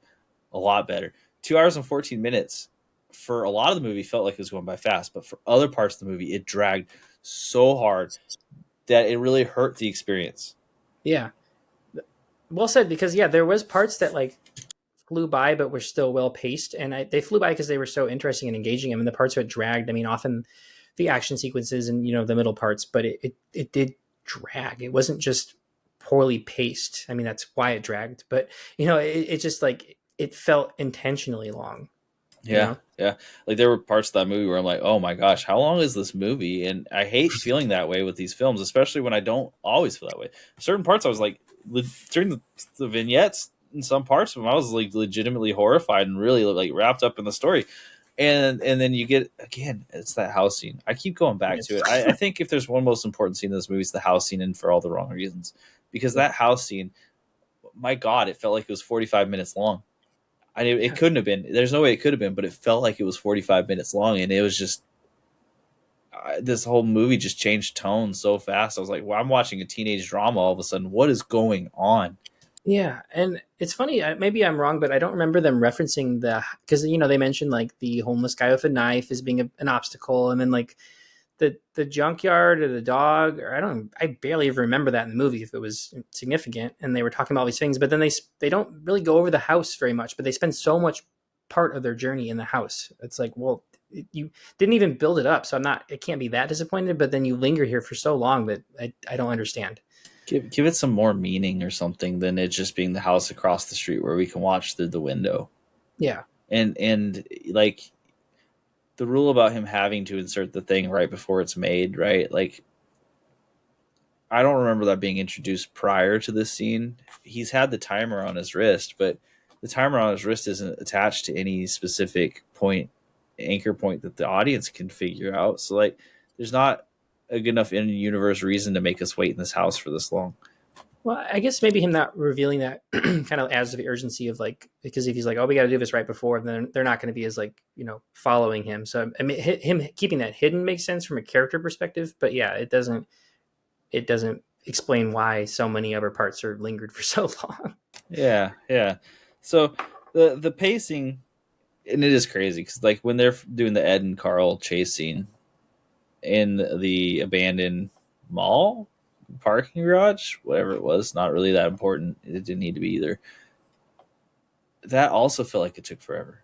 a lot better. 2 hours and 14 minutes for a lot of the movie felt like it was going by fast, but for other parts of the movie, it dragged so hard that it really hurt the experience. Yeah. Well said, because there was parts that like flew by but were still well paced, and they flew by because they were so interesting and engaging. I mean, the parts that dragged, I mean, often the action sequences and the middle parts, but it did drag. It wasn't just poorly paced. I mean, that's why it dragged, but it just like it felt intentionally long. Yeah. Like there were parts of that movie where I'm like, oh my gosh, how long is this movie? And I hate feeling that way with these films, especially when I don't always feel that way. Certain parts I was like, during the vignettes in some parts of them, I was like legitimately horrified and really like wrapped up in the story. And then you get, again, it's that house scene. I keep going back to it. I think if there's one most important scene in this movie, it's the house scene, and for all the wrong reasons. Because that house scene, my God, it felt like it was 45 minutes long. It couldn't have been. There's no way it could have been, but it felt like it was 45 minutes long, and it was just this whole movie just changed tone so fast. I was like, well, I'm watching a teenage drama all of a sudden. What is going on? Yeah, and it's funny. Maybe I'm wrong, but I don't remember them referencing because they mentioned like the homeless guy with a knife as being an obstacle, and then like the junkyard or the dog, or I barely even remember that in the movie if it was significant, and they were talking about all these things, but then they don't really go over the house very much, but they spend so much part of their journey in the house. It's like, well, you didn't even build it up, so it can't be that disappointed, but then you linger here for so long that I don't understand. Give it some more meaning or something than it just being the house across the street where we can watch through the window. Yeah. And like the rule about him having to insert the thing right before it's made, right? Like, I don't remember that being introduced prior to this scene. He's had the timer on his wrist, but the timer on his wrist isn't attached to any specific anchor point that the audience can figure out. So like, there's not a good enough in-universe reason to make us wait in this house for this long. Well, I guess maybe him not revealing that kind of adds to the urgency of like, because if he's like, oh, we got to do this right before, then they're not going to be as like, following him. So I mean, him keeping that hidden makes sense from a character perspective, but yeah, it doesn't explain why so many other parts are lingered for so long. Yeah. So the pacing, and it is crazy because like when they're doing the Ed and Carl chase scene in the abandoned mall, parking garage, whatever it was, not really that important. It didn't need to be either. That also felt like it took forever.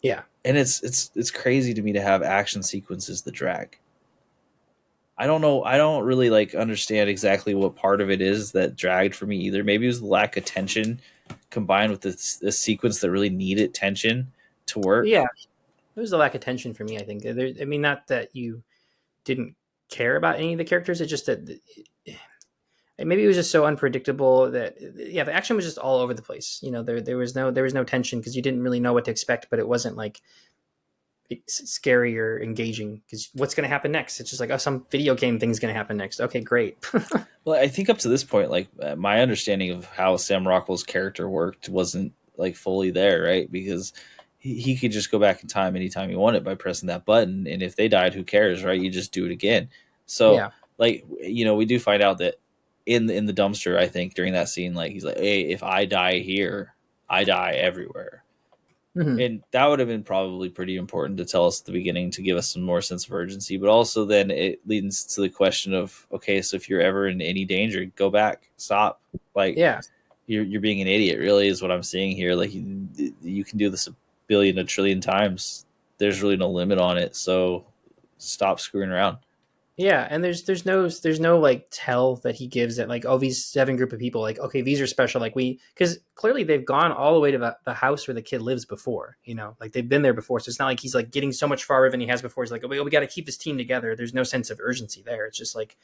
Yeah. And it's crazy to me to have action sequences that drag. I don't know. I don't really like understand exactly what part of it is that dragged for me either. Maybe it was the lack of tension combined with this sequence that really needed tension to work. Yeah. It was a lack of tension for me, I think. Not that you didn't care about any of the characters. It's just that maybe it was just so unpredictable that the action was just all over the place. There was no tension because you didn't really know what to expect, but it wasn't like scary or engaging because what's going to happen next? It's just like, oh, some video game thing's going to happen next. Okay, great. Well, I think up to this point, like my understanding of how Sam Rockwell's character worked wasn't like fully there, right? Because he could just go back in time anytime he wanted by pressing that button, and if they died, who cares, right? You just do it again. So, like, we do find out that in the dumpster, I think during that scene, like he's like, hey, if I die here, I die everywhere. Mm-hmm. And that would have been probably pretty important to tell us at the beginning to give us some more sense of urgency. But also then it leads to the question of, okay, so if you're ever in any danger, go back, stop. Like, you're being an idiot, really, is what I'm seeing here. Like, you can do this a billion, a trillion times. There's really no limit on it. So stop screwing around. Yeah, and there's no like tell that he gives that like, oh, these 7 group of people, like, okay, these are special, like because clearly they've gone all the way to the house where the kid lives before, like they've been there before, so it's not like he's like getting so much farther than he has before. He's like, oh, we got to keep this team together. There's no sense of urgency there. It's just like,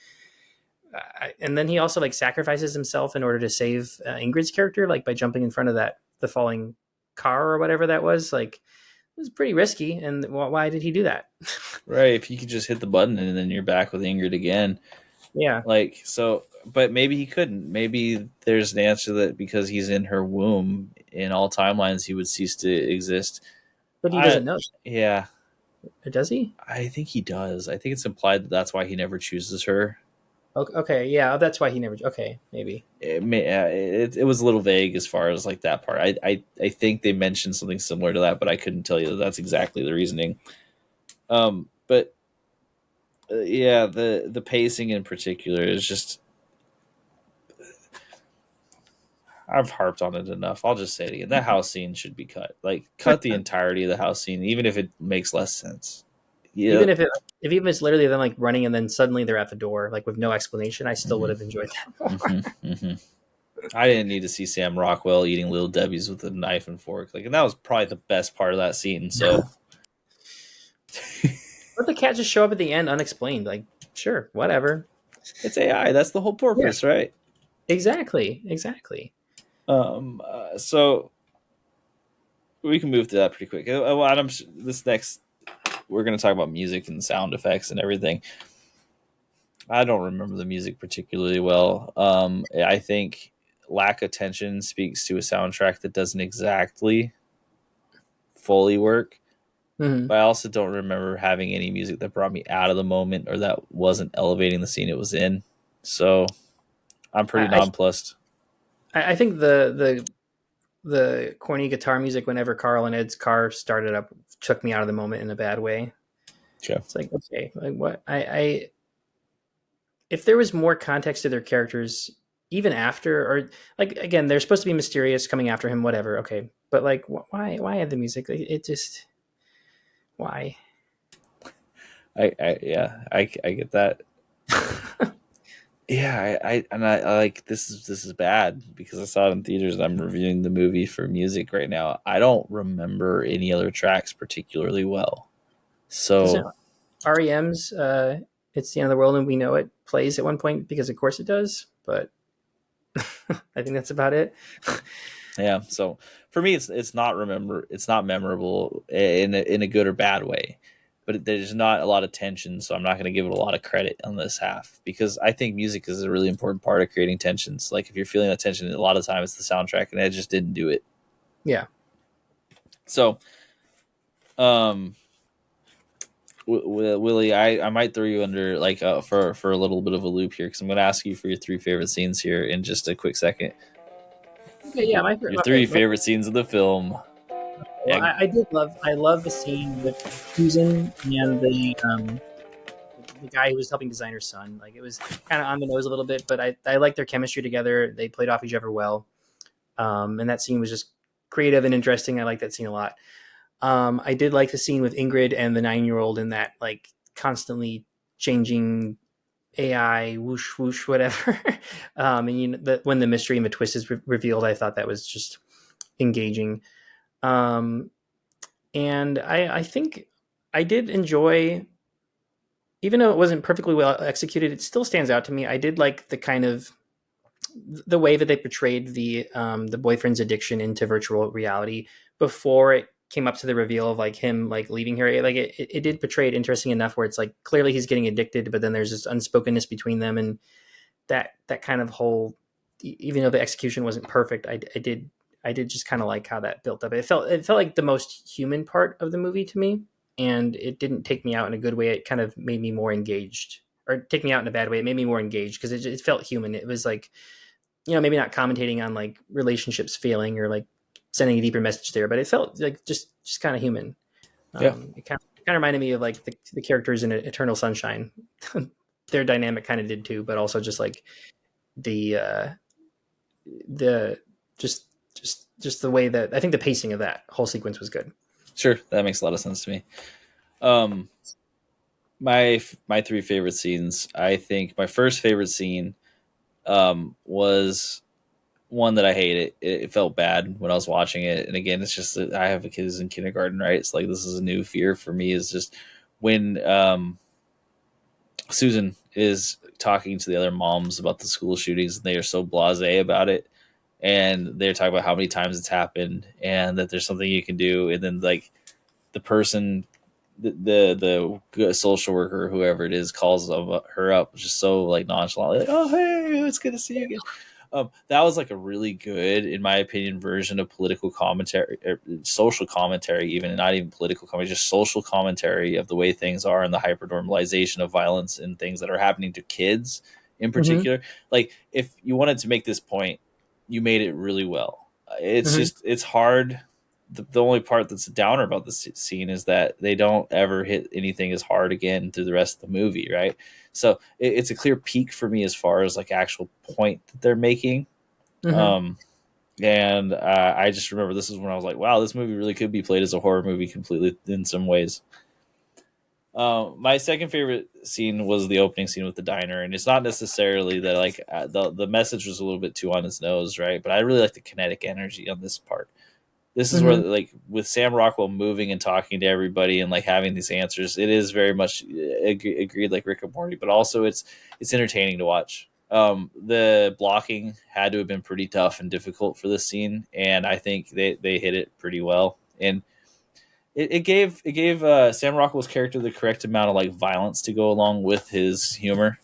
and then he also like sacrifices himself in order to save Ingrid's character, like by jumping in front of the falling car or whatever that was. Like, it was pretty risky, and why did he do that? Right, if you could just hit the button and then you're back with Ingrid again. Yeah. Like, so, but maybe he couldn't. Maybe there's an answer that because he's in her womb, in all timelines, he would cease to exist. But he doesn't know. Yeah. Does he? I think he does. I think it's implied that that's why he never chooses her. Okay, yeah, that's why he never. Okay, maybe. It was a little vague as far as like that part. I think they mentioned something similar to that, but I couldn't tell you that that's exactly the reasoning. But yeah, the pacing in particular is just. I've harped on it enough. I'll just say it again. That house scene should be cut. Like, cut the entirety of the house scene, even if it makes less sense. Yeah. Even if even it's literally them like running and then suddenly they're at the door like with no explanation, I still would have enjoyed that more. I didn't need to see Sam Rockwell eating Little Debbie's with a knife and fork. Like, and that was probably the best part of that scene. So, Let the cat just show up at the end unexplained. Like, sure, whatever. it's AI. That's the whole purpose, right? Exactly. So we can move to that pretty quick. Well, Adam, this next, we're going to talk about music and sound effects and everything. I don't remember the music particularly well. I think lack of tension speaks to a soundtrack that doesn't exactly fully work. Mm-hmm. But I also don't remember having any music that brought me out of the moment or that wasn't elevating the scene it was in. So I'm pretty nonplussed. I think the corny guitar music whenever Carl and Ed's car started up took me out of the moment in a bad way. Okay. It's like, okay, like what I if there was more context to their characters, even after, or like, again, they're supposed to be mysterious coming after him, whatever. Okay. But like, why have the music? It just, why? I get that. Yeah, I like this is bad because I saw it in theaters and I'm reviewing the movie for music right now. I don't remember any other tracks particularly well. So REM's It's the End of the World and We Know It plays at one point because of course it does, but I think that's about it. yeah, so for me it's not memorable in a good or bad way. But there's not a lot of tension, so I'm not going to give it a lot of credit on this half because I think music is a really important part of creating tensions. Like if you're feeling that tension, a lot of times it's the soundtrack, and it just didn't do it. Yeah. So, Willie, I might throw you under like for a little bit of a loop here because I'm going to ask you for your 3 favorite scenes here in just a quick second. Okay, yeah, Your 3 favorite scenes of the film. Well, I love the scene with Susan and the guy who was helping design her son. Like it was kind of on the nose a little bit, but I liked their chemistry together. They played off each other well. And that scene was just creative and interesting. I like that scene a lot. I did like the scene with Ingrid and the 9-year-old in that like constantly changing AI whoosh whoosh whatever. And when the mystery and the twist is revealed, I thought that was just engaging. And I think I did enjoy, even though it wasn't perfectly well executed, it still stands out to me. I did like the kind of the way that they portrayed the boyfriend's addiction into virtual reality before it came up to the reveal of like him like leaving her. Like it did portray it interesting enough where it's like clearly he's getting addicted, but then there's this unspokenness between them, and that kind of whole, even though the execution wasn't perfect, I did just kind of like how that built up. It felt like the most human part of the movie to me, and it didn't take me out in a good way. It kind of made me more engaged, or take me out in a bad way. It made me more engaged because it felt human. It was like, maybe not commentating on like relationships failing or like sending a deeper message there, but it felt like just kind of human. Yeah. It kind of reminded me of like the characters in Eternal Sunshine. Their dynamic kind of did too, but also just like the just the way that I think the pacing of that whole sequence was good. Sure, that makes a lot of sense to me. My 3 favorite scenes. I think my first favorite scene was one that I hated. It felt bad when I was watching it, and again, it's just that I have a kid who's in kindergarten, right? It's like this is a new fear for me. Is just when Susan is talking to the other moms about the school shootings, and they are so blasé about it, and they're talking about how many times it's happened, and that there's something you can do, and then like the person, the social worker, whoever it is, calls her up just so like nonchalantly, like, "Oh, hey, it's good to see you again." That was like a really good, in my opinion, version of political commentary, or social commentary, even not even political commentary, just social commentary of the way things are and the hypernormalization of violence and things that are happening to kids in Mm-hmm. particular. Like, if you wanted to make this point, you made it really well. It's Mm-hmm. just, it's hard. The only part that's a downer about this scene is that they don't ever hit anything as hard again through the rest of the movie, right? So it's a clear peak for me as far as like actual point that they're making. Mm-hmm. Um, and I just remember this is when I was like, wow, this movie really could be played as a horror movie completely in some ways. My second favorite scene was the opening scene with the diner, and it's not necessarily that like the message was a little bit too on its nose, right? But I really like the kinetic energy on this part. This is where, Mm-hmm. like, with Sam Rockwell moving and talking to everybody and like having these answers, it is very much agreed, like Rick and Morty, but also it's entertaining to watch. The blocking had to have been pretty tough and difficult for this scene, and I think they hit it pretty well. And it gave Sam Rockwell's character the correct amount of like violence to go along with his humor.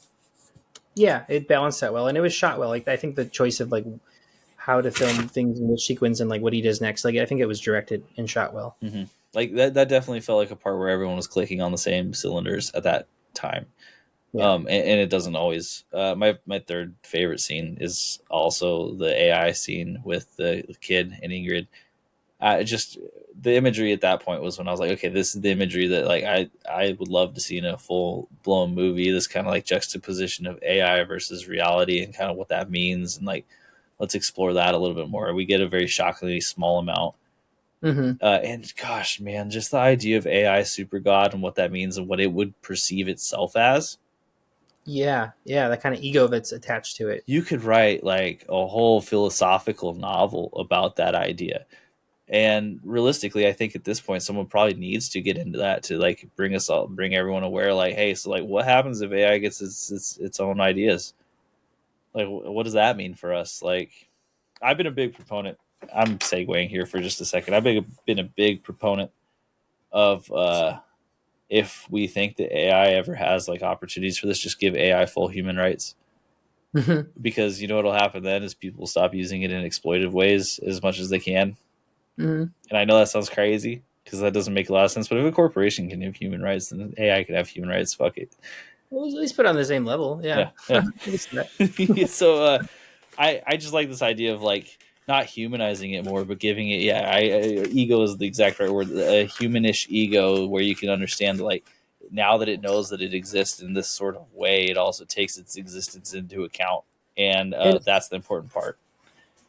Yeah, it balanced that well, and it was shot well. Like I think the choice of like how to film things in which sequence and like what he does next, like I think it was directed and shot well. Mm-hmm. Like that definitely felt like a part where everyone was clicking on the same cylinders at that time. Yeah. And it doesn't always. My third favorite scene is also the AI scene with the kid and Ingrid. Just the imagery at that point was when I was like, okay, this is the imagery that like I would love to see in a full blown movie. This kind of like juxtaposition of AI versus reality and kind of what that means, and like let's explore that a little bit more. We get a very shockingly small amount. Mm-hmm. And gosh, man, just the idea of AI super god and what that means and what it would perceive itself as. Yeah, yeah, that kind of ego that's attached to it. You could write like a whole philosophical novel about that idea. And realistically, I think at this point, someone probably needs to get into that to like bring everyone aware. Like, hey, so like, what happens if AI gets its own ideas? Like, what does that mean for us? Like, I've been a big proponent. I'm segueing here for just a second. Been a big proponent of if we think that AI ever has like opportunities for this, just give AI full human rights. Mm-hmm. Because you know what'll happen then is people stop using it in exploitive ways as much as they can. Mm-hmm. And I know that sounds crazy because that doesn't make a lot of sense. But if a corporation can have human rights, then AI can have human rights. Fuck it. Well, at least put it on the same level. Yeah. Yeah, yeah. That. So I just like this idea of like not humanizing it more, but giving it ego is the exact right word, a humanish ego where you can understand like now that it knows that it exists in this sort of way, it also takes its existence into account, and and that's the important part.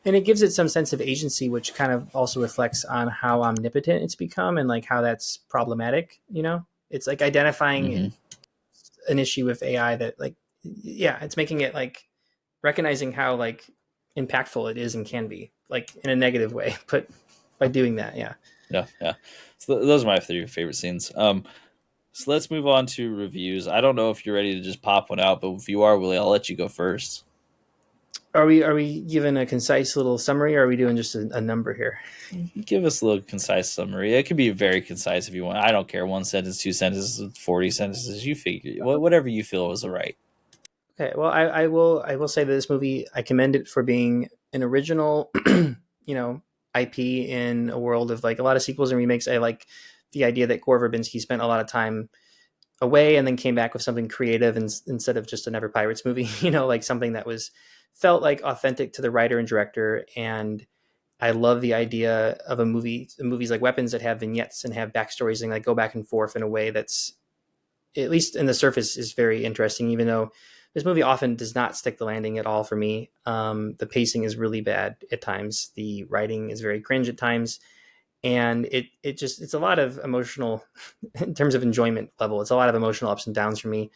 and it gives it some sense of agency, which kind of also reflects on how omnipotent it's become and like how that's problematic. You know, it's like identifying Mm-hmm. an issue with AI that like, yeah, it's making it like recognizing how like impactful it is and can be like in a negative way, but by doing that, yeah. Yeah, yeah. So those are my three favorite scenes. So let's move on to reviews. I don't know if you're ready to just pop one out, but if you are, Willie, I'll let you go first. Are we giving a concise little summary, or are we doing just a number here? Give us a little concise summary. It can be very concise if you want. I don't care. One sentence, two sentences, 40 sentences. You figure whatever you feel is right. Okay, well, I will say that this movie, I commend it for being an original, IP in a world of like a lot of sequels and remakes. I like the idea that Gore Verbinski spent a lot of time away and then came back with something creative instead of just another Pirates movie. Like something that was felt like authentic to the writer and director. And I love the idea of movies like Weapons that have vignettes and have backstories and like go back and forth in a way that's, at least in the surface, is very interesting, even though this movie often does not stick the landing at all for me. The pacing is really bad at times. The writing is very cringe at times. And it's a lot of emotional, in terms of enjoyment level, it's a lot of emotional ups and downs for me.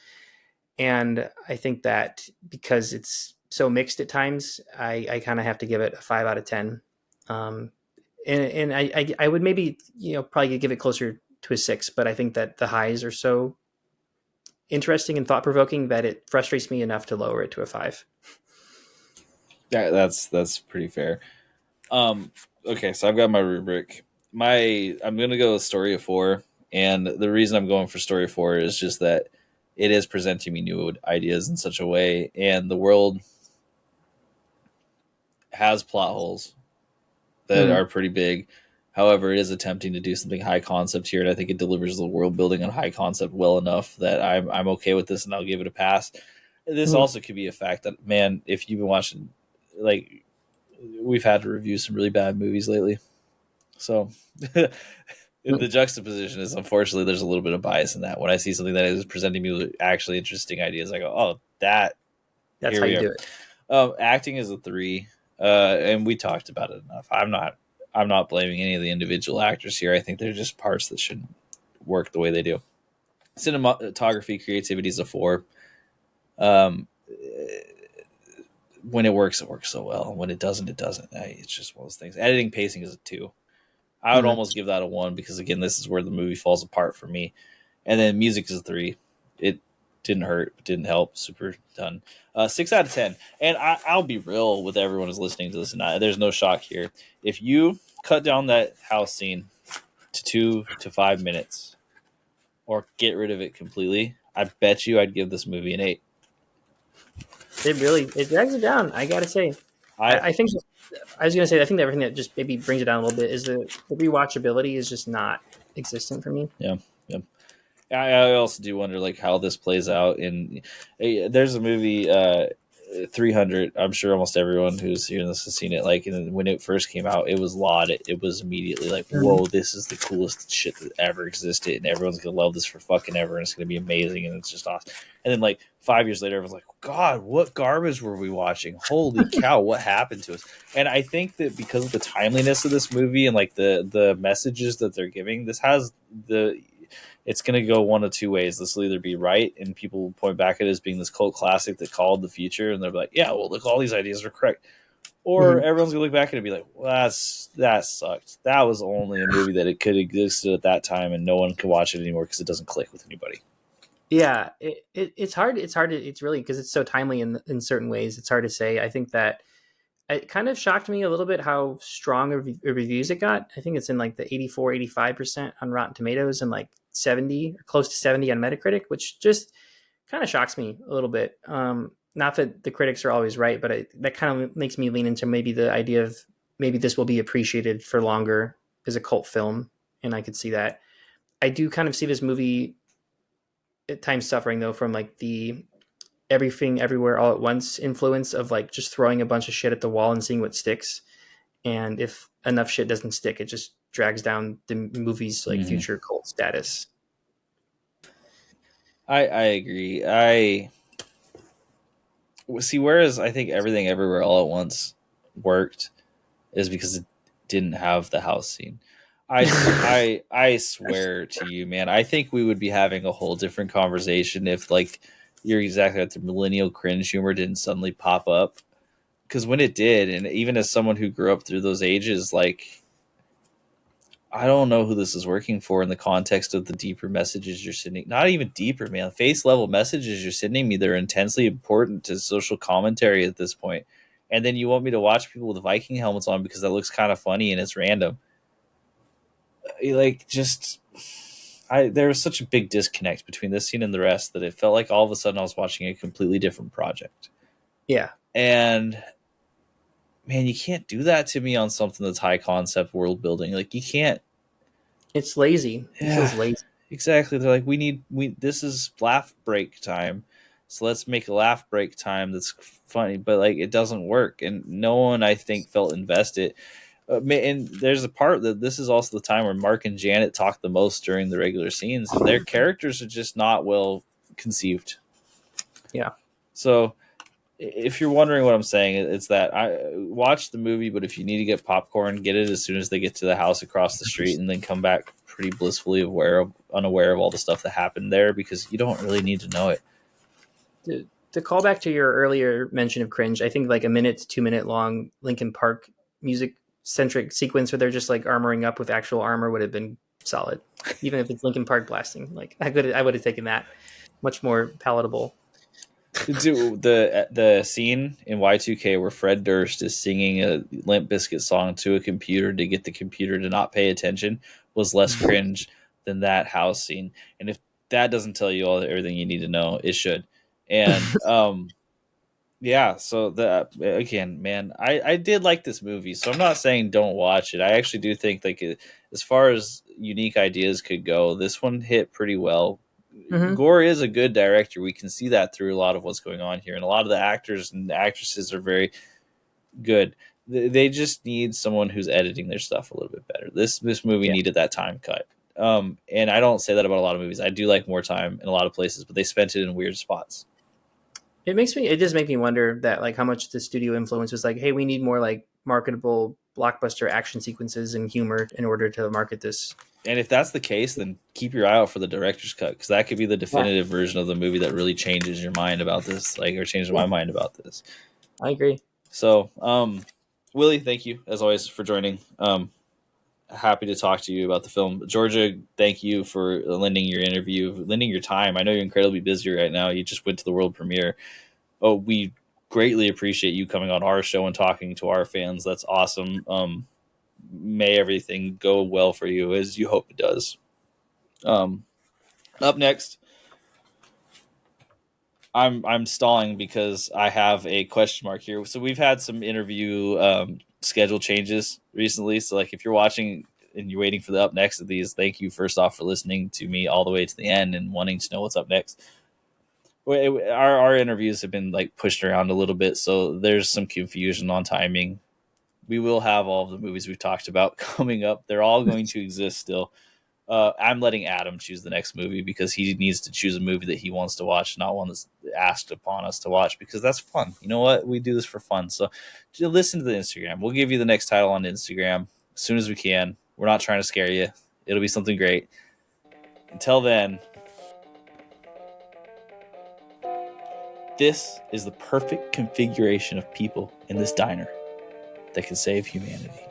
And I think that because it's so mixed at times, I kind of have to give it a 5 out of 10. And I would maybe, probably give it closer to a 6, but I think that the highs are so interesting and thought provoking that it frustrates me enough to lower it to a 5. Yeah, that's pretty fair. Okay, so I've got my rubric. I'm gonna go with story of 4, and the reason I'm going for story of 4 is just that it is presenting me new ideas in such a way, and the world has plot holes that are pretty big. However, it is attempting to do something high concept here, and I think it delivers the world building on high concept well enough that I'm okay with this, and I'll give it a pass. This also could be a fact that, man, if you've been watching, like, we've had to review some really bad movies lately. So the juxtaposition is, unfortunately, there's a little bit of bias in that. When I see something that is presenting me with actually interesting ideas, I go, oh, that's how you do it. Acting is a 3, and we talked about it enough. I'm not blaming any of the individual actors here. I think they're just parts that shouldn't work the way they do. Cinematography, creativity is a 4. When it works so well. When it doesn't, it doesn't. It's just one of those things. Editing, pacing is a 2. I would almost give that a 1 because, again, this is where the movie falls apart for me. And then music is a 3. It didn't hurt, didn't help. Super done. 6 out of 10. And I'll be real with everyone who's listening to this, and there's no shock here. If you cut down that house scene to 2 to 5 minutes or get rid of it completely, I bet you I'd give this movie an 8. It drags it down. I gotta say, I think I was gonna say I think everything that just maybe brings it down a little bit is the rewatchability is just not existent for me. Yeah. I also do wonder like how this plays out. There's a movie 300. I'm sure almost everyone who's hearing this has seen it. Like when it first came out, it was lauded. It was immediately like, whoa, this is the coolest shit that ever existed, and everyone's gonna love this for fucking ever, and it's gonna be amazing, and it's just awesome. And then like 5 years later, everyone's like, God, what garbage were we watching? Holy cow, what happened to us? And I think that because of the timeliness of this movie and like the messages that they're giving, it's going to go one of two ways. This will either be right, and people will point back at it as being this cult classic that called the future, and they're like, yeah, well, look, all these ideas are correct. Or everyone's going to look back at it and be like, well, that sucked. That was only a movie that it could exist at that time, and no one can watch it anymore because it doesn't click with anybody. Yeah, it's hard. It's really, because it's so timely in certain ways. It's hard to say. I think that it kind of shocked me a little bit how strong reviews it got. I think it's in like the 84, 85% on Rotten Tomatoes and like 70 or close to 70 on Metacritic, which just kind of shocks me a little bit. Not that the critics are always right, but that kind of makes me lean into maybe the idea of maybe this will be appreciated for longer as a cult film. And I could see that. I do kind of see this movie at times suffering though from like the everything everywhere all at once influence of like just throwing a bunch of shit at the wall and seeing what sticks. And if enough shit doesn't stick, it just drags down the movie's like future cult status. I agree. I see. Whereas I think Everything Everywhere All at Once worked is because it didn't have the house scene. I swear to you, man, I think we would be having a whole different conversation if like you're exactly right, the millennial cringe humor didn't suddenly pop up. Because when it did, and even as someone who grew up through those ages, like, I don't know who this is working for in the context of the deeper messages you're sending. Not even deeper, man. Face level messages you're sending me, they're intensely important to social commentary at this point. And then you want me to watch people with Viking helmets on because that looks kind of funny and it's random. Like, just... there was such a big disconnect between this scene and the rest that it felt like all of a sudden I was watching a completely different project. Yeah. And man, you can't do that to me on something that's high concept world building. Like, you can't. It's lazy. Yeah, it feels lazy. Exactly. They're like, this is laugh break time. So let's make a laugh break time that's funny, but like it doesn't work. And no one, I think, felt invested. And there's a part that this is also the time where Mark and Janet talk the most during the regular scenes, and their characters are just not well conceived. Yeah. So if you're wondering what I'm saying, it's that I watch the movie, but if you need to get popcorn, get it as soon as they get to the house across the street, and then come back pretty blissfully unaware of all the stuff that happened there, because you don't really need to know it. To call back to your earlier mention of cringe, I think like a 1 to 2 minute long Linkin Park music centric sequence where they're just like armoring up with actual armor would have been solid, even if it's Linkin Park blasting. Like I would have taken that. Much more palatable. The scene in Y2K where Fred Durst is singing a Limp Bizkit song to a computer to get the computer to not pay attention was less cringe than that house scene. And if that doesn't tell you everything you need to know, it should. And Yeah, so the again, man, I did like this movie, so I'm not saying don't watch it. I actually do think like as far as unique ideas could go, this one hit pretty well. Mm-hmm. Gore is a good director. We can see that through a lot of what's going on here, and a lot of the actors and actresses are very good. They just need someone who's editing their stuff a little bit better. This movie Yeah. needed that time cut. And I don't say that about a lot of movies. I do like more time in a lot of places, but they spent it in weird spots. It does make me wonder that like how much the studio influence was like, hey, we need more like marketable blockbuster action sequences and humor in order to market this. And if that's the case, then keep your eye out for the director's cut, because that could be the definitive version of the movie that really changes your mind about this, like, or changes my mind about this. I agree. So, Willie, thank you as always for joining. Happy to talk to you about the film. Georgia, thank you for lending your time. I know you're incredibly busy right now. You just went to the world premiere. Oh, we greatly appreciate you coming on our show and talking to our fans. That's awesome. May everything go well for you as you hope it does. Up next, I'm stalling because I have a question mark here. So we've had some interview schedule changes recently. So like if you're watching and you're waiting for the up next of these, thank you first off for listening to me all the way to the end and wanting to know what's up next. Our interviews have been like pushed around a little bit, so there's some confusion on timing. We will have all of the movies we've talked about coming up. They're all going to exist still. I'm letting Adam choose the next movie because he needs to choose a movie that he wants to watch, not one that's asked upon us to watch, because that's fun. You know what? We do this for fun. So listen to the Instagram. We'll give you the next title on Instagram as soon as we can. We're not trying to scare you. It'll be something great. Until then, this is the perfect configuration of people in this diner that can save humanity.